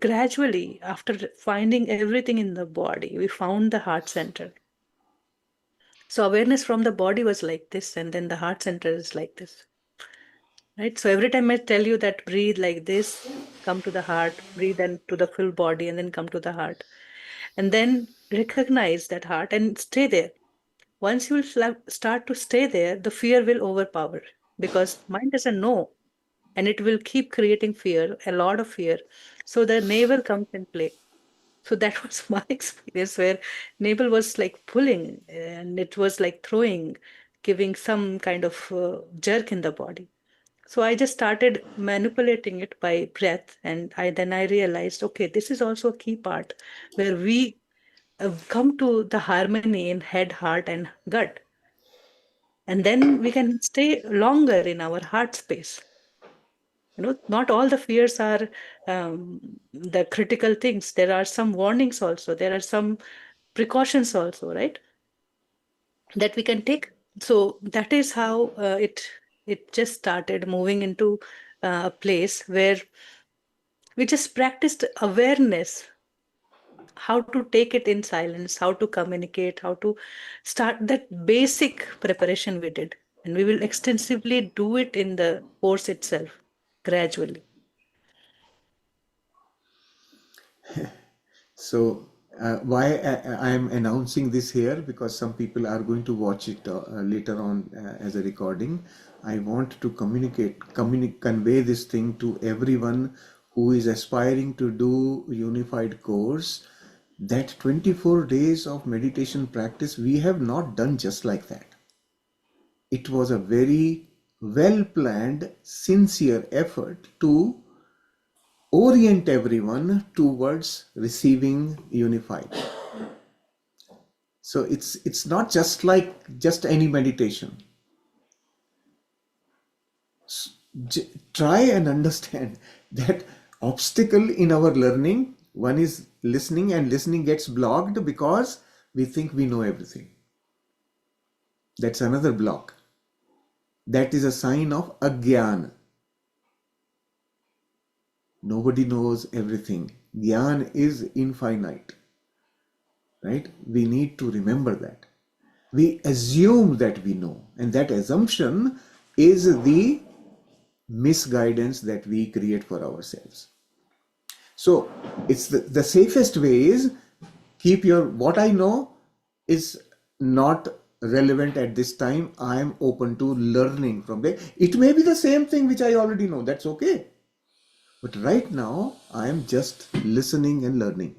gradually, after finding everything in the body, we found the heart center. So awareness from the body was like this, and then the heart center is like this. Right. So every time I tell you that breathe like this, come to the heart, breathe and to the full body, and then come to the heart. And then recognize that heart and stay there. Once you will start to stay there, the fear will overpower because mind doesn't know and it will keep creating fear, a lot of fear. So the navel comes in play. So that was my experience where navel was like pulling and it was like throwing, giving some kind of jerk in the body. So I just started manipulating it by breath, and I realized, okay, this is also a key part where we come to the harmony in head, heart, and gut, and then we can stay longer in our heart space. Not all the fears are the critical things. There are some warnings also. There are some precautions also, right? That we can take. So that is how it just started moving into a place where we just practiced awareness, how to take it in silence, how to communicate, how to start that basic preparation we did. And we will extensively do it in the course itself, gradually. So why I am announcing this here, because some people are going to watch it later on as a recording. I want to convey this thing to everyone who is aspiring to do unified course, that 24 days of meditation practice we have not done just like that. It was a very well planned, sincere effort to orient everyone towards receiving unified. So it's not just like just any meditation. Try and understand that obstacle in our learning, one is listening, and listening gets blocked because we think we know everything. That's another block. That is a sign of agyan. Nobody knows everything. Gyan is infinite, right? We need to remember that. We assume that we know, and that assumption is the misguidance that we create for ourselves. So it's the safest way is keep your what I know is not relevant at this time. I am open to learning from there. It may be the same thing which I already know. That's okay. But right now I am just listening and learning.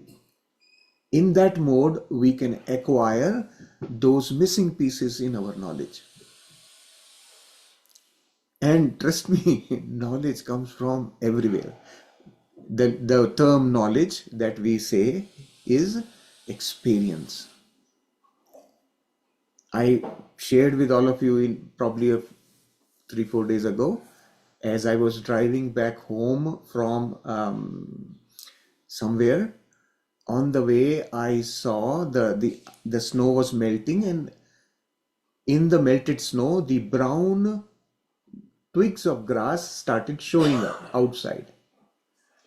In that mode, we can acquire those missing pieces in our knowledge. And trust me, knowledge comes from everywhere. The term knowledge that we say is experience. I shared with all of you in probably 3-4 days ago, as I was driving back home from somewhere. On the way, I saw the snow was melting, and in the melted snow, the brown twigs of grass started showing up outside.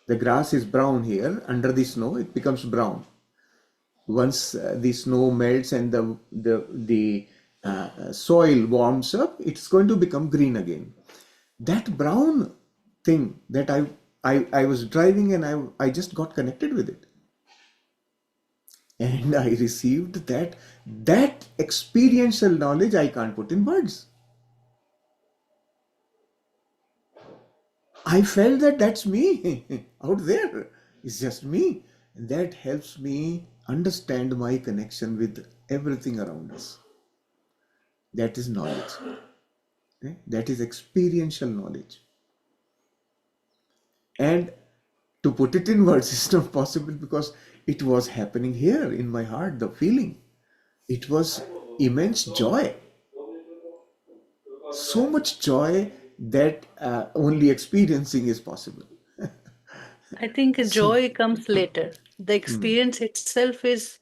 The grass is brown here. Under the snow, it becomes brown. Once the snow melts and the soil warms up, it's going to become green again. That brown thing that I was driving, and I just got connected with it, and I received that experiential knowledge I can't put in words. I felt that that's me out there. It's just me. And that helps me understand my connection with everything around us. That is knowledge. Okay? That is experiential knowledge. And To put it in words is not possible because it was happening here in my heart, the feeling. It was immense joy. So much joy that only experiencing is possible. I think So, joy comes later. The experience itself is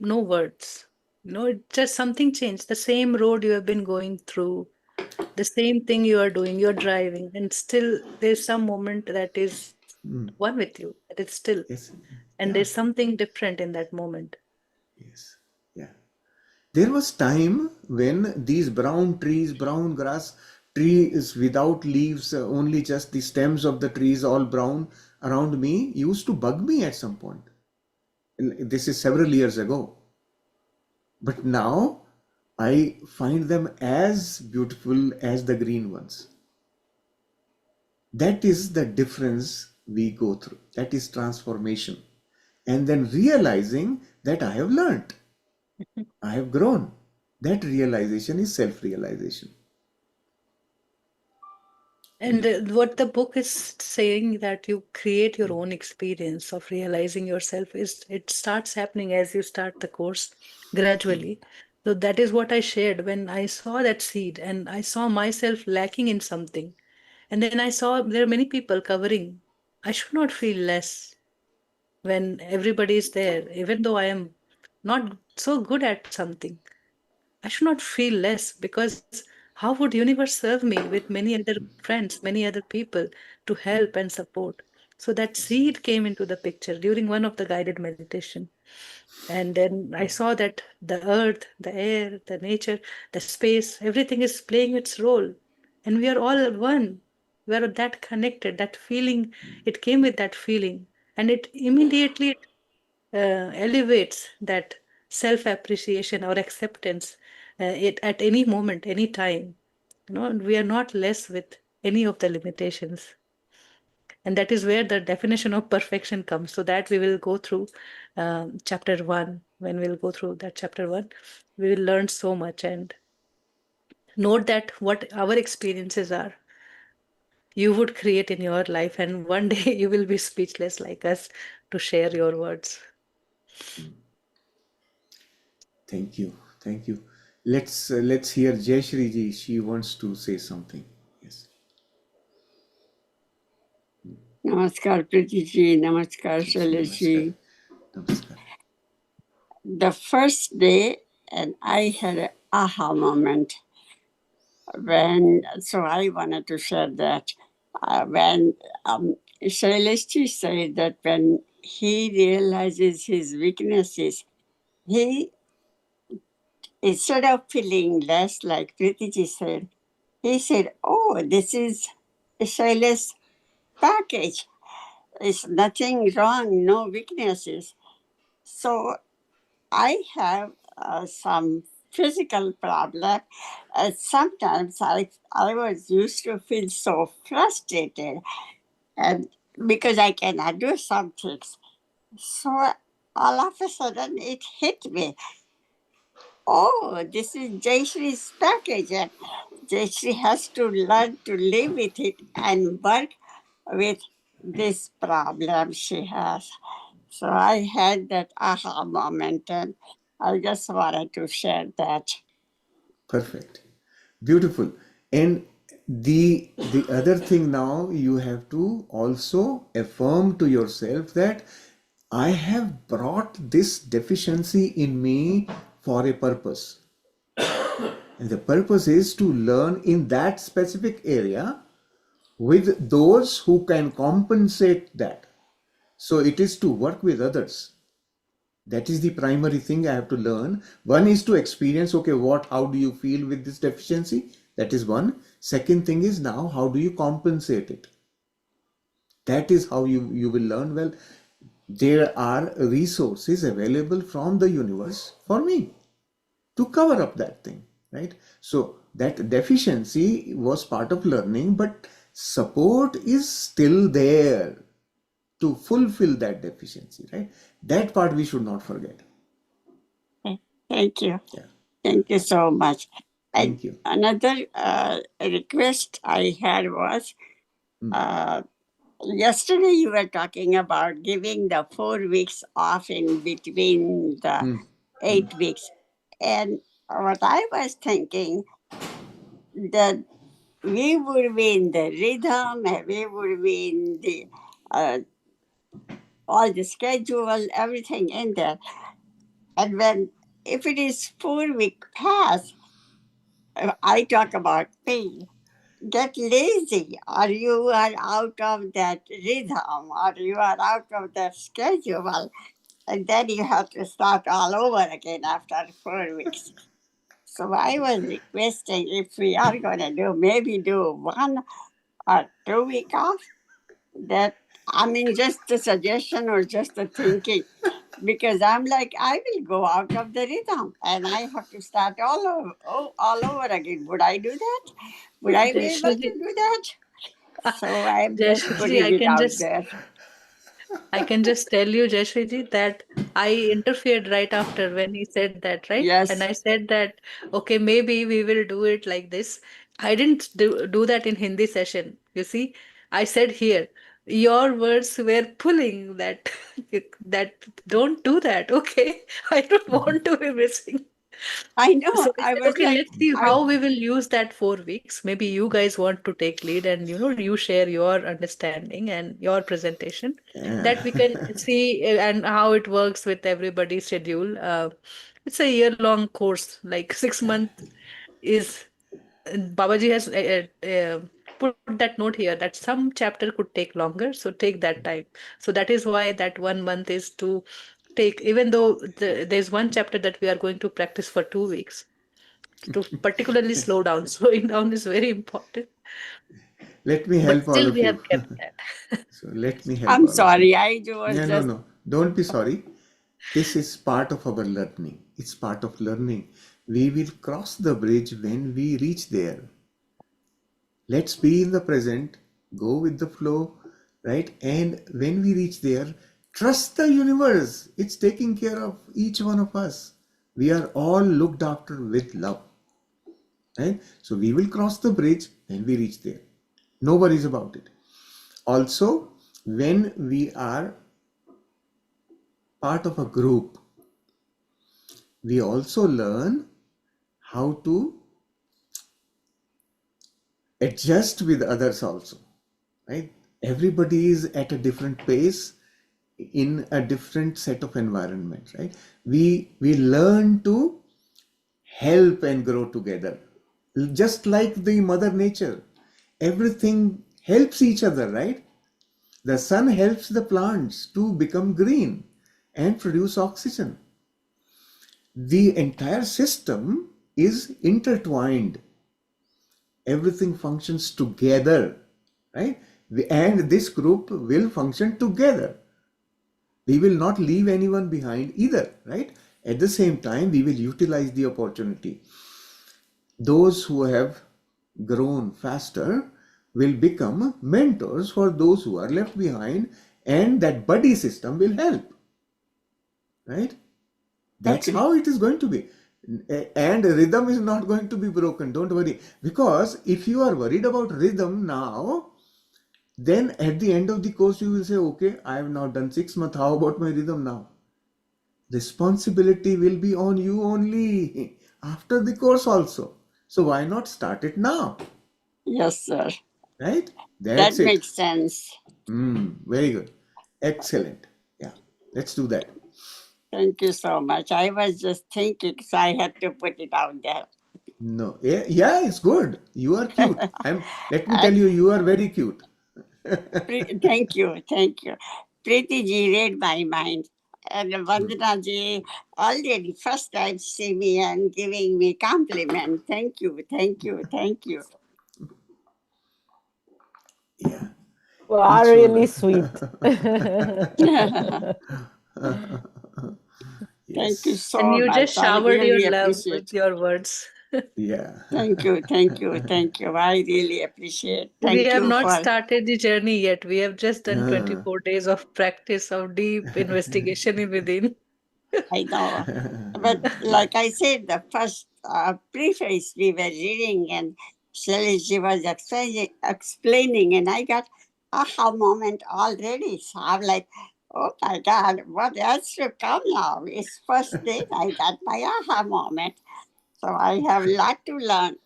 no words. No, it's just something changed. The same road you have been going through, the same thing you are doing, you're driving, and still there's some moment that is one with you, that is still, yes, and yeah, there's something different in that moment. yes, yeah. There was time when these brown trees, brown grass trees without leaves, only just the stems of the trees all brown around me used to bug me at some point. This is several years ago. But now I find them as beautiful as the green ones. That is the difference we go through. That is transformation. And then realizing that I have learned, I have grown. That realization is self realization. And what the book is saying, that you create your own experience of realizing yourself, is it starts happening as you start the course gradually. So that is what I shared when I saw that seed and I saw myself lacking in something. And then I saw there are many people covering. I should not feel less when everybody is there, even though I am not so good at something. I should not feel less, because how would universe serve me with many other friends, many other people to help and support? So that seed came into the picture during one of the guided meditation. And then I saw that the earth, the air, the nature, the space, everything is playing its role. And we are all one. We are that connected, that feeling, it came with that feeling. And it immediately elevates that self appreciation or acceptance it at any moment, any time. We are not less with any of the limitations. And that is where the definition of perfection comes. So that we will go through chapter one. When we'll go through that chapter one, we will learn so much and note that what our experiences are, you would create in your life, and one day you will be speechless like us to share your words. Thank you. Thank you. Let's hear Jayashri ji. She wants to say something. Yes. Namaskar, Preeti ji. Namaskar, Shailesh ji. Namaskar. The first day, and I had an aha moment so I wanted to share that. When Shailesh ji said that when he realizes his weaknesses, he, instead of feeling less, like Preeti ji said, he said, "Oh, this is Shailesh's package. It's nothing wrong, no weaknesses." So I have some physical problem. Sometimes I was used to feel so frustrated, and because I cannot do some things. So all of a sudden it hit me. Oh, this is Jayashree's package, and Jayashree has to learn to live with it and work with this problem she has. So I had that aha moment, and I just wanted to share that. Perfect. Beautiful. And the other thing, now you have to also affirm to yourself that I have brought this deficiency in me for a purpose. And the purpose is to learn in that specific area with those who can compensate that. So it is to work with others. That is the primary thing I have to learn. One is to experience, okay, how do you feel with this deficiency? That is one. Second thing is, now how do you compensate it? That is how you will learn. Well, there are resources available from the universe for me to cover up that thing, right? So that deficiency was part of learning, but support is still there to fulfill that deficiency, right? That part we should not forget. Thank you. Yeah. Thank you so much. Thank you. Another request I had was yesterday you were talking about giving the 4 weeks off in between the 8 weeks. And what I was thinking that we would be in the rhythm and we would be in the uh, all the schedule, everything in there. And when if it is 4 week pass, I talk about me. Get lazy, or you are out of that rhythm, or you are out of that schedule, and then you have to start all over again after 4 weeks. So I was requesting if we are going to do maybe do 1 or 2 week off. That I mean, just a suggestion or just a thinking, because I'm like I will go out of the rhythm and I have to start all over again. Would I do that? Would I be able to Jayashree, do that? So I'm just Jayashree, putting it out there. I can just tell you, Jayashree, that I interfered right after when he said that, right? And Yes, I said that, okay, maybe we will do it like this. I didn't do that in Hindi session. You see, I said here, your words were pulling that that don't do that. Okay, I don't want to be missing. I know. So I I said, was okay, like, let's see I how we will use that 4 weeks. Maybe you guys want to take lead and you share your understanding and your presentation that we can see and how it works with everybody's schedule. It's a year-long course, like 6 months is Babaji has put that note here that some chapter could take longer, so take that time. So that is why that 1 month is to take, even though there's one chapter that we are going to practice for 2 weeks to particularly slow down. Slowing down is very important, Let me but help all still of we have you. kept that. So let me help I'm all of you. sorry. I was No, no, just no. Don't be sorry. This is part of our learning. It's part of learning. We will cross the bridge when we reach there. Let's be in the present, go with the flow, right? And when we reach there, trust the universe. It's taking care of each one of us. We are all looked after with love, right? So we will cross the bridge when we reach there. No worries about it. Also, when we are part of a group, we also learn how to adjust with others also, right? Everybody is at a different pace in a different set of environment, right? We learn to help and grow together, just like the mother nature. Everything helps each other, right? The sun helps the plants to become green and produce oxygen. The entire system is intertwined. Everything functions together, right? And this group will function together. We will not leave anyone behind either, right? At the same time, we will utilize the opportunity. Those who have grown faster will become mentors for those who are left behind, and that buddy system will help, right? That's okay. how it is going to be. And rhythm is not going to be broken, don't worry. Because if you are worried about rhythm now, then at the end of the course you will say, okay, I have now done 6 months, how about my rhythm now? Responsibility will be on you only after the course also. So why not start it now? Yes, sir. Right? That That's it. makes sense. Very good. Excellent. Yeah, let's do that. Thank you so much. I was just thinking, so I had to put it out there. No, yeah, it's good. You are cute. Let me tell And you, you are very cute. thank you, thank you. Preeti ji read my mind. And Vandana ji already first time see me and giving me compliment. Thank you, thank you, thank you. Yeah, You are each really one. sweet. Thank you Yes. And so you much. just I showered your really love with appreciate. your words. Yeah. Thank you, thank you, thank you. I really appreciate. We Thank have you not for. started the journey yet. We have just done Ah. 24 days of practice of deep investigation in within. I know. But like I said, the first preface we were reading and Shailesh was explaining, and I got aha moment already. So I'm like, oh my God, what else to come now? It's first day I got my aha moment. So I have a lot to learn.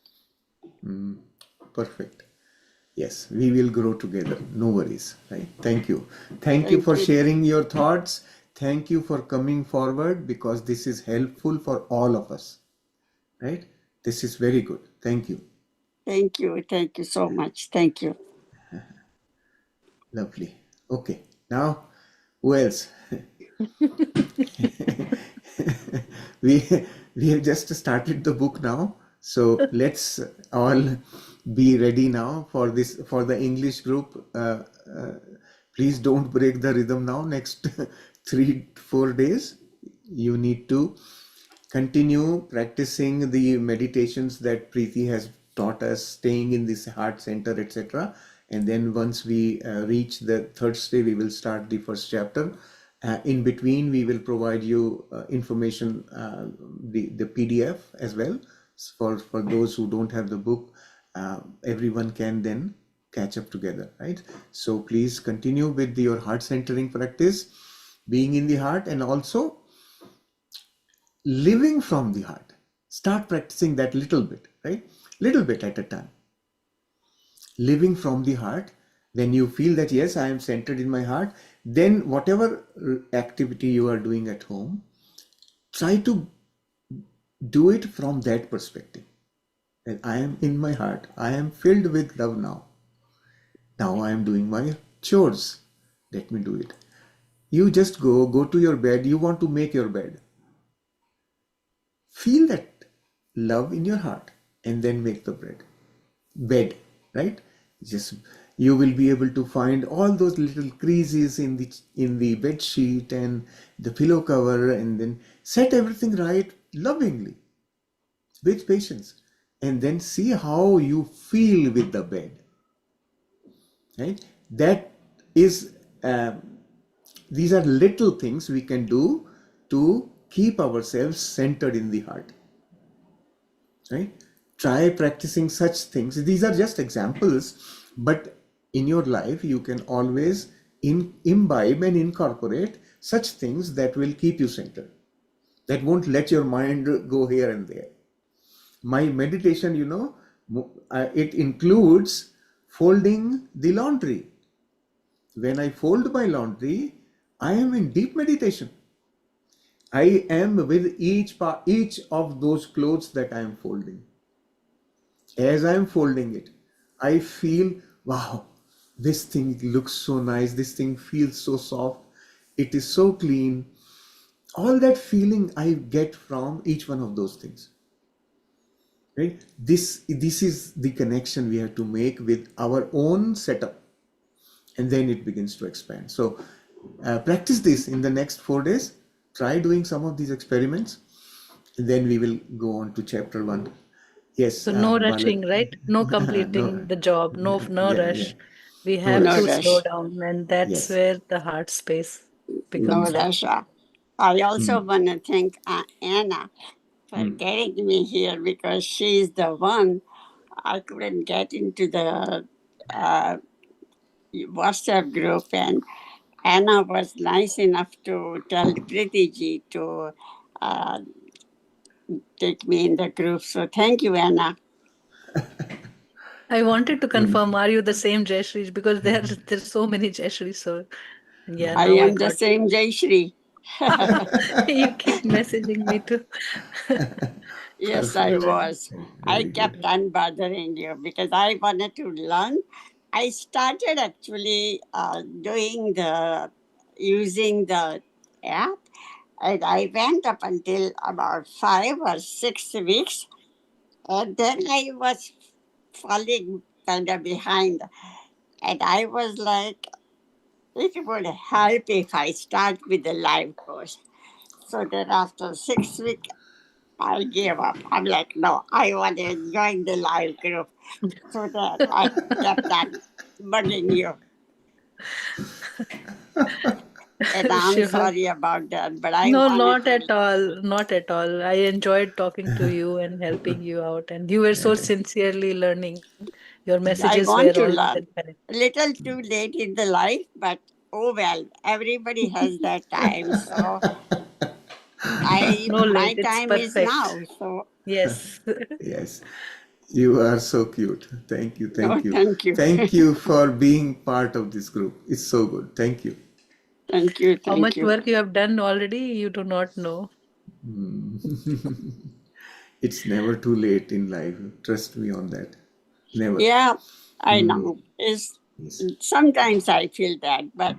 Perfect. Yes, we will grow together. No worries. Right? Thank you. Thank you Thank for you. sharing your thoughts. Thank you for coming forward because this is helpful for all of us. Right? This is very good. Thank you. Thank you. Thank you so much. Thank you. Lovely. Okay. Now, who else? we we have just started the book now, so let's all be ready now for this, for the English group. Please don't break the rhythm now. Next 3 4 days you need to continue practicing the meditations that Preeti has taught us, staying in this heart center, etc. And then once we reach the Thursday, we will start the first chapter. In between, we will provide you information, the PDF as well. For those who don't have the book, everyone can then catch up together, right? So please continue with your heart centering practice, being in the heart, and also living from the heart. Start practicing that little bit, right? Little bit at a time. Living from the heart. When you feel that, yes, I am centered in my heart, then whatever activity you are doing at home, try to do it from that perspective. That I am in my heart. I am filled with love now. Now I am doing my chores. Let me do it. You just go to your bed. You want to make your bed. Feel that love in your heart and then make the bed, right? Just you will be able to find all those little creases in the bed sheet and the pillow cover, and then set everything right lovingly with patience, and then see how you feel with the bed, right? That is these are little things we can do to keep ourselves centered in the heart, right? Try practicing such things. These are just examples, but in your life you can always imbibe and incorporate such things that will keep you centered, that won't let your mind go here and there. My meditation, it includes folding the laundry. When I fold my laundry, I am in deep meditation. I am with each of those clothes that I am folding. As I'm folding it, I feel, wow, this thing looks so nice. This thing feels so soft. It is so clean. All that feeling I get from each one of those things. Right? This is the connection we have to make with our own setup, and then it begins to expand. So practice this in the next 4 days. Try doing some of these experiments, and then we will go on to chapter 1. Yes, So no Bala. rushing, right? No No, completing the job, no yeah, yeah. rush. We No have No to rush. slow rush. down, and that's Yes. where the heart space No becomes rush. happy. I also want to thank Anna for getting me here because she's the one I couldn't get into the uh, WhatsApp group, and Anna was nice enough to tell Preeti ji to uh, take me in the group. So thank you, Anna. I wanted to confirm, Wonderful. are you the same Jayashri? Because there's so many Jayashri. So yeah, I now I am the got same Jai Shri. you keep messaging me too. Yes, I Perfect. was. I Very kept good. on bothering you because I wanted to learn. I started actually doing the using the app, and I went up until about 5 or 6 weeks, and then I was falling kind of behind, and I was like, it would help if I start with the live course. So then after 6 weeks, I gave up. I'm like, no, I want to join the live group. So that I kept on bugging you. And I'm Sure. sorry about that, but I No, wanted not to. at all. Not at all. I enjoyed talking to you and helping you out, and you were so sincerely learning. Your I messages want were to always learn. encouraging. A little too late in the life, but oh well, everybody has their time. So No my late, it's time is perfect. now. So Yes. Yes, you are so cute. Thank you, no, thank you. thank you. Thank you for being part of this group. It's so good. Thank you. Thank you, How thank much you. work you have done already, you do not know. It's never too late in life. Trust me on that. Never. Yeah, I know. It's Yes. sometimes I feel that, but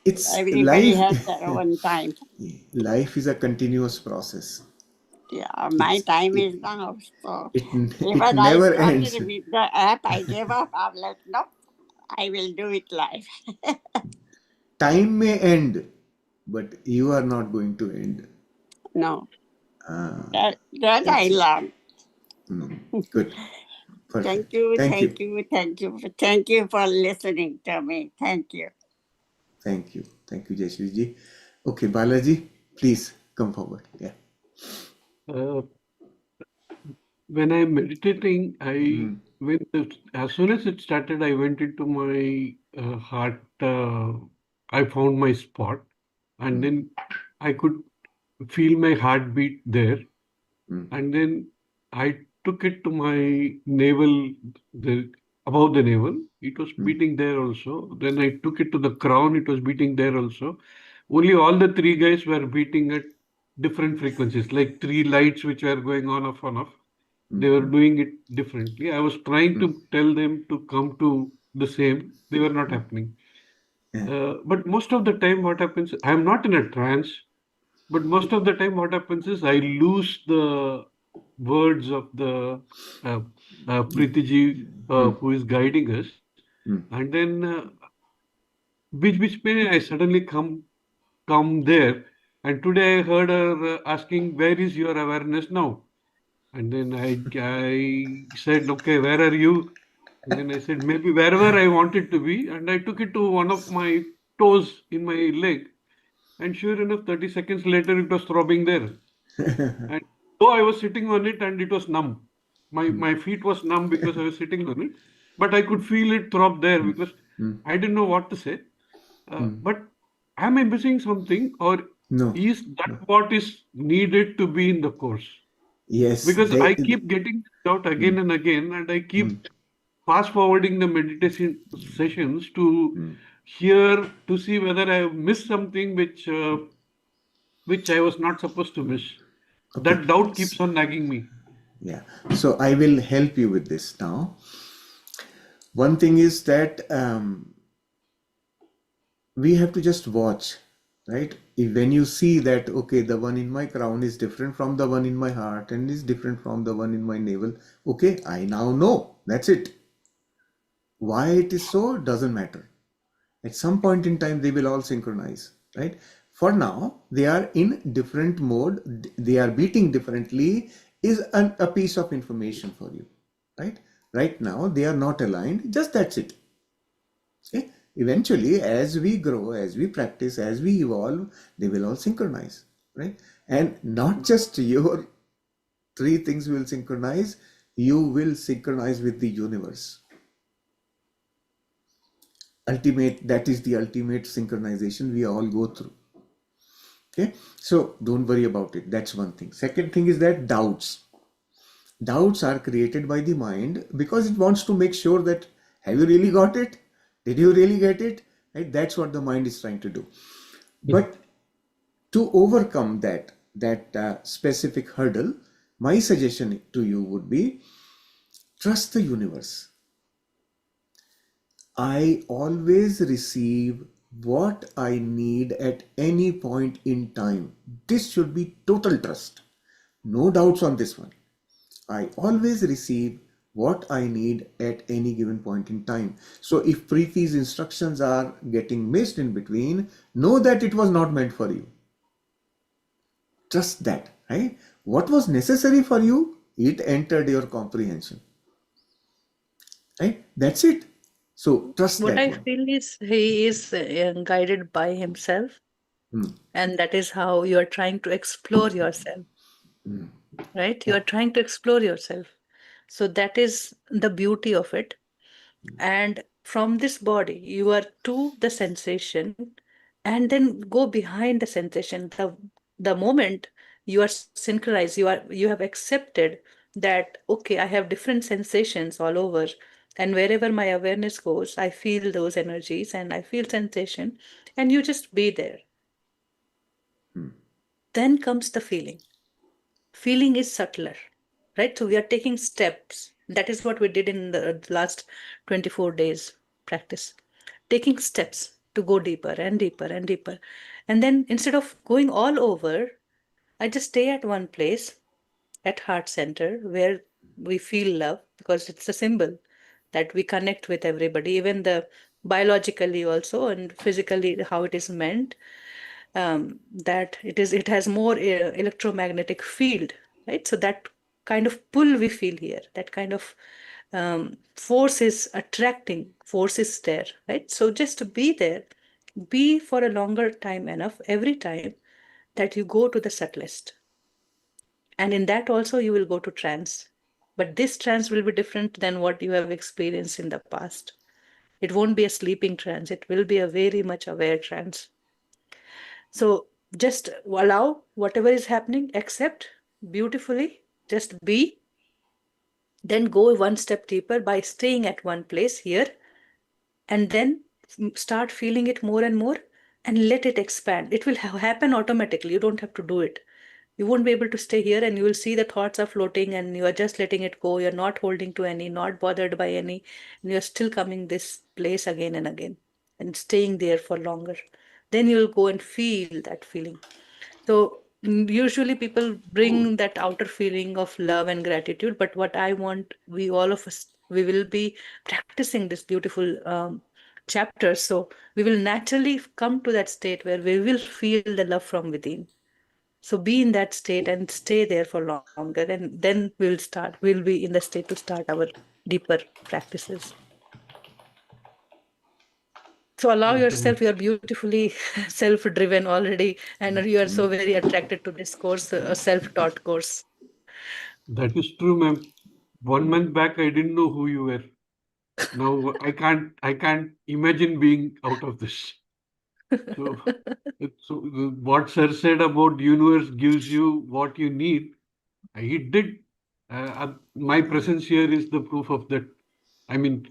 It's everybody life. has their own time. Life is a continuous process. Yeah, my It's time it is now. So it it even I never started ends. with the app, I gave up. I'm like, nope, I will do it live. Time may end, but you are not going to end. No, Ah, that I that's it. learned. Good. Thank Perfect. you, Thank you. thank you, thank you, thank you for listening to me. Thank you. Thank you. Thank you, Jayashree ji. Okay, Balaji, please come forward. Yeah. Uh, when I'm meditating, as soon as it started, I went into my heart. I found my spot, and then I could feel my heartbeat there. And then I took it to my navel, the above the navel. It was beating there also. Then I took it to the crown. It was beating there also. Only all the three guys were beating at different frequencies, like three lights which were going on off. They were doing it differently. I was trying to tell them to come to the same. They were not happening. But most of the time, what happens? I am not in a trance. But most of the time, what happens is I lose the words of the uh, Preetiji who is guiding us, and then which may I suddenly come there, and today I heard her asking, "Where is your awareness now?" And then I said, "Okay, where are you?" And then I said, "Maybe wherever I want it to be," and I took it to one of my toes in my leg, and sure enough, 30 seconds later, it was throbbing there. And though I was sitting on it and it was numb, my feet was numb because I was sitting on it, but I could feel it throb there because I didn't know what to say. But am I missing something, or No, is that no. what is needed to be in the course? Yes, Because I keep getting it out again and again, and I keep fast forwarding the meditation sessions to hear to see whether I have missed something which I was not supposed to miss. okay. That doubt keeps on nagging me. Yeah. So I will help you with this now. One thing is that we have to just watch, right? When you see that, okay, the one in my crown is different from the one in my heart and is different from the one in my navel. Okay, I now know. That's it. Why it is so doesn't matter. At some point in time, they will all synchronize, right? For now, they are in different mode. They are beating differently is a piece of information for you, right? Right now, they are not aligned. Just that's it. Okay? Eventually, as we grow, as we practice, as we evolve, they will all synchronize, right? And not just your three things will synchronize, you will synchronize with the universe. Ultimate, that is the ultimate synchronization we all go through. Okay, so don't worry about it. That's one thing. Second thing is that doubts are created by the mind because it wants to make sure that have you really got it, did you really get it, right? That's what the mind is trying to do. But to overcome that specific hurdle, my suggestion to you would be trust the universe. I always receive what I need at any point in time. This should be total trust. No doubts on this one. I always receive what I need at any given point in time. So if Preeti's instructions are getting missed in between, know that it was not meant for you. Trust that, right? What was necessary for you, it entered your comprehension, right? That's it. So trust What that I one. feel is he is guided by himself, and that is how you are trying to explore yourself, right? You are trying to explore yourself. So that is the beauty of it. And from this body, you are to the sensation, and then go behind the sensation. The moment you are synchronized, you have accepted that, okay, I have different sensations all over, and wherever my awareness goes, I feel those energies and I feel sensation, and you just be there. Then comes the feeling. Feeling is subtler, right? So we are taking steps. That is what we did in the last 24 days practice, taking steps to go deeper and deeper and deeper. And then instead of going all over, I just stay at one place, at heart center, where we feel love, because it's a symbol that we connect with everybody, even the biologically also and physically, how it is meant, that it has more electromagnetic field, right? So that kind of pull we feel here, that kind of force is attracting, force is there, right? So just to be there, be for a longer time enough every time that you go to the subtlest. And in that also you will go to trance. But this trance will be different than what you have experienced in the past. It won't be a sleeping trance, it will be a very much aware trance. So just allow whatever is happening, accept beautifully, just be, then go one step deeper by staying at one place here, and then start feeling it more and more, and let it expand. It will happen automatically. You don't have to do it. You won't be able to stay here, and you will see the thoughts are floating and you are just letting it go. You're not holding to any, not bothered by any, and you're still coming this place again and again and staying there for longer. Then you'll go and feel that feeling. So usually people bring that outer feeling of love and gratitude, but what I want, we all of us, we will be practicing this beautiful chapter. So we will naturally come to that state where we will feel the love from within. So be in that state and stay there for longer, and then we'll be in the state to start our deeper practices. So allow yourself, you are beautifully self-driven already, and you are so very attracted to this course, a self-taught course. That is true, ma'am. 1 month back, I didn't know who you were. Now I can't imagine being out of this. So, what sir said about universe gives you what you need, he did. My presence here is the proof of that. I mean,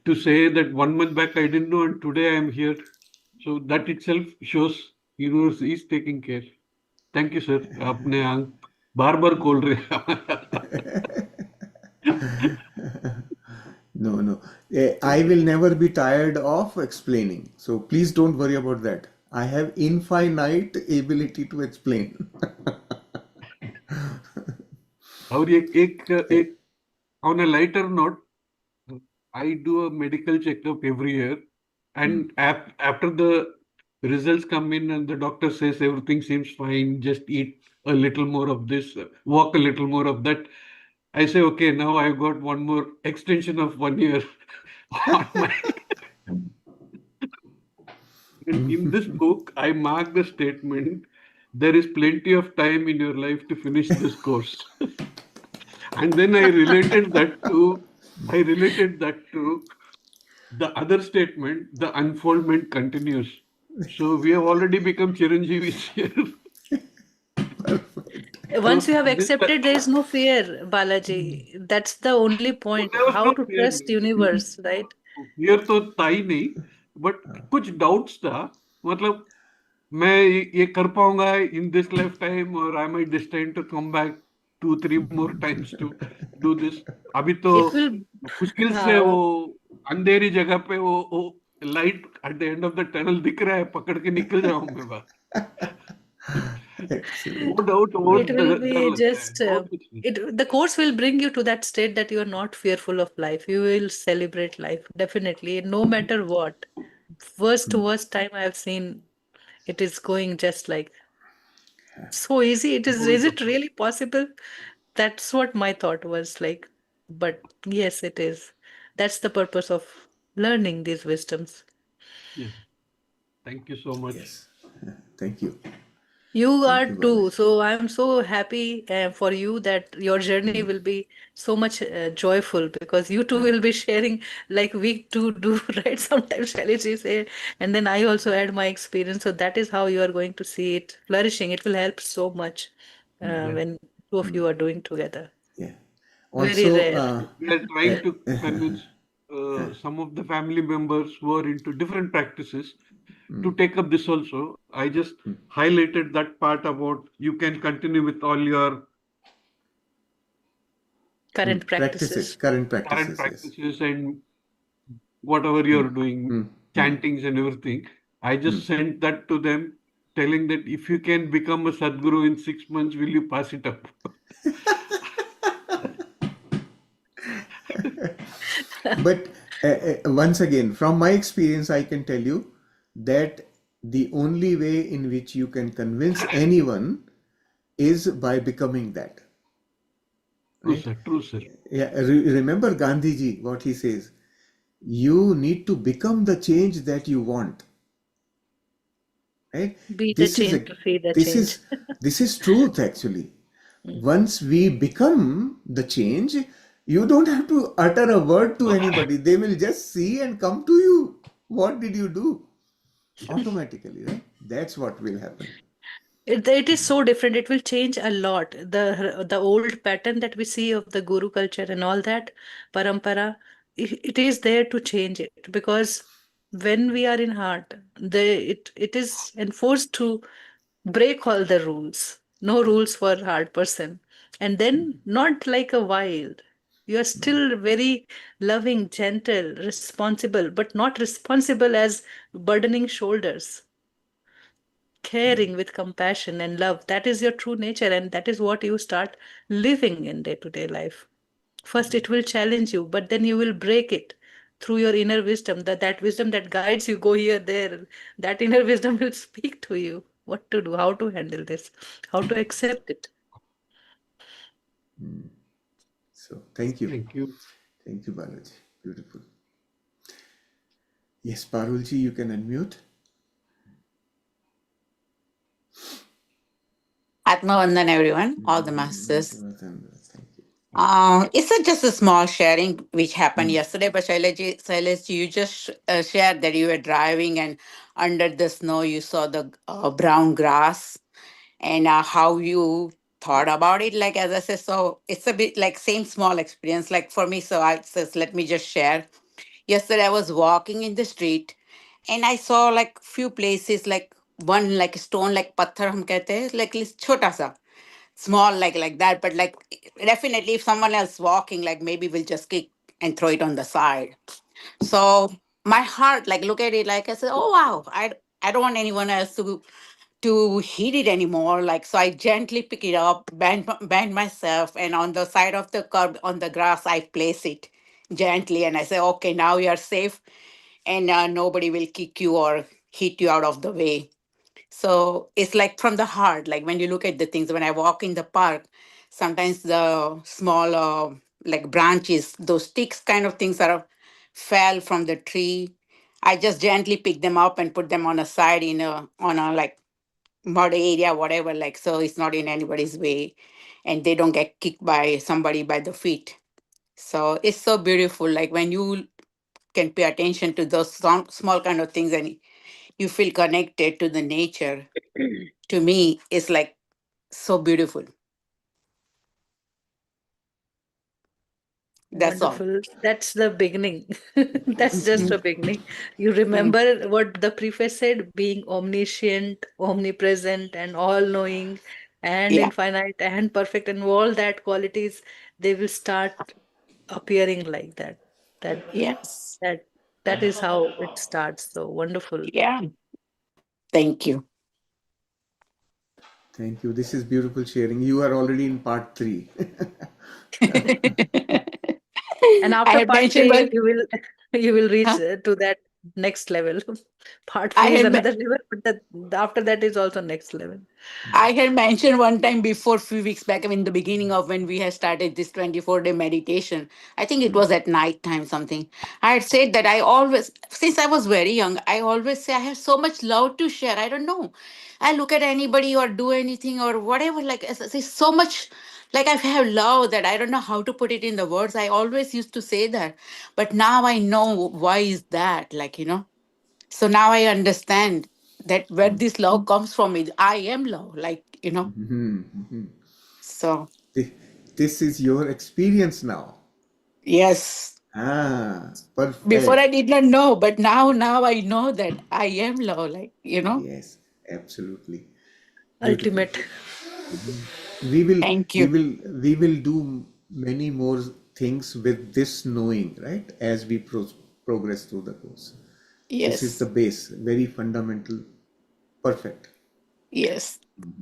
to say that 1 month back I didn't know and today I am here, so that itself shows universe is taking care. Thank you, sir. आपने बार बार खोल रहे हैं. No, no. I will never be tired of explaining. So please don't worry about that. I have infinite ability to explain. और एक on a lighter note, I do a medical checkup every year, and after the results come in and the doctor says everything seems fine, just eat a little more of this, walk a little more of that. I say, okay, now I've got one more extension of 1 year on my. In this book, I mark the statement: there is plenty of time in your life to finish this course. And then I related that to the other statement, the unfoldment continues. So we have already become Chiranjeevis here. Once So you have this accepted, there is no fear, Balaji. That's the only point. there was How no to fear. trust universe, right? Fear तो था ही नहीं, but कुछ doubts था. मतलब मैं ये कर पाऊंगा in this lifetime, or I might destined to come back 2-3 more times to do this. अभी तो It will, मुश्किल से वो हाँ, अंधेरी जगह पे वो light at the end of the tunnel दिख रहा है, पकड़ के निकल जाऊंगा बस. Excellent. No doubt वो it will डर be लगता है just, और कुछ नहीं. the course will bring you to that state that you are not fearful of life. You will celebrate life, definitely, no matter what. Worst to worst time I have seen, it is going just like so easy. Is it really possible? That's what my thought was like. But yes, it is. That's the purpose of learning these wisdoms. Yes. Thank you so much. Yes. Thank you. You are Thank you, too. Babaji. So I'm so happy for you that your journey will be so much joyful because you too will be sharing like we too do, right? Sometimes Shailaji say, and then I also add my experience. So that is how you are going to see it flourishing. It will help so much Yeah. when two of you are doing together. Yeah. Very Also, rare. We are uh, trying to convince some of the family members who are into different practices to take up this also. I just highlighted that part about you can continue with all your Current practices, practices. current current practices, yes. practices and whatever you're doing, chantings and everything. I just sent that to them, telling that if you can become a Sadguru in 6 months, will you pass it up? But once again, from my experience, I can tell you that the only way in which you can convince anyone is by becoming that. True, Right? sir. True, sir. Yeah, remember Gandhiji, what he says. You need to become the change that you want. Right? Be the This is change a to see the this change. is this is truth actually. Once we become the change, you don't have to utter a word to anybody. They will just see and come to you. What did you do? Automatically, right? That's what will happen. It is so different. It will change a lot. The old pattern that we see of the guru culture and all that parampara, it is there to change it because when we are in heart, it is enforced to break all the rules. No rules for hard person, and then not like a wild. You are still very loving, gentle, responsible, but not responsible as burdening shoulders, caring with compassion and love. That is your true nature, and that is what you start living in day to day life. First, it will challenge you, but then you will break it through your inner wisdom. That wisdom that guides you, go here, there. That inner wisdom will speak to you what to do, how to handle this, how to accept it. So thank you. Thank you. Thank you, Balaji. Beautiful. Yes, Parulji, you can unmute. Atmavandan, everyone, all the masters. Thank you. It's just a small sharing which happened yesterday, but Shailaji, you just shared that you were driving and under the snow you saw the brown grass and how you thought about it. Like as I said, so it's a bit like same small experience. Like for me, so I says let me just share. Yesterday I was walking in the street and I saw like few places like one like stone like patthar hum kehte hain, like chota sa small like that, but like definitely if someone else walking like maybe we'll just kick and throw it on the side. So my heart like look at it like I said, oh wow, I don't want anyone else to hit it anymore. Like so I gently pick it up, bend myself, and on the side of the curb on the grass I place it gently and I say, okay, now you are safe and nobody will kick you or hit you out of the way. So it's like from the heart, like when you look at the things, when I walk in the park, sometimes the small like branches, those sticks kind of things are fell from the tree. I just gently pick them up and put them on a side in a on a like mud area, whatever, like so it's not in anybody's way and they don't get kicked by somebody by the feet. So it's so beautiful. Like when you can pay attention to those small kind of things and you feel connected to the nature, to me it's like so beautiful. That's all. Wonderful. That's the beginning. That's just Mhm. a beginning. You Mm. remember what the preface said, being omniscient, omnipresent, and all knowing, and Yeah. infinite, and perfect, and all that qualities, they will start appearing like that. That Yes. that that is how it starts. So wonderful. Yeah. Thank you. Thank you. This is beautiful sharing. You are already in part three. And I after had part mentioned, three, but you will you will reach huh? to that next level. Part I 4 is had another level, but after that is also next level. I had mentioned one time before, few weeks back, in the beginning of when we had started this 24-day meditation. I think it was at night time something. I had said that I always, since I was very young, I always say I have so much love to share. I don't know. I look at anybody or do anything or whatever, like there's so much, like I have love that I don't know how to put it in the words. I always used to say that. But now I know why is that, so now I understand that where this love comes from is I am love, So Thi- This is your experience now. yes, before I Perfect. did not know, but now I know that I am love, Yes, absolutely. Beautiful. Ultimate. We will Thank we you. will we will do many more things with this knowing, right? As we progress through the course. This is the Yes, base, very fundamental. Perfect. yes,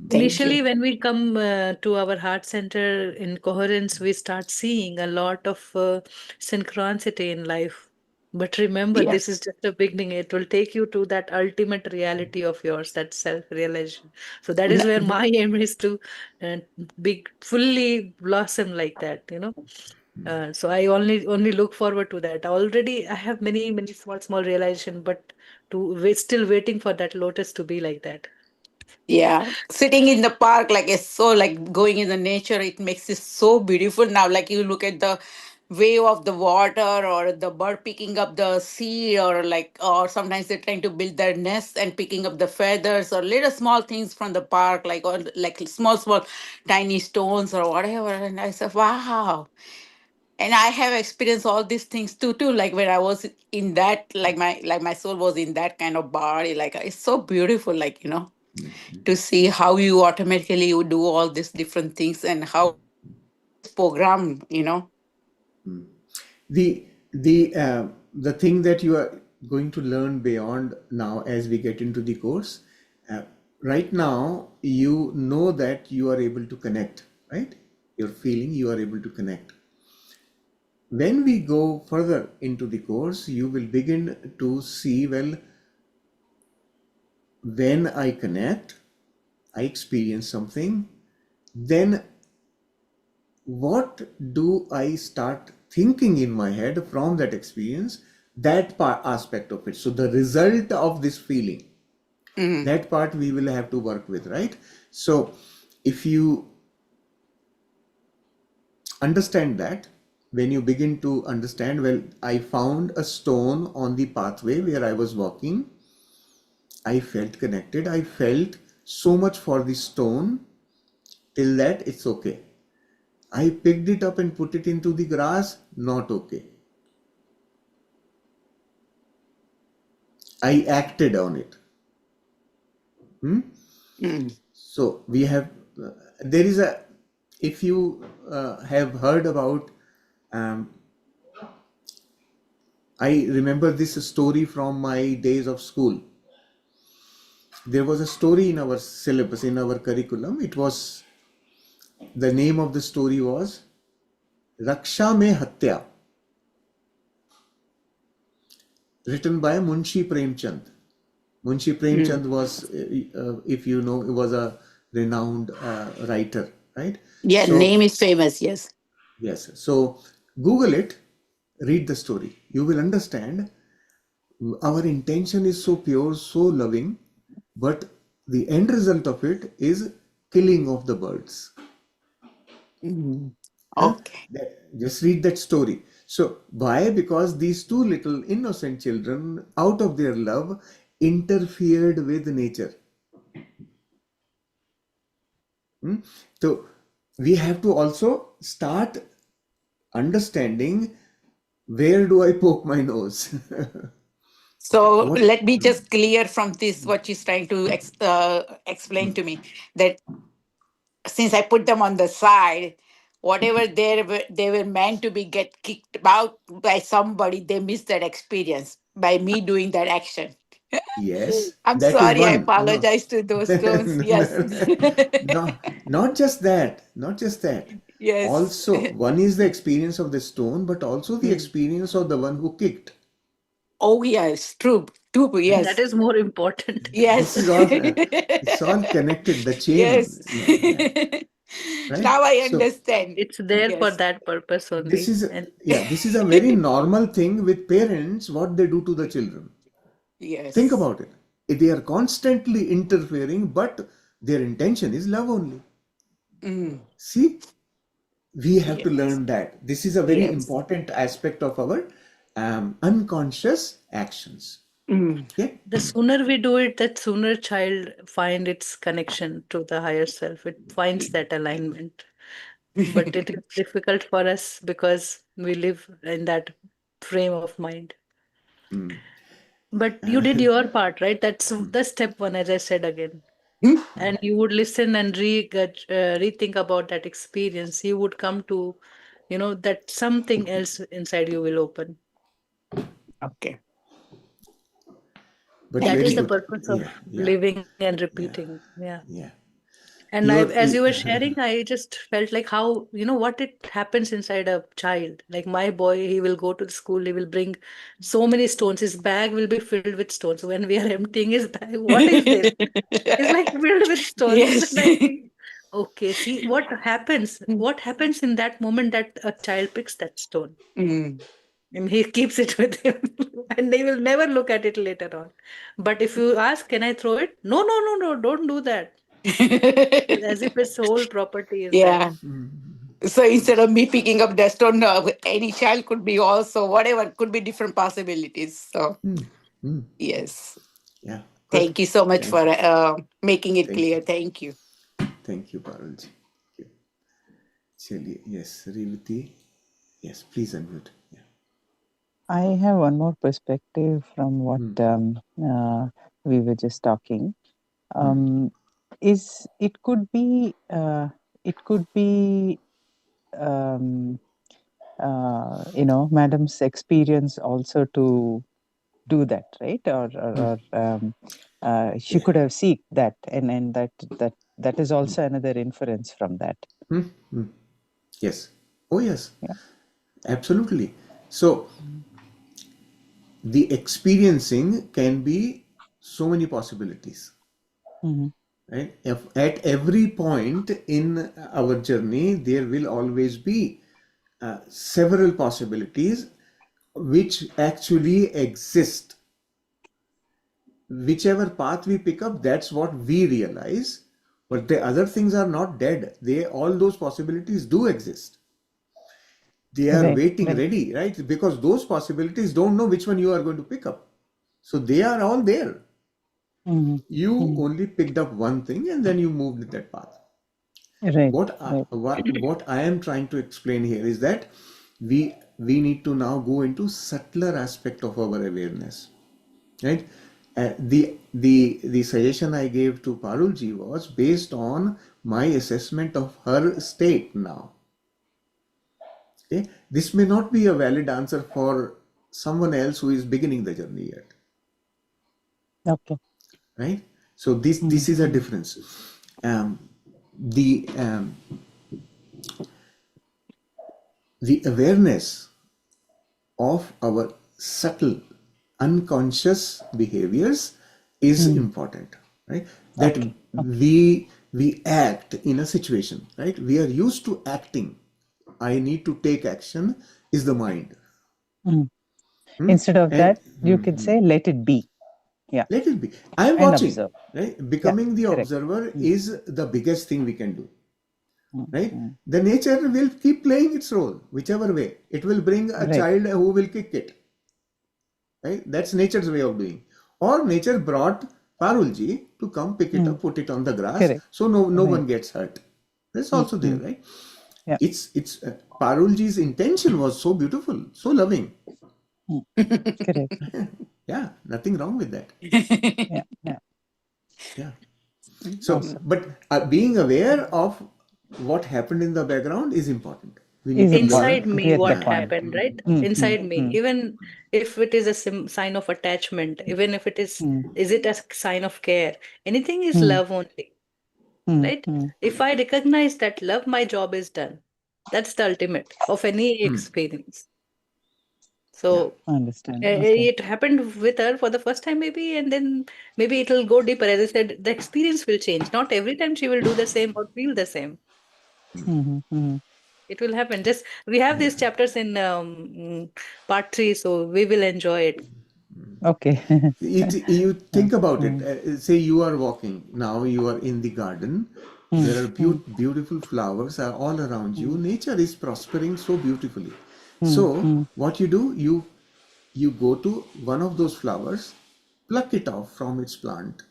thank Initially, you. when we come to our heart center in coherence, we start seeing a lot of synchronicity in life. But remember, Yeah, this is just a beginning. It will take you to that ultimate reality of yours, that self-realization. So that is where N- my aim is to uh, be fully blossom like that, you know. So I only look forward to that. Already, I have many small realization, but we're still waiting for that lotus to be like that. yeah. Sitting in the park, like it's so like going in the nature, it makes it so beautiful now. Like you look at the wave of the water or the bird picking up the seed or sometimes they're trying to build their nest and picking up the feathers or little small things from the park or like small tiny stones or whatever, and I said wow. And I have experienced all these things too, like when I was in that, like my soul was in that kind of body, like it's so beautiful, to see how you automatically you do all these different things and how it's programmed. The thing that you are going to learn beyond now as we get into the course, uh, right now you know that you are able to connect, right? You're feeling you are able to connect. When we go further into the course, you will begin to see, well, when I connect, I experience something, then what do I start thinking in my head from that experience, that part aspect of it. So the result of this feeling, Mm. that part we will have to work with, right? So if you understand that, when you begin to understand, well, I found a stone on the pathway where I was walking, I felt connected, I felt so much for the stone, till that it's okay. I picked it up and put it into the grass, not okay. I acted on it. Hmm? Mm. So we have, there is a, if you have heard about, um, I remember this story from my days of school. There was a story in our syllabus, in our curriculum. It was, the name of the story was Raksha Mein Hatya, written by Munshi Premchand. Munshi Mm. Premchand was, if you know, was a renowned writer, right? Yeah, So name is famous, yes. yes, so Google it, read the story. You will understand our intention is so pure, so loving, but the end result of it is killing of the birds. Mm. Huh? Okay. Just read that story. So, why? Because these two little innocent children, out of their love, interfered with nature. Hmm? So, we have to also start understanding, where do I poke my nose? So What? let me just clear from this what she's trying to explain to me, that since I put them on the side, whatever they were meant to be get kicked out by somebody, they missed that experience by me doing that action. Yes, I'm that is sorry, I one. No, apologize to those stones. Yes. no, not just that, not just that. Yes. Also, one is the experience of the stone, but also the Hmm. experience of the one who kicked. Oh, yes, true. True. That Yes. is more important. Yes. This is all, it's all connected, the chain. Yes. Yeah, yeah. Right? Now I So understand. It's there for Yes. that purpose this only. is, And yeah, this is a very normal thing with parents, what they do to the children. Think Yes. about it. They are constantly interfering, but their intention is love only. Mm. See, we have to Yes. learn that. This is a very Yes. important aspect of our unconscious actions. Mm. Okay? the sooner we do it, that sooner child find its connection to the higher self. It finds that alignment. But it is difficult for us because we live in that frame of mind. But you did your part, right? That's the step one, as I said again. Mm. And you would listen and rethink about that experience. You would come to, that something else inside you will open. Okay. But That Thank very is the you. good. purpose of Yeah, yeah, living and yeah, repeating. Yeah. yeah. And Your, as you were sharing, I just felt like how, what it happens inside a child. Like my boy, he will go to the school, he will bring so many stones. His bag will be filled with stones. When we are emptying his bag, what is this? It's like filled with stones. Yes. And I think, okay, see what happens? What happens in that moment that a child picks that stone? Mm. And he keeps it with him, and they will never look at it later on. But if you ask, can I throw it? No, no, no, no, don't do that. As if his whole property is that. Yeah. So instead of me picking up the stone, any child could be also whatever, could be different possibilities. So, yes. yeah, good. Thank you so much for Thank you. making it Thank you. clear. Thank you. Thank you, Parulji. Chaliye. Yes, Revati. Yes, please unmute. Yeah. I have one more perspective from what we were just talking. Is it could be madam's experience also to do that, right? She Yeah. could have seek that, and that is also another inference from that. Yes. Oh, yes. Yeah. Absolutely. So the experiencing can be so many possibilities. Mhm. Right? If at every point in our journey, there will always be several possibilities which actually exist. Whichever path we pick up, that's what we realize. But the other things are not dead. All those possibilities do exist. They are Right, waiting right. ready, right? Because those possibilities don't know which one you are going to pick up. So they are all there. Mhm. You Mhm. only picked up one thing and then you moved that path. Right, What I, right. what I am trying to explain here is that we need to now go into subtler aspect of our awareness, right? The suggestion I gave to Parulji was based on my assessment of her state now. Okay, this may not be a valid answer for someone else who is beginning the journey yet, Okay. right? So this is a Mhm. difference. The the awareness of our subtle unconscious behaviors is Mhm. important, right? That Okay. Okay. we act in a situation, right? We are used to acting. I need to take action is the mind. Mhm. Instead of And that, you could say, let it be. Yeah. let it be. I am And watching, observe. right? Yeah. Becoming the Correct. observer Mm, is the biggest thing we can do, mm, right? mm. The nature will keep playing its role, whichever way. It will bring a Right. child who will kick it, right? That's nature's way of doing. Or nature brought Parulji to come pick it Mm, up, put it on the grass, correct. so no Right. one gets hurt. That's Mm, also there, mm. right? Yeah. It's Parulji's intention was so beautiful, so loving. Mm, correct. Yeah, nothing wrong with that. Yeah. Yeah. Yeah. So, Awesome. but being aware of what happened in the background is important. We need Is to Inside important. learn. me, Get the what Yeah. point. happened, right? Mm, mm, Inside me, mm, even if it is a sign of attachment, even if mm, is it a sign of care? Anything is mm, love only, mm, right? mm. If I recognize that love, my job is done. That's the ultimate of any experience. So Understand. Okay. it happened with her for the first time, maybe, and then maybe it will go deeper. As I said, the experience will change. Not every time she will do the same or feel the same. Mm-hmm. It will happen. Just we have these chapters in part 3, so we will enjoy it. Okay. You think about it. Mm, Say you are walking now. You are in the garden. mm, There are mm, beautiful flowers are all around you. mm, Nature is prospering so beautifully. mm, So mm, what you do, you go to one of those flowers, pluck it off from its plant,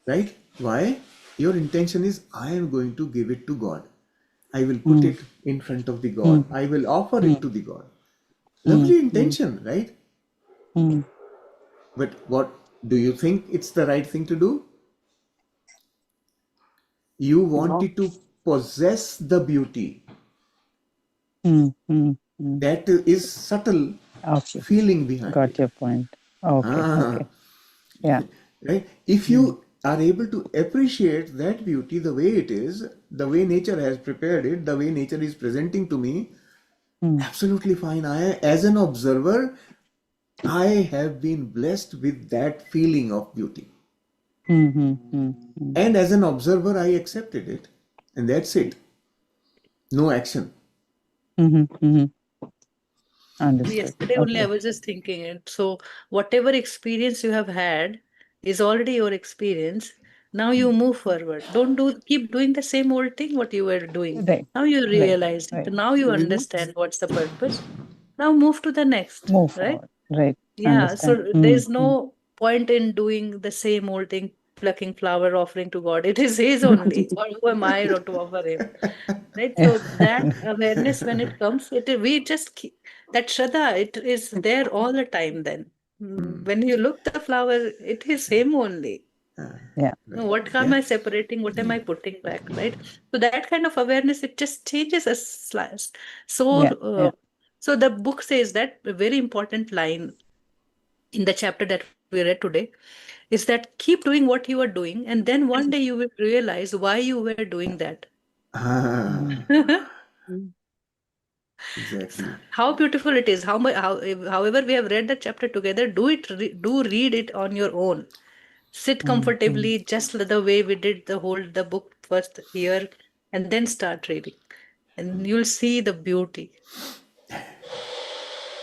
right? Why? Your intention is, I am going to give it to God. I will put mm, it in front of the mm, God. I will offer mm, it to the God. mm, Lovely mm, intention, right? mm, But what do you think it's the right thing to do? You want No. it to possess the beauty. mm, mm, mm. That is subtle Okay. feeling behind Got it. your point. Okay. Ah, Okay. Yeah. right? If Mm, you are able to appreciate that beauty the way it is, the way nature has prepared it, the way nature is presenting to me, mm, absolutely fine. As an observer, I have been blessed with that feeling of beauty. mm, mm, mm, mm, And as an observer, I accepted it. And that's it. No action. mhm, mhm. Understood. Yesterday only I Okay. was just thinking it. So whatever experience you have had is already your experience. Now you move forward. Don't keep doing the same old thing what you were doing. Right. Now you Right. realized it. Right. Now you Mhm. understand what's the purpose. Now move to the next, Move right? forward. Right. Yeah, Understand. so Mm, there's mm. no point in doing the same old thing, plucking flower, offering to God. It is His only. Or who am I to offer Him? Right? Yeah. So that awareness, when it comes, we just keep that Shraddha, it is there all the time then. When you look the flower, it is Him only. Yeah. No, Right. what am Yeah. I separating? What am I putting back? Right? So that kind of awareness, it just changes us. So, Yeah. Yeah. so the book says that a very important line in the chapter that we read today is that keep doing what you are doing, and then one day you will realize why you were doing that. Ah, Mm, Mm. exactly. How beautiful it is. How much, however, we have read the chapter together. Do read it on your own. Sit mm, mm. comfortably, just the way we did the book first here, and then start reading, and you'll see the beauty.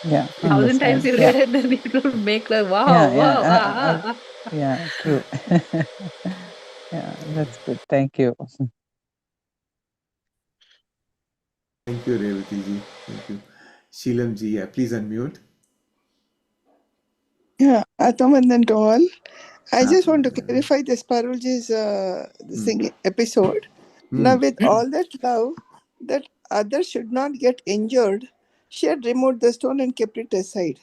Yeah. Thousand times Understand. you Yeah. read, and then it will make like Yeah. wow, Yeah. wow, ah. Yeah. True. Yeah. That's good. Thank you. Thank you, Revati ji. Thank you. Sheelam ji, yeah, please unmute. Yeah, Atmavandan to all. I just want to Atmavandan. clarify this Parulji's this thing, episode. Hmm. Now, with all that love, that others should not get injured, she had removed the stone and kept it aside.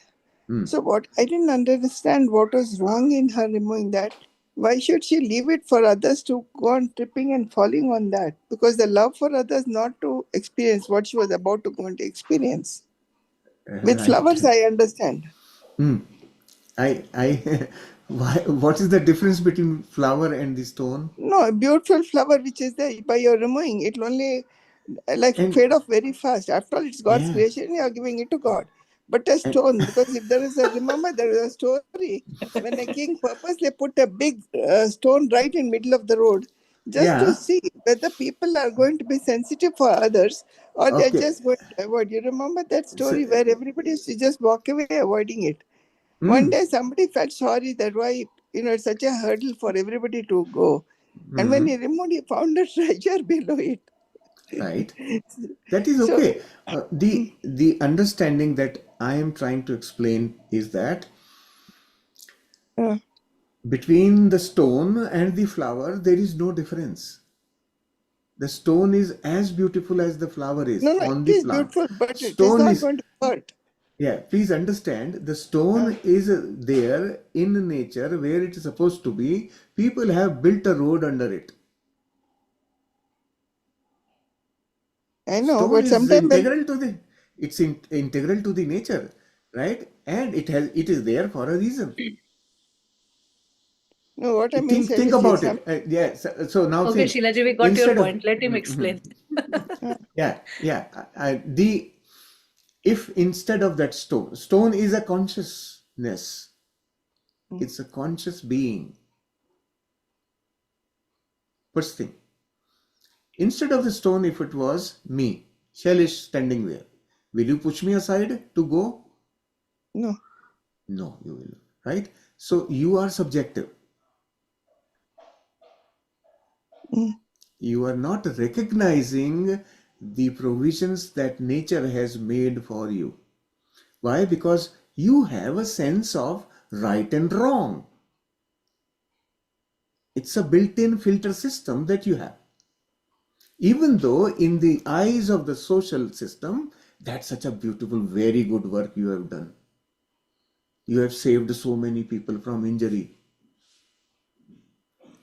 Hmm. So, what I didn't understand what was wrong in her removing that. Why should she leave it for others to go on tripping and falling on that? Because the love for others not to experience what she was about to go and experience. With Right. flowers, I understand. Hmm. Why, what is the difference between flower and the stone? No, a beautiful flower which is there, by your removing, it will only like And fade off very fast. After all, it's God's yeah, creation, you are giving it to God. But a and stone, because if there is a, remember, there is a story when a king purposely put a big stone right in middle of the road just to yeah, see whether people are going to be sensitive for others or they're okay. just going to avoid. You remember that So, story where everybody used to just walk away avoiding it. One hmm. day somebody felt sorry that why, it's such a hurdle for everybody to go. And when Hmm. he removed, he found a treasure below it. Right. That is So, okay. The understanding that I am trying to explain is that uh, between the stone and the flower, there is no difference. The stone is as beautiful as the flower is no, on it the is plant. beautiful, but it is Stone not is, going to hurt. yeah, please understand, the Uh, stone is there in nature where it is supposed to be. People have built a road under it. I know, Stone but is sometimes when, integral to the, integral to the nature, right? And it is there for a reason. no, what I mean, Think Shailaji, about some, it. Yeah. So now Okay, think, Sheilaji, we got your instead of point. Let him explain. uh, yeah, yeah, the If instead of that stone is a consciousness, it's a conscious being. First thing, instead of the stone, if it was me, Shailesh standing there, will you push me aside to go? No. No, you will not, right? So you are subjective. Mm. You are not recognizing the provisions that nature has made for you. Why? Because you have a sense of right and wrong. It's a built-in filter system that you have. Even though in the eyes of the social system, that's such a beautiful, very good work you have done. You have saved so many people from injury.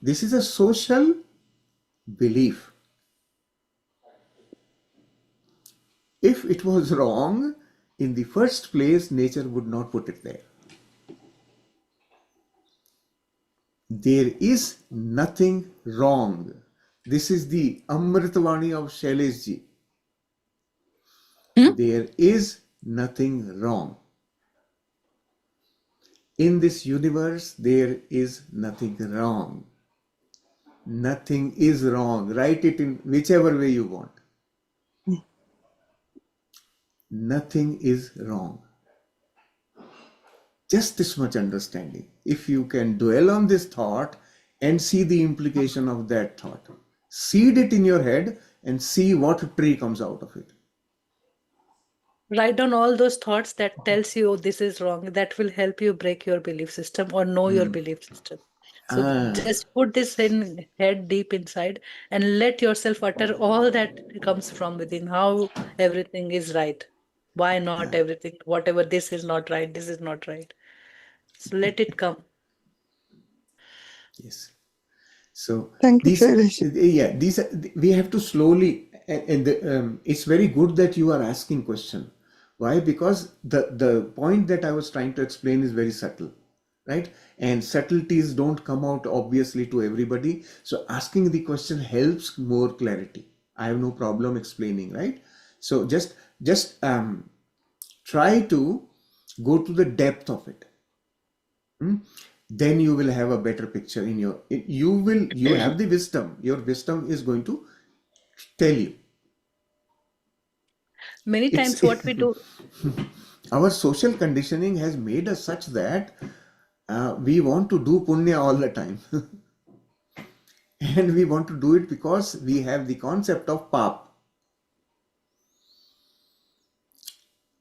This is a social belief. If it was wrong, in the first place, nature would not put it there. There is nothing wrong. This is the Amritvani of Shailesh ji. Hmm? There is nothing wrong. In this universe, there is nothing wrong. Nothing is wrong. Write it in whichever way you want. Nothing is wrong. Just this much understanding. If you can dwell on this thought and see the implication of that thought, seed it in your head and see what tree comes out of it. Write down all those thoughts that tells you, oh, this is wrong. That will help you break your belief system or know your belief system. So just put this in head deep inside and let yourself utter all that comes from within. How everything is right. Why not everything? Whatever, this is not right. This is not right. So let it come. Yes. So Thank you, these, Shailesh. yeah, these we have to slowly, and it's very good that you are asking question. Why? Because the point that I was trying to explain is very subtle, right? And subtleties don't come out obviously to everybody. So asking the question helps more clarity. I have no problem explaining, right? So just try to go to the depth of it. Then you will have a better picture in your, you have the wisdom. Your wisdom is going to tell you. Many It's times what we do, our social conditioning has made us such that we want to do punya all the time. And we want to do it because we have the concept of pap.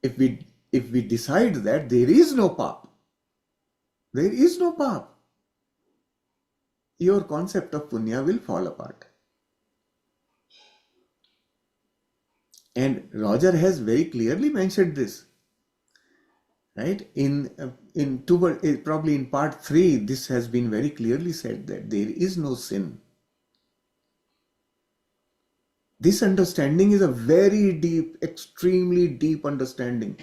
If we decide that there is no pap, there is no pap, your concept of punya will fall apart. And Roger has very clearly mentioned this, right? Probably in part 3, this has been very clearly said that there is no sin. This understanding is a very deep, extremely deep understanding,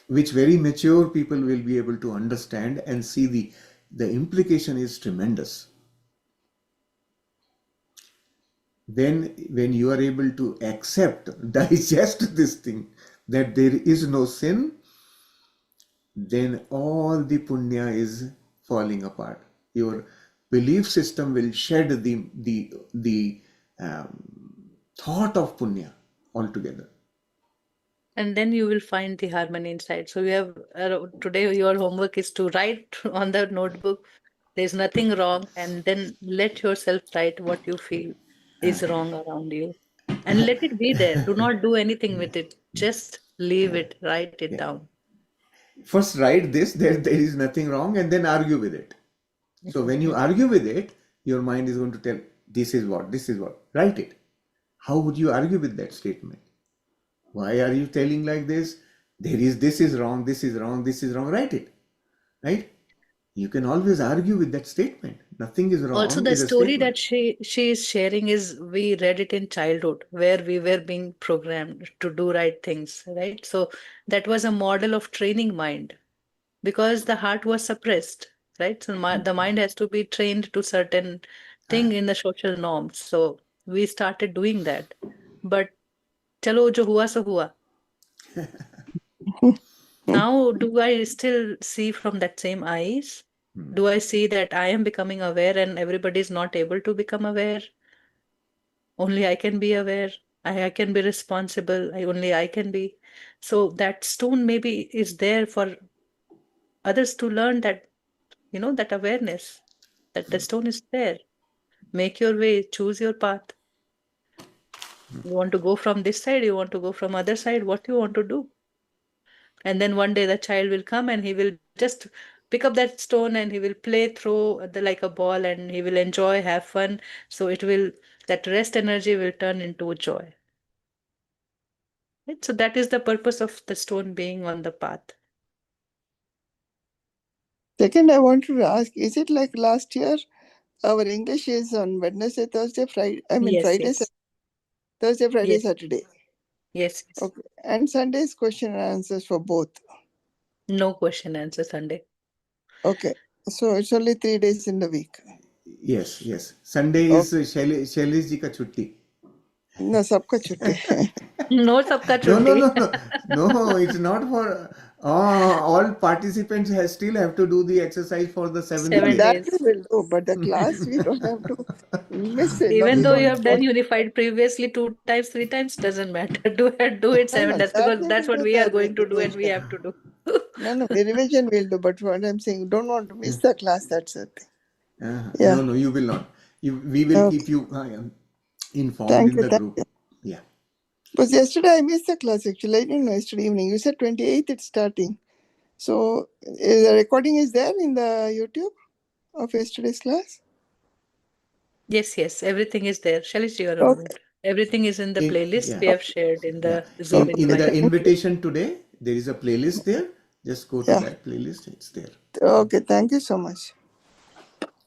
which very mature people will be able to understand and see the implication is tremendous. When you are able to accept, digest this thing, that there is no sin, then all the punya is falling apart. Your belief system will shed the thought of punya altogether. and then you will find the harmony inside. So you have today your homework is to write on the notebook, there's nothing wrong, and then let yourself write what you feel is wrong around you. And let it be there. Do not do anything with it. Just leave it, write it Yeah. down. First write this, there is nothing wrong, and then argue with it. So when you argue with it, your mind is going to tell, this is what. Write it. How would you argue with that statement? Why are you telling like this? This is wrong, this is wrong, this is wrong. Write it. Right? You can always argue with that statement. Nothing is Also, wrong the is a story statement. that she is sharing is we read it in childhood where we were being programmed to do right things, right? So that was a model of training mind because the heart was suppressed, right? So the mind has to be trained to certain thing in the social norms. So we started doing that. But chalo jo hua so hua. Now, do I still see from that same eyes? Do I see that I am becoming aware and everybody is not able to become aware? Only I can be aware. I can be responsible. Only I can be. So that stone maybe is there for others to learn that, that awareness, that the stone is there. Make your way, choose your path. You want to go from this side, you want to go from other side, what you want to do? And then one day the child will come and he will just pick up that stone and he will play through like a ball and he will enjoy, have fun. So that rest energy will turn into joy. Right? So that is the purpose of the stone being on the path. Second, I want to ask, is it like last year? Our English is on Wednesday, Thursday, Friday. Yes, Friday, yes. Thursday, Friday, Yes, Saturday. yes. Okay. And Sunday's question and answers for both. No question answer Sunday. Okay. So it's only 3 days in the week. Yes, yes. Sunday is Shailesh ji ka chutti. No, sabka chutti. No sabka No, no, chutti. no, no. No, it's not for all participants still have to do the exercise for the 7th 7 day. That we days. will do, but the class we don't have to miss it. No, Even we though you don't. have done unified previously 2 times, 3 times, doesn't matter. Do it 7 No, days that because we that's will what do we are the going to do and we revision. have to do. No, revision we'll do, but what I'm saying, don't want to miss the class, that's the thing. Yeah. No, no, you will not. We will keep Okay. you informed Thank in you. the Thank group. you. Yeah. Because yesterday I missed the class actually. I didn't know yesterday evening. You said 28th it's starting. So the recording is there in the YouTube of yesterday's class? Yes. Everything is there. Shalish, you are on Okay. mute. Everything is in the playlist Yeah. we have shared in Yeah. the Zoom In the invite. invitation today, there is a playlist there. Just go to Yeah. that playlist. It's there. Okay. Thank you so much.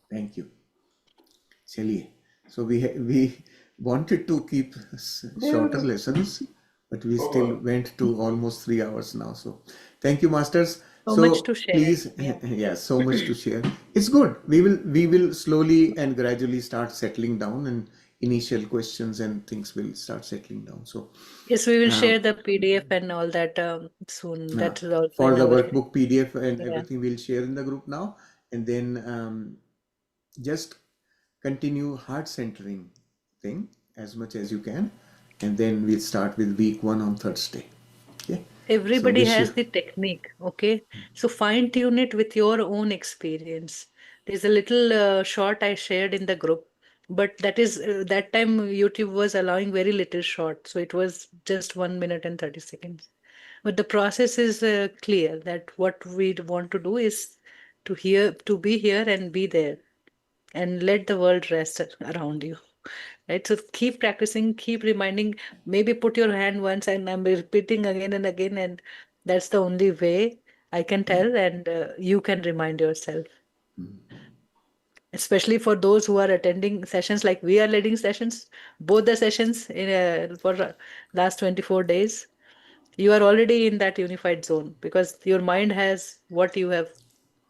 Thank you. चलिए. So we wanted to keep shorter lessons, but we still went to almost 3 hours now. So thank you, masters. So much So to share. please, yeah, so much to share. It's good. We will slowly and gradually start settling down, and initial questions and things will start settling down. So Yes, we will share the PDF and all that soon. That is also for in the our. workbook PDF and Yeah. everything, we'll share in the group now, and then just continue heart centering thing as much as you can, and then we'll start with week 1 on Thursday. Okay, so Everybody wish you. has the technique, okay? So fine tune it with your own experience. There's a little short I shared in the group, but that time YouTube was allowing very little short, so it was just 1 minute and 30 seconds. But the process is clear that what we want to do is to be here and be there, and let the world rest around you. Right? So keep practicing, keep reminding, maybe put your hand once and I'm repeating again and again, and that's the only way I can tell, and you can remind yourself. Especially for those who are attending sessions like we are leading sessions, both the sessions for last 24 days, you are already in that unified zone because your mind has what you have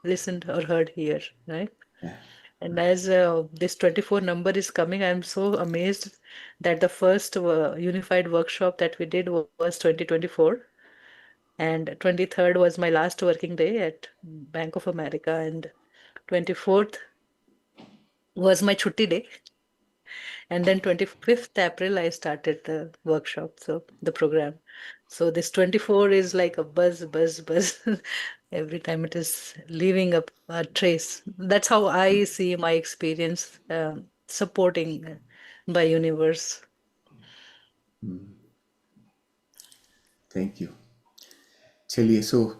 listened or heard here, right? And as this 24 number is coming, I'm so amazed that the first unified workshop that we did was 2024. And 23rd was my last working day at Bank of America. And 24th was my chutti day. And then 25th April, I started the workshop, so the program. So this 24 is like a buzz. Every time it is leaving a trace. That's how I see my experience supporting by universe. Thank you. Chaliye, so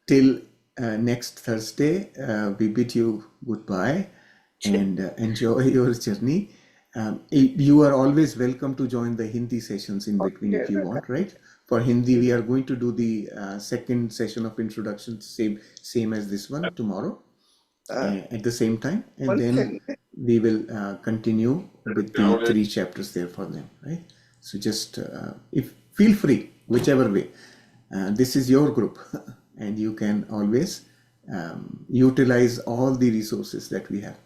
till next Thursday, we bid you goodbye and enjoy your journey. You are always welcome to join the Hindi sessions in between if you want, right? For Hindi, we are going to do the second session of introduction, same as this one tomorrow at the same time, and One then second. we will continue with the 3 chapters there for them, right? So just if feel free, whichever way. This is your group, and you can always utilize all the resources that we have.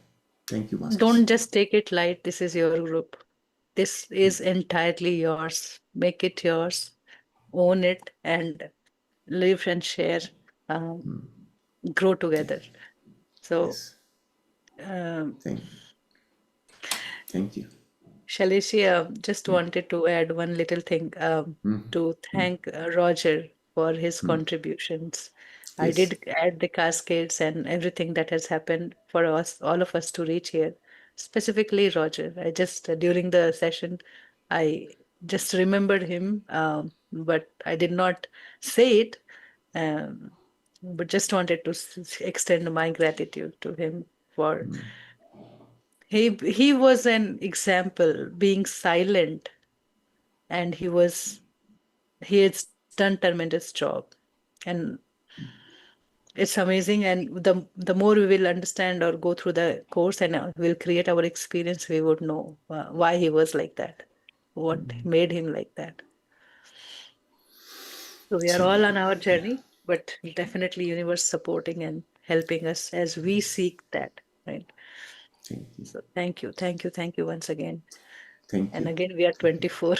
Thank you, masters. Don't just take it light. This is your group. This is entirely yours. Make it yours. Own it and live and share, grow together. So, Yes. um, Thank you. Shalishi, just wanted to add one little thing to thank Roger for his contributions. I Yes. did add the cascades and everything that has happened for us, all of us to reach here. Specifically, Roger. I just, during the session, I just remembered him, but I did not say it. Um, but just wanted to extend my gratitude to him for he was an example being silent, and he has done tremendous job, and it's amazing. And the more we will understand or go through the course and will create our experience, we would know why he was like that, what made him like that. So we are all on our journey, but definitely universe supporting and helping us as we seek that, right? Thank you. So thank you once again. Thank And you. again, we are 24.